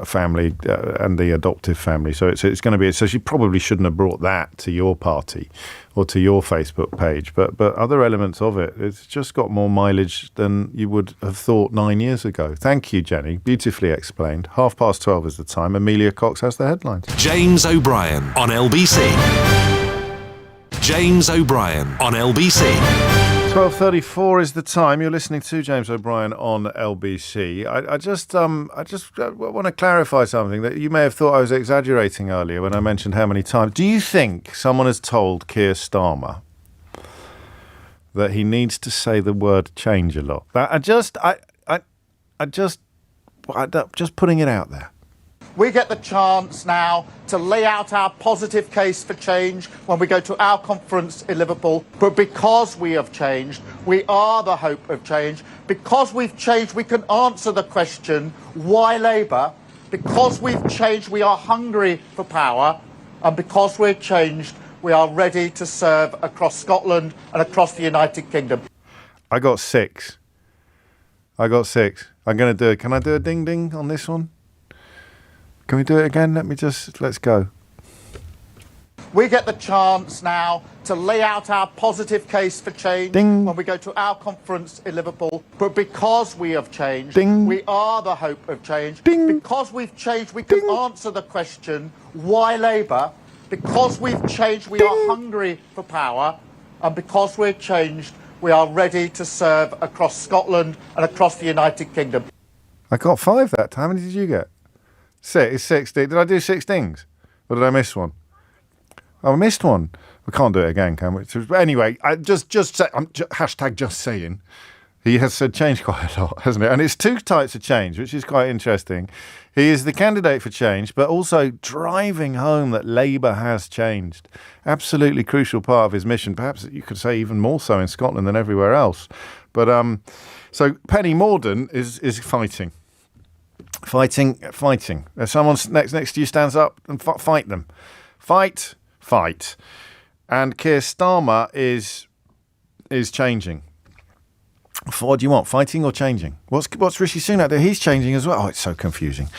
family and the adoptive family. So it's going to be. So she probably shouldn't have brought that to your party or to your Facebook page. But other elements of it, it's just got more mileage than you would have thought 9 years ago. Thank you, Jenny. Beautifully explained. 12:30 is the time. Amelia Cox has the headlines. James O'Brien on LBC. James O'Brien on LBC. 12:34 is the time. You're listening to James O'Brien on LBC. I just want to clarify something that you may have thought I was exaggerating earlier when I mentioned how many times. Do you think someone has told Keir Starmer that he needs to say the word change a lot? Just putting it out there. We get the chance now to lay out our positive case for change when we go to our conference in Liverpool. But because we have changed, we are the hope of change. Because we've changed, we can answer the question, why Labour? Because we've changed, we are hungry for power. And because we're changed, we are ready to serve across Scotland and across the United Kingdom. I got six. I'm going to do it. Can I do a ding ding on this one? Can we do it again? Let's go. We get the chance now to lay out our positive case for change when we go to our conference in Liverpool. But because we have changed, we are the hope of change. Because we've changed, we can answer the question, why Labour? Because we've changed, we are hungry for power. And because we're changed, we are ready to serve across Scotland and across the United Kingdom. I got 5 that time. How many did you get? 6. Did I do 6 dings? Or did I miss one? Oh, I missed one. We can't do it again, can we? Anyway, just saying. He has said change quite a lot, hasn't he? And it's 2 types of change, which is quite interesting. He is the candidate for change, but also driving home that Labour has changed. Absolutely crucial part of his mission. Perhaps you could say even more so in Scotland than everywhere else. But so Penny Mordaunt is fighting. Fighting. If someone next to you stands up and fight them. Fight. And Keir Starmer is changing. What do you want, fighting or changing? What's Rishi Sunak doing? He's changing as well. Oh, it's so confusing.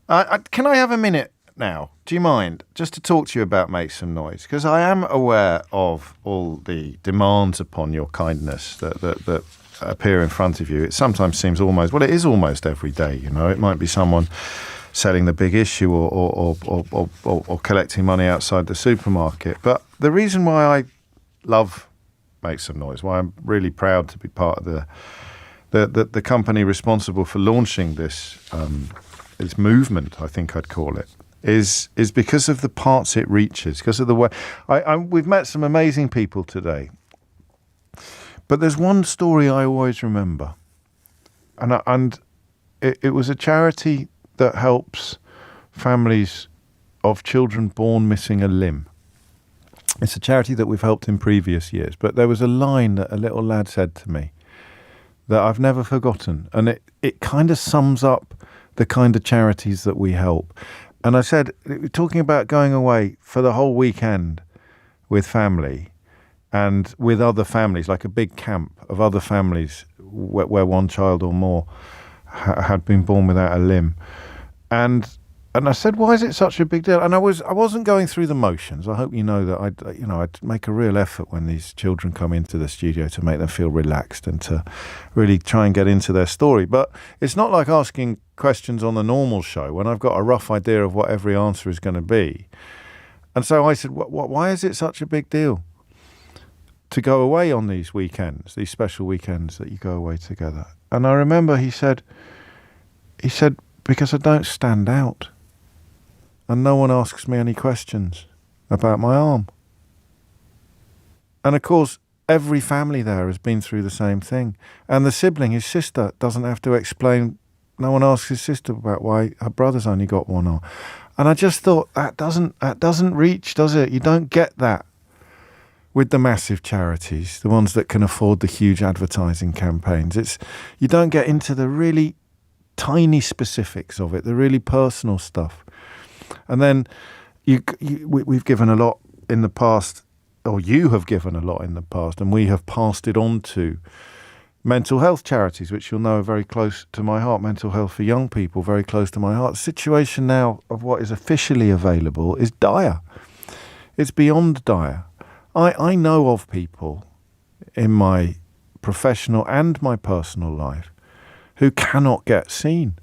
Can I have a minute now? Do you mind? Just to talk to you about Make Some Noise. Because I am aware of all the demands upon your kindness that appear in front of you. It sometimes seems it is almost every day, you know. It might be someone selling the big issue or collecting money outside the supermarket. But the reason why I love Make Some Noise, why I'm really proud to be part of the company responsible for launching this movement, I think I'd call it, is because of the parts it reaches, because of the way. We've met some amazing people today, but there's one story I always remember, and it was a charity that helps families of children born missing a limb. It's a charity that we've helped in previous years, but there was a line that a little lad said to me that I've never forgotten, and it kind of sums up the kind of charities that we help. And I said, talking about going away for the whole weekend with family and with other families, like a big camp of other families where one child or more had been born without a limb. And I said, why is it such a big deal? And I wasn't going through the motions. I hope you know that I'd make a real effort when these children come into the studio to make them feel relaxed and to really try and get into their story. But it's not like asking questions on the normal show when I've got a rough idea of what every answer is going to be. And so I said, why is it such a big deal to go away on these weekends, these special weekends that you go away together? And I remember he said, because I don't stand out. And no one asks me any questions about my arm. And of course, every family there has been through the same thing. And the sibling, his sister, doesn't have to explain. No one asks his sister about why her brother's only got one arm. And I just thought, that doesn't reach, does it? You don't get that with the massive charities, the ones that can afford the huge advertising campaigns. You don't get into the really tiny specifics of it, the really personal stuff. And then we've given a lot in the past, or you have given a lot in the past, and we have passed it on to mental health charities, which you'll know are very close to my heart. Mental health for young people, very close to my heart. The situation now of what is officially available is dire. It's beyond dire. I know of people in my professional and my personal life who cannot get seen.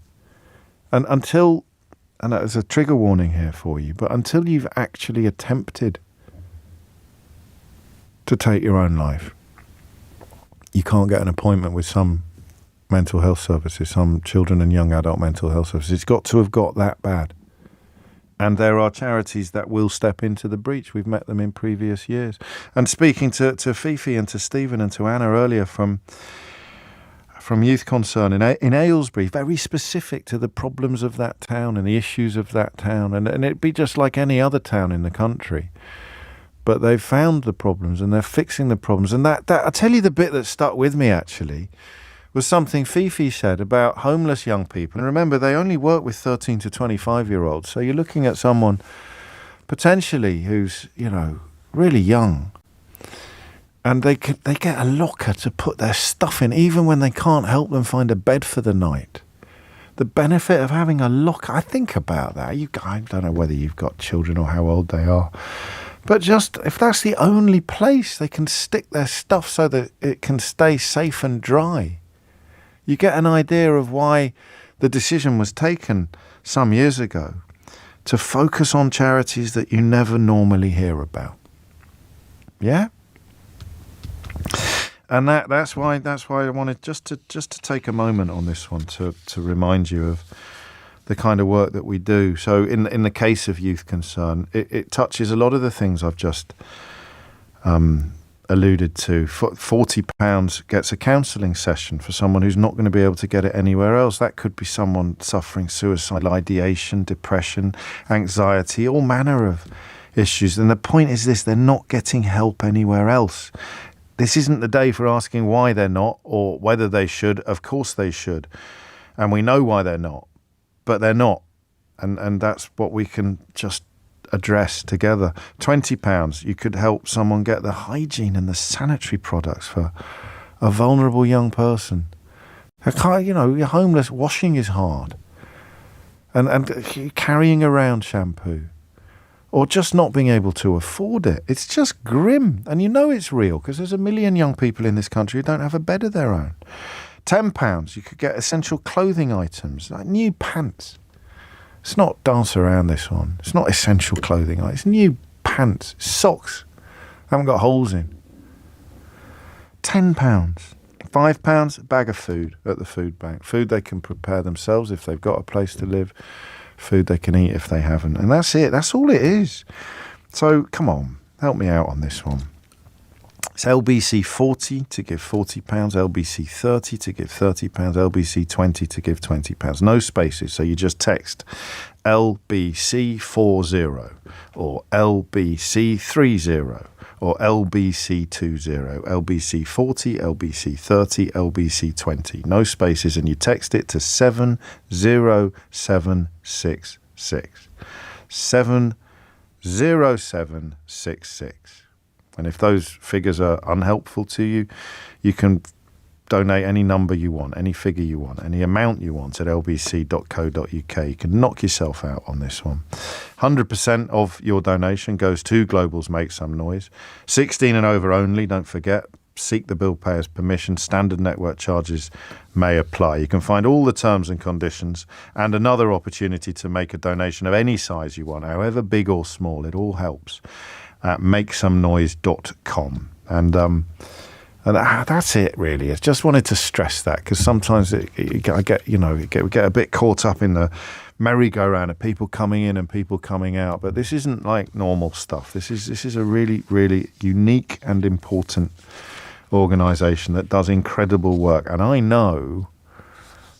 And that is a trigger warning here for you, but until you've actually attempted to take your own life, you can't get an appointment with some mental health services, some children and young adult mental health services. It's got to have got that bad. And there are charities that will step into the breach. We've met them in previous years. And speaking to Fifi and to Stephen and to Anna earlier from Youth Concern in Aylesbury, very specific to the problems of that town and the issues of that town. And it'd be just like any other town in the country. But they've found the problems and they're fixing the problems. And that I'll tell you the bit that stuck with me, actually, was something Fifi said about homeless young people. And remember, they only work with 13 to 25-year-olds. So you're looking at someone potentially who's, really young. And they get a locker to put their stuff in, even when they can't help them find a bed for the night. The benefit of having a locker, I think about that. I don't know whether you've got children or how old they are. But just, if that's the only place they can stick their stuff so that it can stay safe and dry, you get an idea of why the decision was taken some years ago to focus on charities that you never normally hear about. Yeah? And that's why I wanted just to take a moment on this one to remind you of the kind of work that we do. So in the case of Youth Concern, it touches a lot of the things I've just alluded to. £40 gets a counselling session for someone who's not going to be able to get it anywhere else. That could be someone suffering suicidal ideation, depression, anxiety, all manner of issues. And the point is this: they're not getting help anywhere else. This isn't the day for asking why they're not or whether they should. Of course they should. And we know why they're not. But they're not. And that's what we can just address together. £20, you could help someone get the hygiene and the sanitary products for a vulnerable young person. You're homeless, washing is hard. And carrying around shampoo. Or just not being able to afford it. It's just grim. And it's real, because there's 1 million young people in this country who don't have a bed of their own. £10, you could get essential clothing items, like new pants. It's not dance around this one. It's not essential clothing. It's new pants, socks, haven't got holes in. £10, £5, a bag of food at the food bank. Food they can prepare themselves if they've got a place to live. Food they can eat if they haven't. And that's it. That's all it is. So come on, help me out on this one. It's LBC 40 to give £40, LBC 30 to give £30, LBC 20 to give £20. No spaces, so you just text LBC 40 or LBC 30 or LBC 20, LBC 40, LBC 30, LBC 20. No spaces, and you text it to 70766. 70766. And if those figures are unhelpful to you, you can donate any number you want, any figure you want, any amount you want at lbc.co.uk. You can knock yourself out on this one. 100% of your donation goes to Global's Make Some Noise. 16 and over only, don't forget. Seek the bill payer's permission. Standard network charges may apply. You can find all the terms and conditions and another opportunity to make a donation of any size you want, however big or small. It all helps at makesomenoise.com. And that's it, really. I just wanted to stress that, because sometimes we get a bit caught up in the merry-go-round of people coming in and people coming out. But this isn't like normal stuff. This is a really, really unique and important organisation that does incredible work. And I know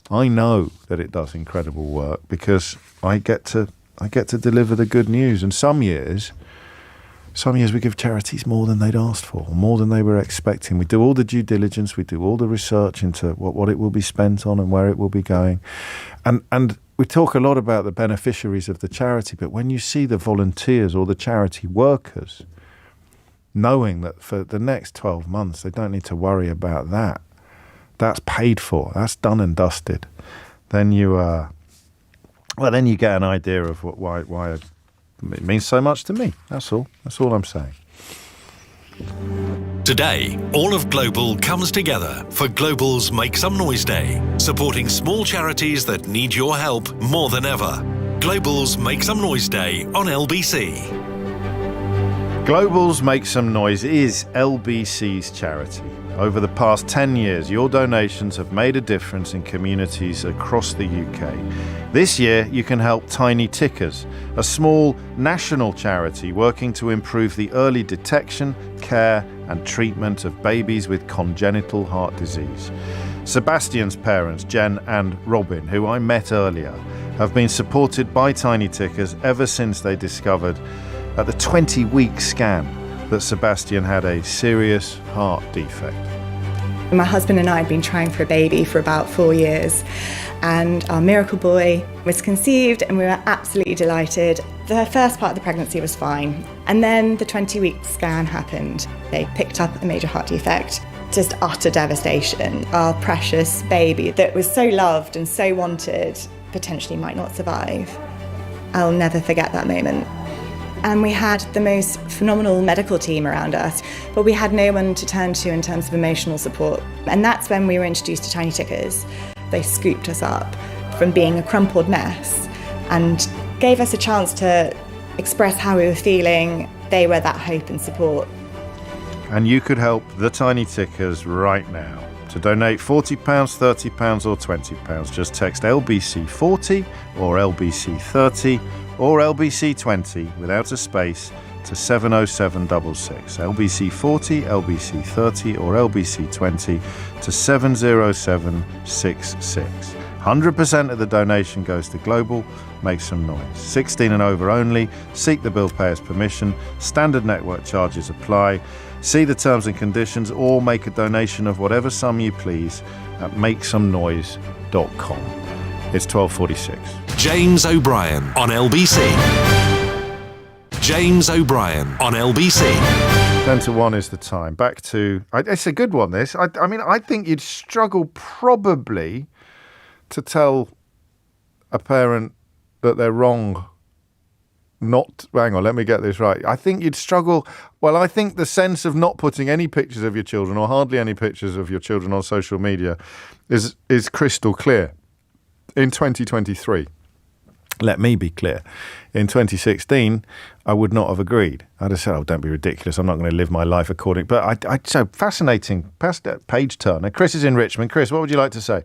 that it does incredible work because I get to deliver the good news. And some years we give charities more than they'd asked for, more than they were expecting. We do all the due diligence, we do all the research into what it will be spent on and where it will be going. And we talk a lot about the beneficiaries of the charity, but when you see the volunteers or the charity workers, knowing that for the next 12 months they don't need to worry about that, that's paid for, that's done and dusted, then you get an idea of why it means so much to me. That's all I'm saying. Today, all of Global comes together for Global's Make Some Noise Day, supporting small charities that need your help more than ever. Global's Make Some Noise Day on LBC. Global's Make Some Noise is LBC's charity. Over the past 10 years, your donations have made a difference in communities across the UK. This year, you can help Tiny Tickers, a small national charity working to improve the early detection, care and treatment of babies with congenital heart disease. Sebastian's parents, Jen and Robin, who I met earlier, have been supported by Tiny Tickers ever since they discovered at the 20-week scan that Sebastian had a serious heart defect. My husband and I had been trying for a baby for about 4 years, and our miracle boy was conceived, and we were absolutely delighted. The first part of the pregnancy was fine, and then the 20-week scan happened. They picked up a major heart defect. Just utter devastation. Our precious baby that was so loved and so wanted potentially might not survive. I'll never forget that moment. And we had the most phenomenal medical team around us, but we had no one to turn to in terms of emotional support. And that's when we were introduced to Tiny Tickers. They scooped us up from being a crumpled mess and gave us a chance to express how we were feeling. They were that hope and support. And you could help the Tiny Tickers right now. To donate £40, £30 or £20, just text LBC 40 or LBC 30 or LBC 20 without a space to 70766. LBC 40, LBC 30 or LBC 20 to 70766. 100% of the donation goes to Global Make Some Noise. 16 and over only. Seek the bill payer's permission. Standard network charges apply. See the terms and conditions or make a donation of whatever sum you please at makesomenoise.com. It's 12:46. James O'Brien on LBC. James O'Brien on LBC. 10 to 1 is the time. Back to... it's a good one, this. I mean, I think you'd struggle probably to tell a parent that they're wrong. Hang on, let me get this right. I think you'd struggle... Well, I think the sense of not putting any pictures of your children or hardly any pictures of your children on social media is crystal clear in 2023. let me be clear. In 2016, I would not have agreed. I'd have said, "Oh, don't be ridiculous. I'm not going to live my life according." But so fascinating. Page turner. Chris is in Richmond. Chris, what would you like to say?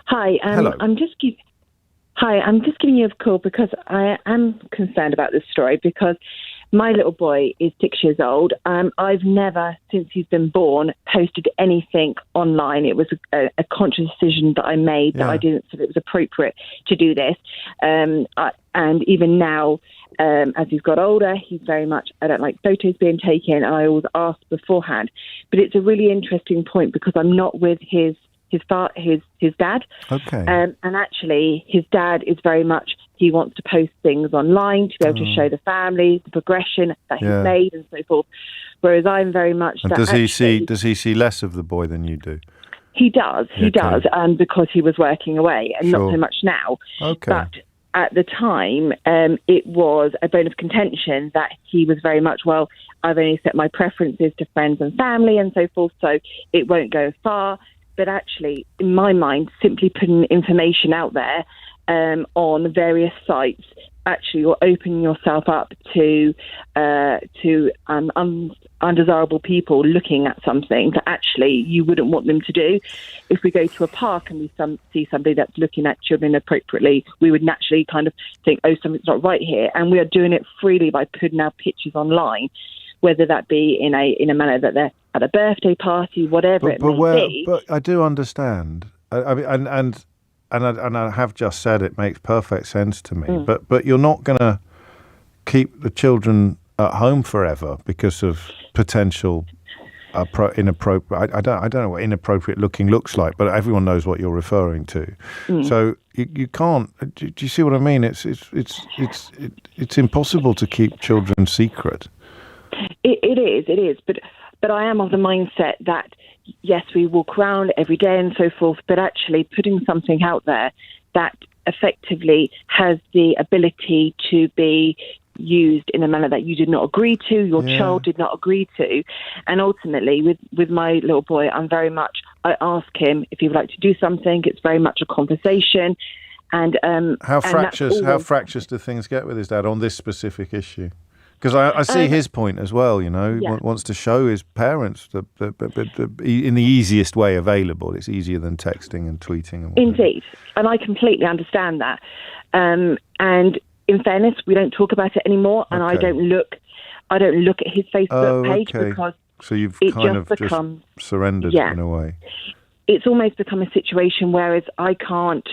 Hi. Hello. I'm just giving you a call because I am concerned about this story because my little boy is 6 years old. I've never, since he's been born, posted anything online. It was a conscious decision that I made that I didn't feel it was appropriate to do this. And even now, as he's got older, he's very much, I don't like photos being taken. I always ask beforehand. But it's a really interesting point because I'm not with his dad. Okay. And actually, his dad is very much, he wants to post things online to be able to show the family the progression that he's made and so forth. Whereas I'm very much. And does he see less of the boy than you do? He does. He does, because he was working away, and not so much now. Okay. But at the time, it was a bone of contention that he was very much, well, I've only set my preferences to friends and family and so forth, so it won't go far. But actually, in my mind, simply putting information out there on various sites, actually you're opening yourself up to undesirable people looking at something that actually you wouldn't want them to do. If we go to a park and we see somebody that's looking at children appropriately, we would naturally kind of think, oh, something's not right here. And we are doing it freely by putting our pictures online, whether that be in a manner that they're at a birthday party, whatever it may be. But I do understand. I mean, and I have just said it makes perfect sense to me. But you're not going to keep the children at home forever because of potential inappropriate. I don't know what inappropriate looking looks like, but everyone knows what you're referring to. So you can't. Do you see what I mean? It's impossible to keep children secret. It is. But I am of the mindset that, yes, we walk around every day and so forth, but actually putting something out there that effectively has the ability to be used in a manner that you did not agree to, your child did not agree to. And ultimately, with my little boy, I ask him if he would like to do something. It's very much a conversation. And how fractious do things get with his dad on this specific issue? Because I see his point as well, you know, wants to show his parents in the easiest way available. It's easier than texting and tweeting. And indeed. And I completely understand that. And in fairness, we don't talk about it anymore. And I don't look at his Facebook page because so you've it kind just of becomes, just surrendered in a way. It's almost become a situation whereas I can't,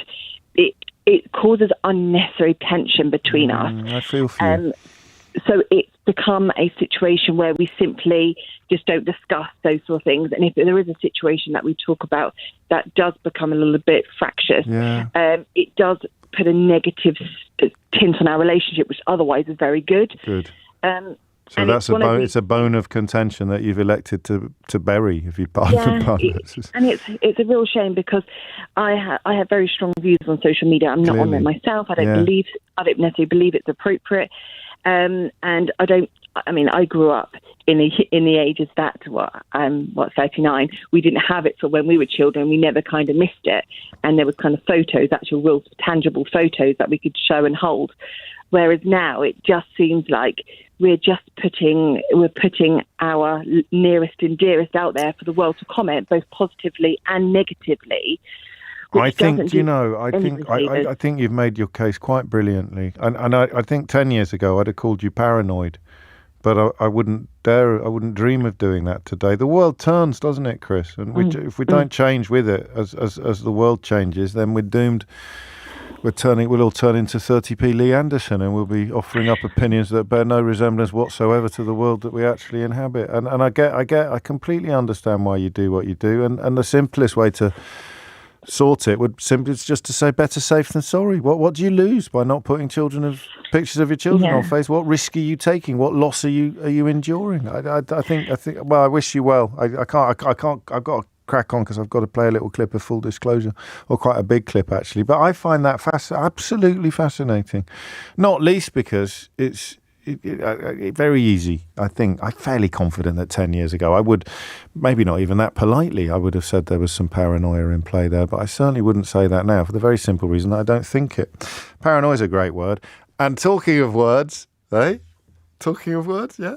it causes unnecessary tension between us. I feel for you. So it's become a situation where we simply just don't discuss those sort of things. And if there is a situation that we talk about that does become a little bit fractious, it does put a negative tint on our relationship, which otherwise is very good. Good. So that's it's a bone of contention that you've elected to bury if you pardon the and it's a real shame because I have very strong views on social media. I'm not on there myself. I don't necessarily believe it's appropriate. And I grew up in the ages that I'm 39. We didn't have it, so when we were children, we never kind of missed it. And there was kind of photos, actual real tangible photos that we could show and hold. Whereas now it just seems like we're putting our nearest and dearest out there for the world to comment, both positively and negatively. I think you've made your case quite brilliantly, and I think 10 years ago I'd have called you paranoid, but I wouldn't dream of doing that today. The world turns, doesn't it, Chris? And if we don't change with it as the world changes, then we're doomed. We'll all turn into 30p Lee Anderson, and we'll be offering up opinions that bear no resemblance whatsoever to the world that we actually inhabit. And I completely understand why you do what you do, and the simplest way to sort it would simply just to say better safe than sorry. What do you lose by not putting pictures of your children on Facebook? What risk are you taking? What loss are you enduring? I think well, I wish you well. I can't I've got to crack on because I've got to play a little clip of full disclosure, or quite a big clip actually, but I find that absolutely fascinating, not least because it's very easy. I think I'm fairly confident that 10 years ago I would, maybe not even that politely, I would have said there was some paranoia in play there, but I certainly wouldn't say that now for the very simple reason that I don't think it. Paranoia is a great word. And talking of words, Talking of words, yeah.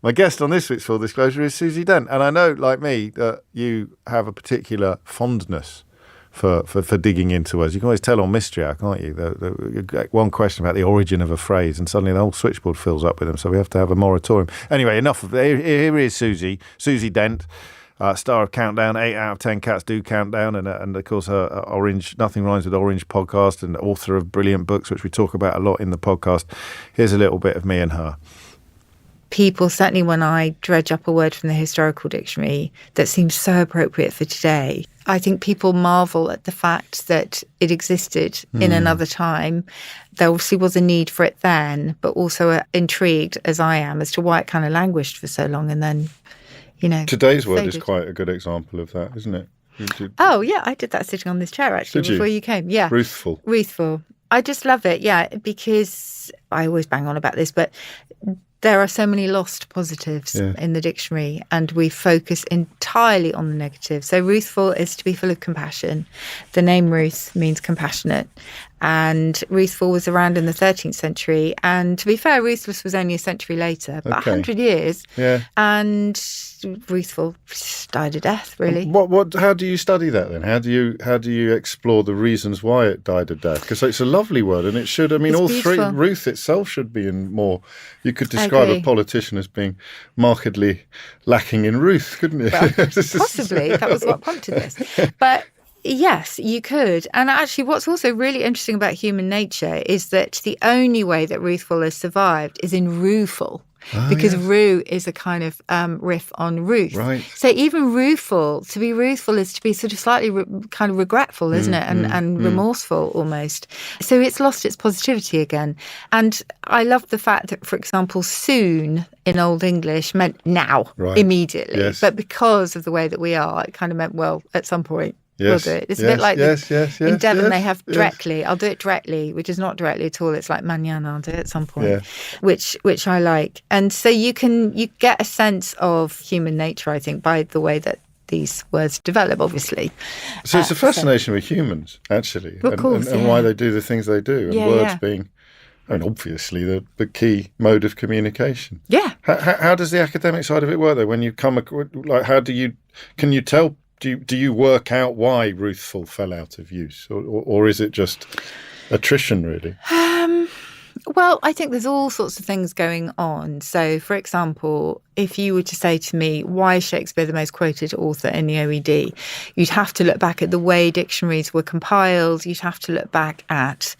My guest on this week's Full Disclosure is Susie Dent, and I know, like me, that you have a particular fondness for digging into words. You can always tell on Mystery Hour, can't you? The one question about the origin of a phrase, and suddenly the whole switchboard fills up with them, so we have to have a moratorium. Anyway, enough of it. Here is Susie Dent, star of Countdown, 8 out of 10 Cats Do Countdown, and of course her Orange, Nothing Rhymes with Orange podcast, and author of brilliant books, which we talk about a lot in the podcast. Here's a little bit of me and her. People, certainly when I dredge up a word from the historical dictionary that seems so appropriate for today, I think people marvel at the fact that it existed in another time. There obviously was a need for it then, but also intrigued, as I am, as to why it kind of languished for so long and then, Today's word faded. is quite a good example of that, isn't it? Oh, yeah, I did that sitting on this chair, actually, before you came. Yeah. Ruthful. I just love it, yeah, because I always bang on about this, but there are so many lost positives in the dictionary, and we focus entirely on the negative. So ruthful is to be full of compassion. The name Ruth means compassionate. And ruthful was around in the 13th century. And to be fair, ruthless was only a century later, but 100 years. Yeah. And ruthful died a death, really. How do you study that then? How do you explore the reasons why it died a death? Because it's a lovely word, and it should. I mean, it's all beautiful. three. Ruth itself should be in more. You could describe a politician as being markedly lacking in Ruth, couldn't you? Well, possibly. That was what prompted this. But yes, you could. And actually, what's also really interesting about human nature is that the only way that ruthful has survived is in rueful. Because rue is a kind of riff on Ruth. Right. So even rueful, to be ruthful is to be sort of slightly kind of regretful, isn't it? And remorseful almost. So it's lost its positivity again. And I love the fact that, for example, soon in Old English meant now, immediately. Yes. But because of the way that we are, it kind of meant, well, at some point. Yes. We'll do it. It's a bit like in Devon they have directly. I'll do it directly, which is not directly at all. It's like mañana. I'll do it at some point, which I like. And so you get a sense of human nature, I think, by the way that these words develop, obviously. So it's a fascination with humans, actually, and why they do the things they do, and words being, obviously the key mode of communication. Yeah. How does the academic side of it work, though? When you come, can you tell? Do you work out why ruthful fell out of use, or is it just attrition, really? Well, I think there's all sorts of things going on. So, for example, if you were to say to me, why is Shakespeare the most quoted author in the OED? You'd have to look back at the way dictionaries were compiled. You'd have to look back at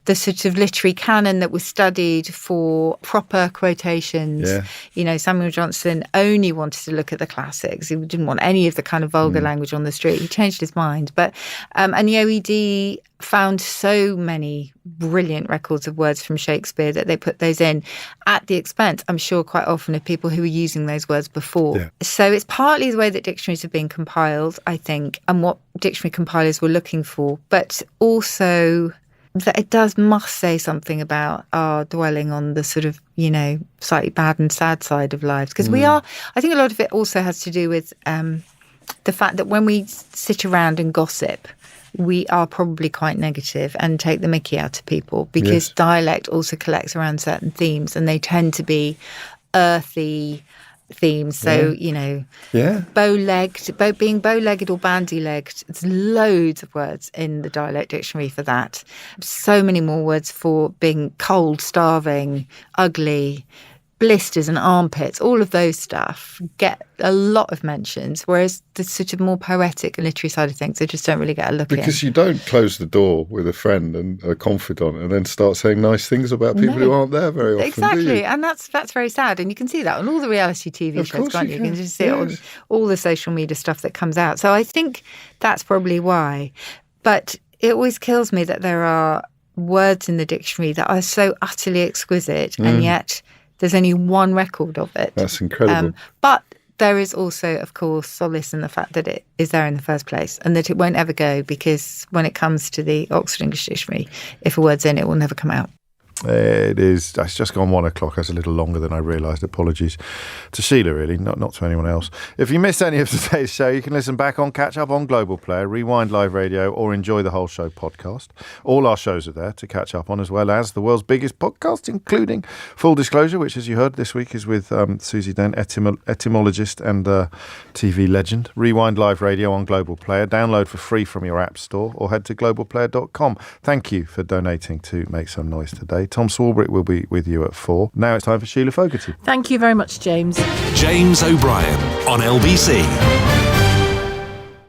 the sort of literary canon that was studied for proper quotations. Yeah. Samuel Johnson only wanted to look at the classics. He didn't want any of the kind of vulgar language on the street. He changed his mind. But and the OED found so many brilliant records of words from Shakespeare that they put those in at the expense, I'm sure, quite often of people who were using those words before. Yeah. So it's partly the way that dictionaries have been compiled, I think, and what dictionary compilers were looking for, but also that it must say something about our dwelling on the sort of, slightly bad and sad side of lives. Because I think a lot of it also has to do with the fact that when we sit around and gossip, we are probably quite negative and take the mickey out of people, because dialect also collects around certain themes, and they tend to be earthy themes. So, bow-legged, being bow-legged or bandy-legged, there's loads of words in the dialect dictionary for that. So many more words for being cold, starving, ugly, blisters and armpits, all of those stuff get a lot of mentions, whereas the sort of more poetic and literary side of things, they just don't really get a look in. Because you don't close the door with a friend and a confidant and then start saying nice things about people who aren't there very often, exactly. do you? And that's very sad, and you can see that on all the reality TV shows, can't you? You can just see it on all the social media stuff that comes out. So I think that's probably why. But it always kills me that there are words in the dictionary that are so utterly exquisite, and yet there's only one record of it. That's incredible. But there is also, of course, solace in the fact that it is there in the first place, and that it won't ever go, because when it comes to the Oxford English Dictionary, if a word's in, it will never come out. It's just gone 1 o'clock. That's a little longer than I realised. Apologies to Sheila, really, not to anyone else. If you missed any of today's show, you can listen back on Catch Up on Global Player, Rewind Live Radio, or enjoy the whole show podcast. All our shows are there to catch up on, as well as the world's biggest podcast, including Full Disclosure, which, as you heard this week, is with Susie Dent, etymologist and TV legend. Rewind Live Radio on Global Player. Download for free from your app store or head to globalplayer.com. Thank you for donating to Make Some Noise today. Tom Swarbrick will be with you at 4. Now it's time for Sheila Fogarty. Thank you very much, James. James O'Brien on LBC.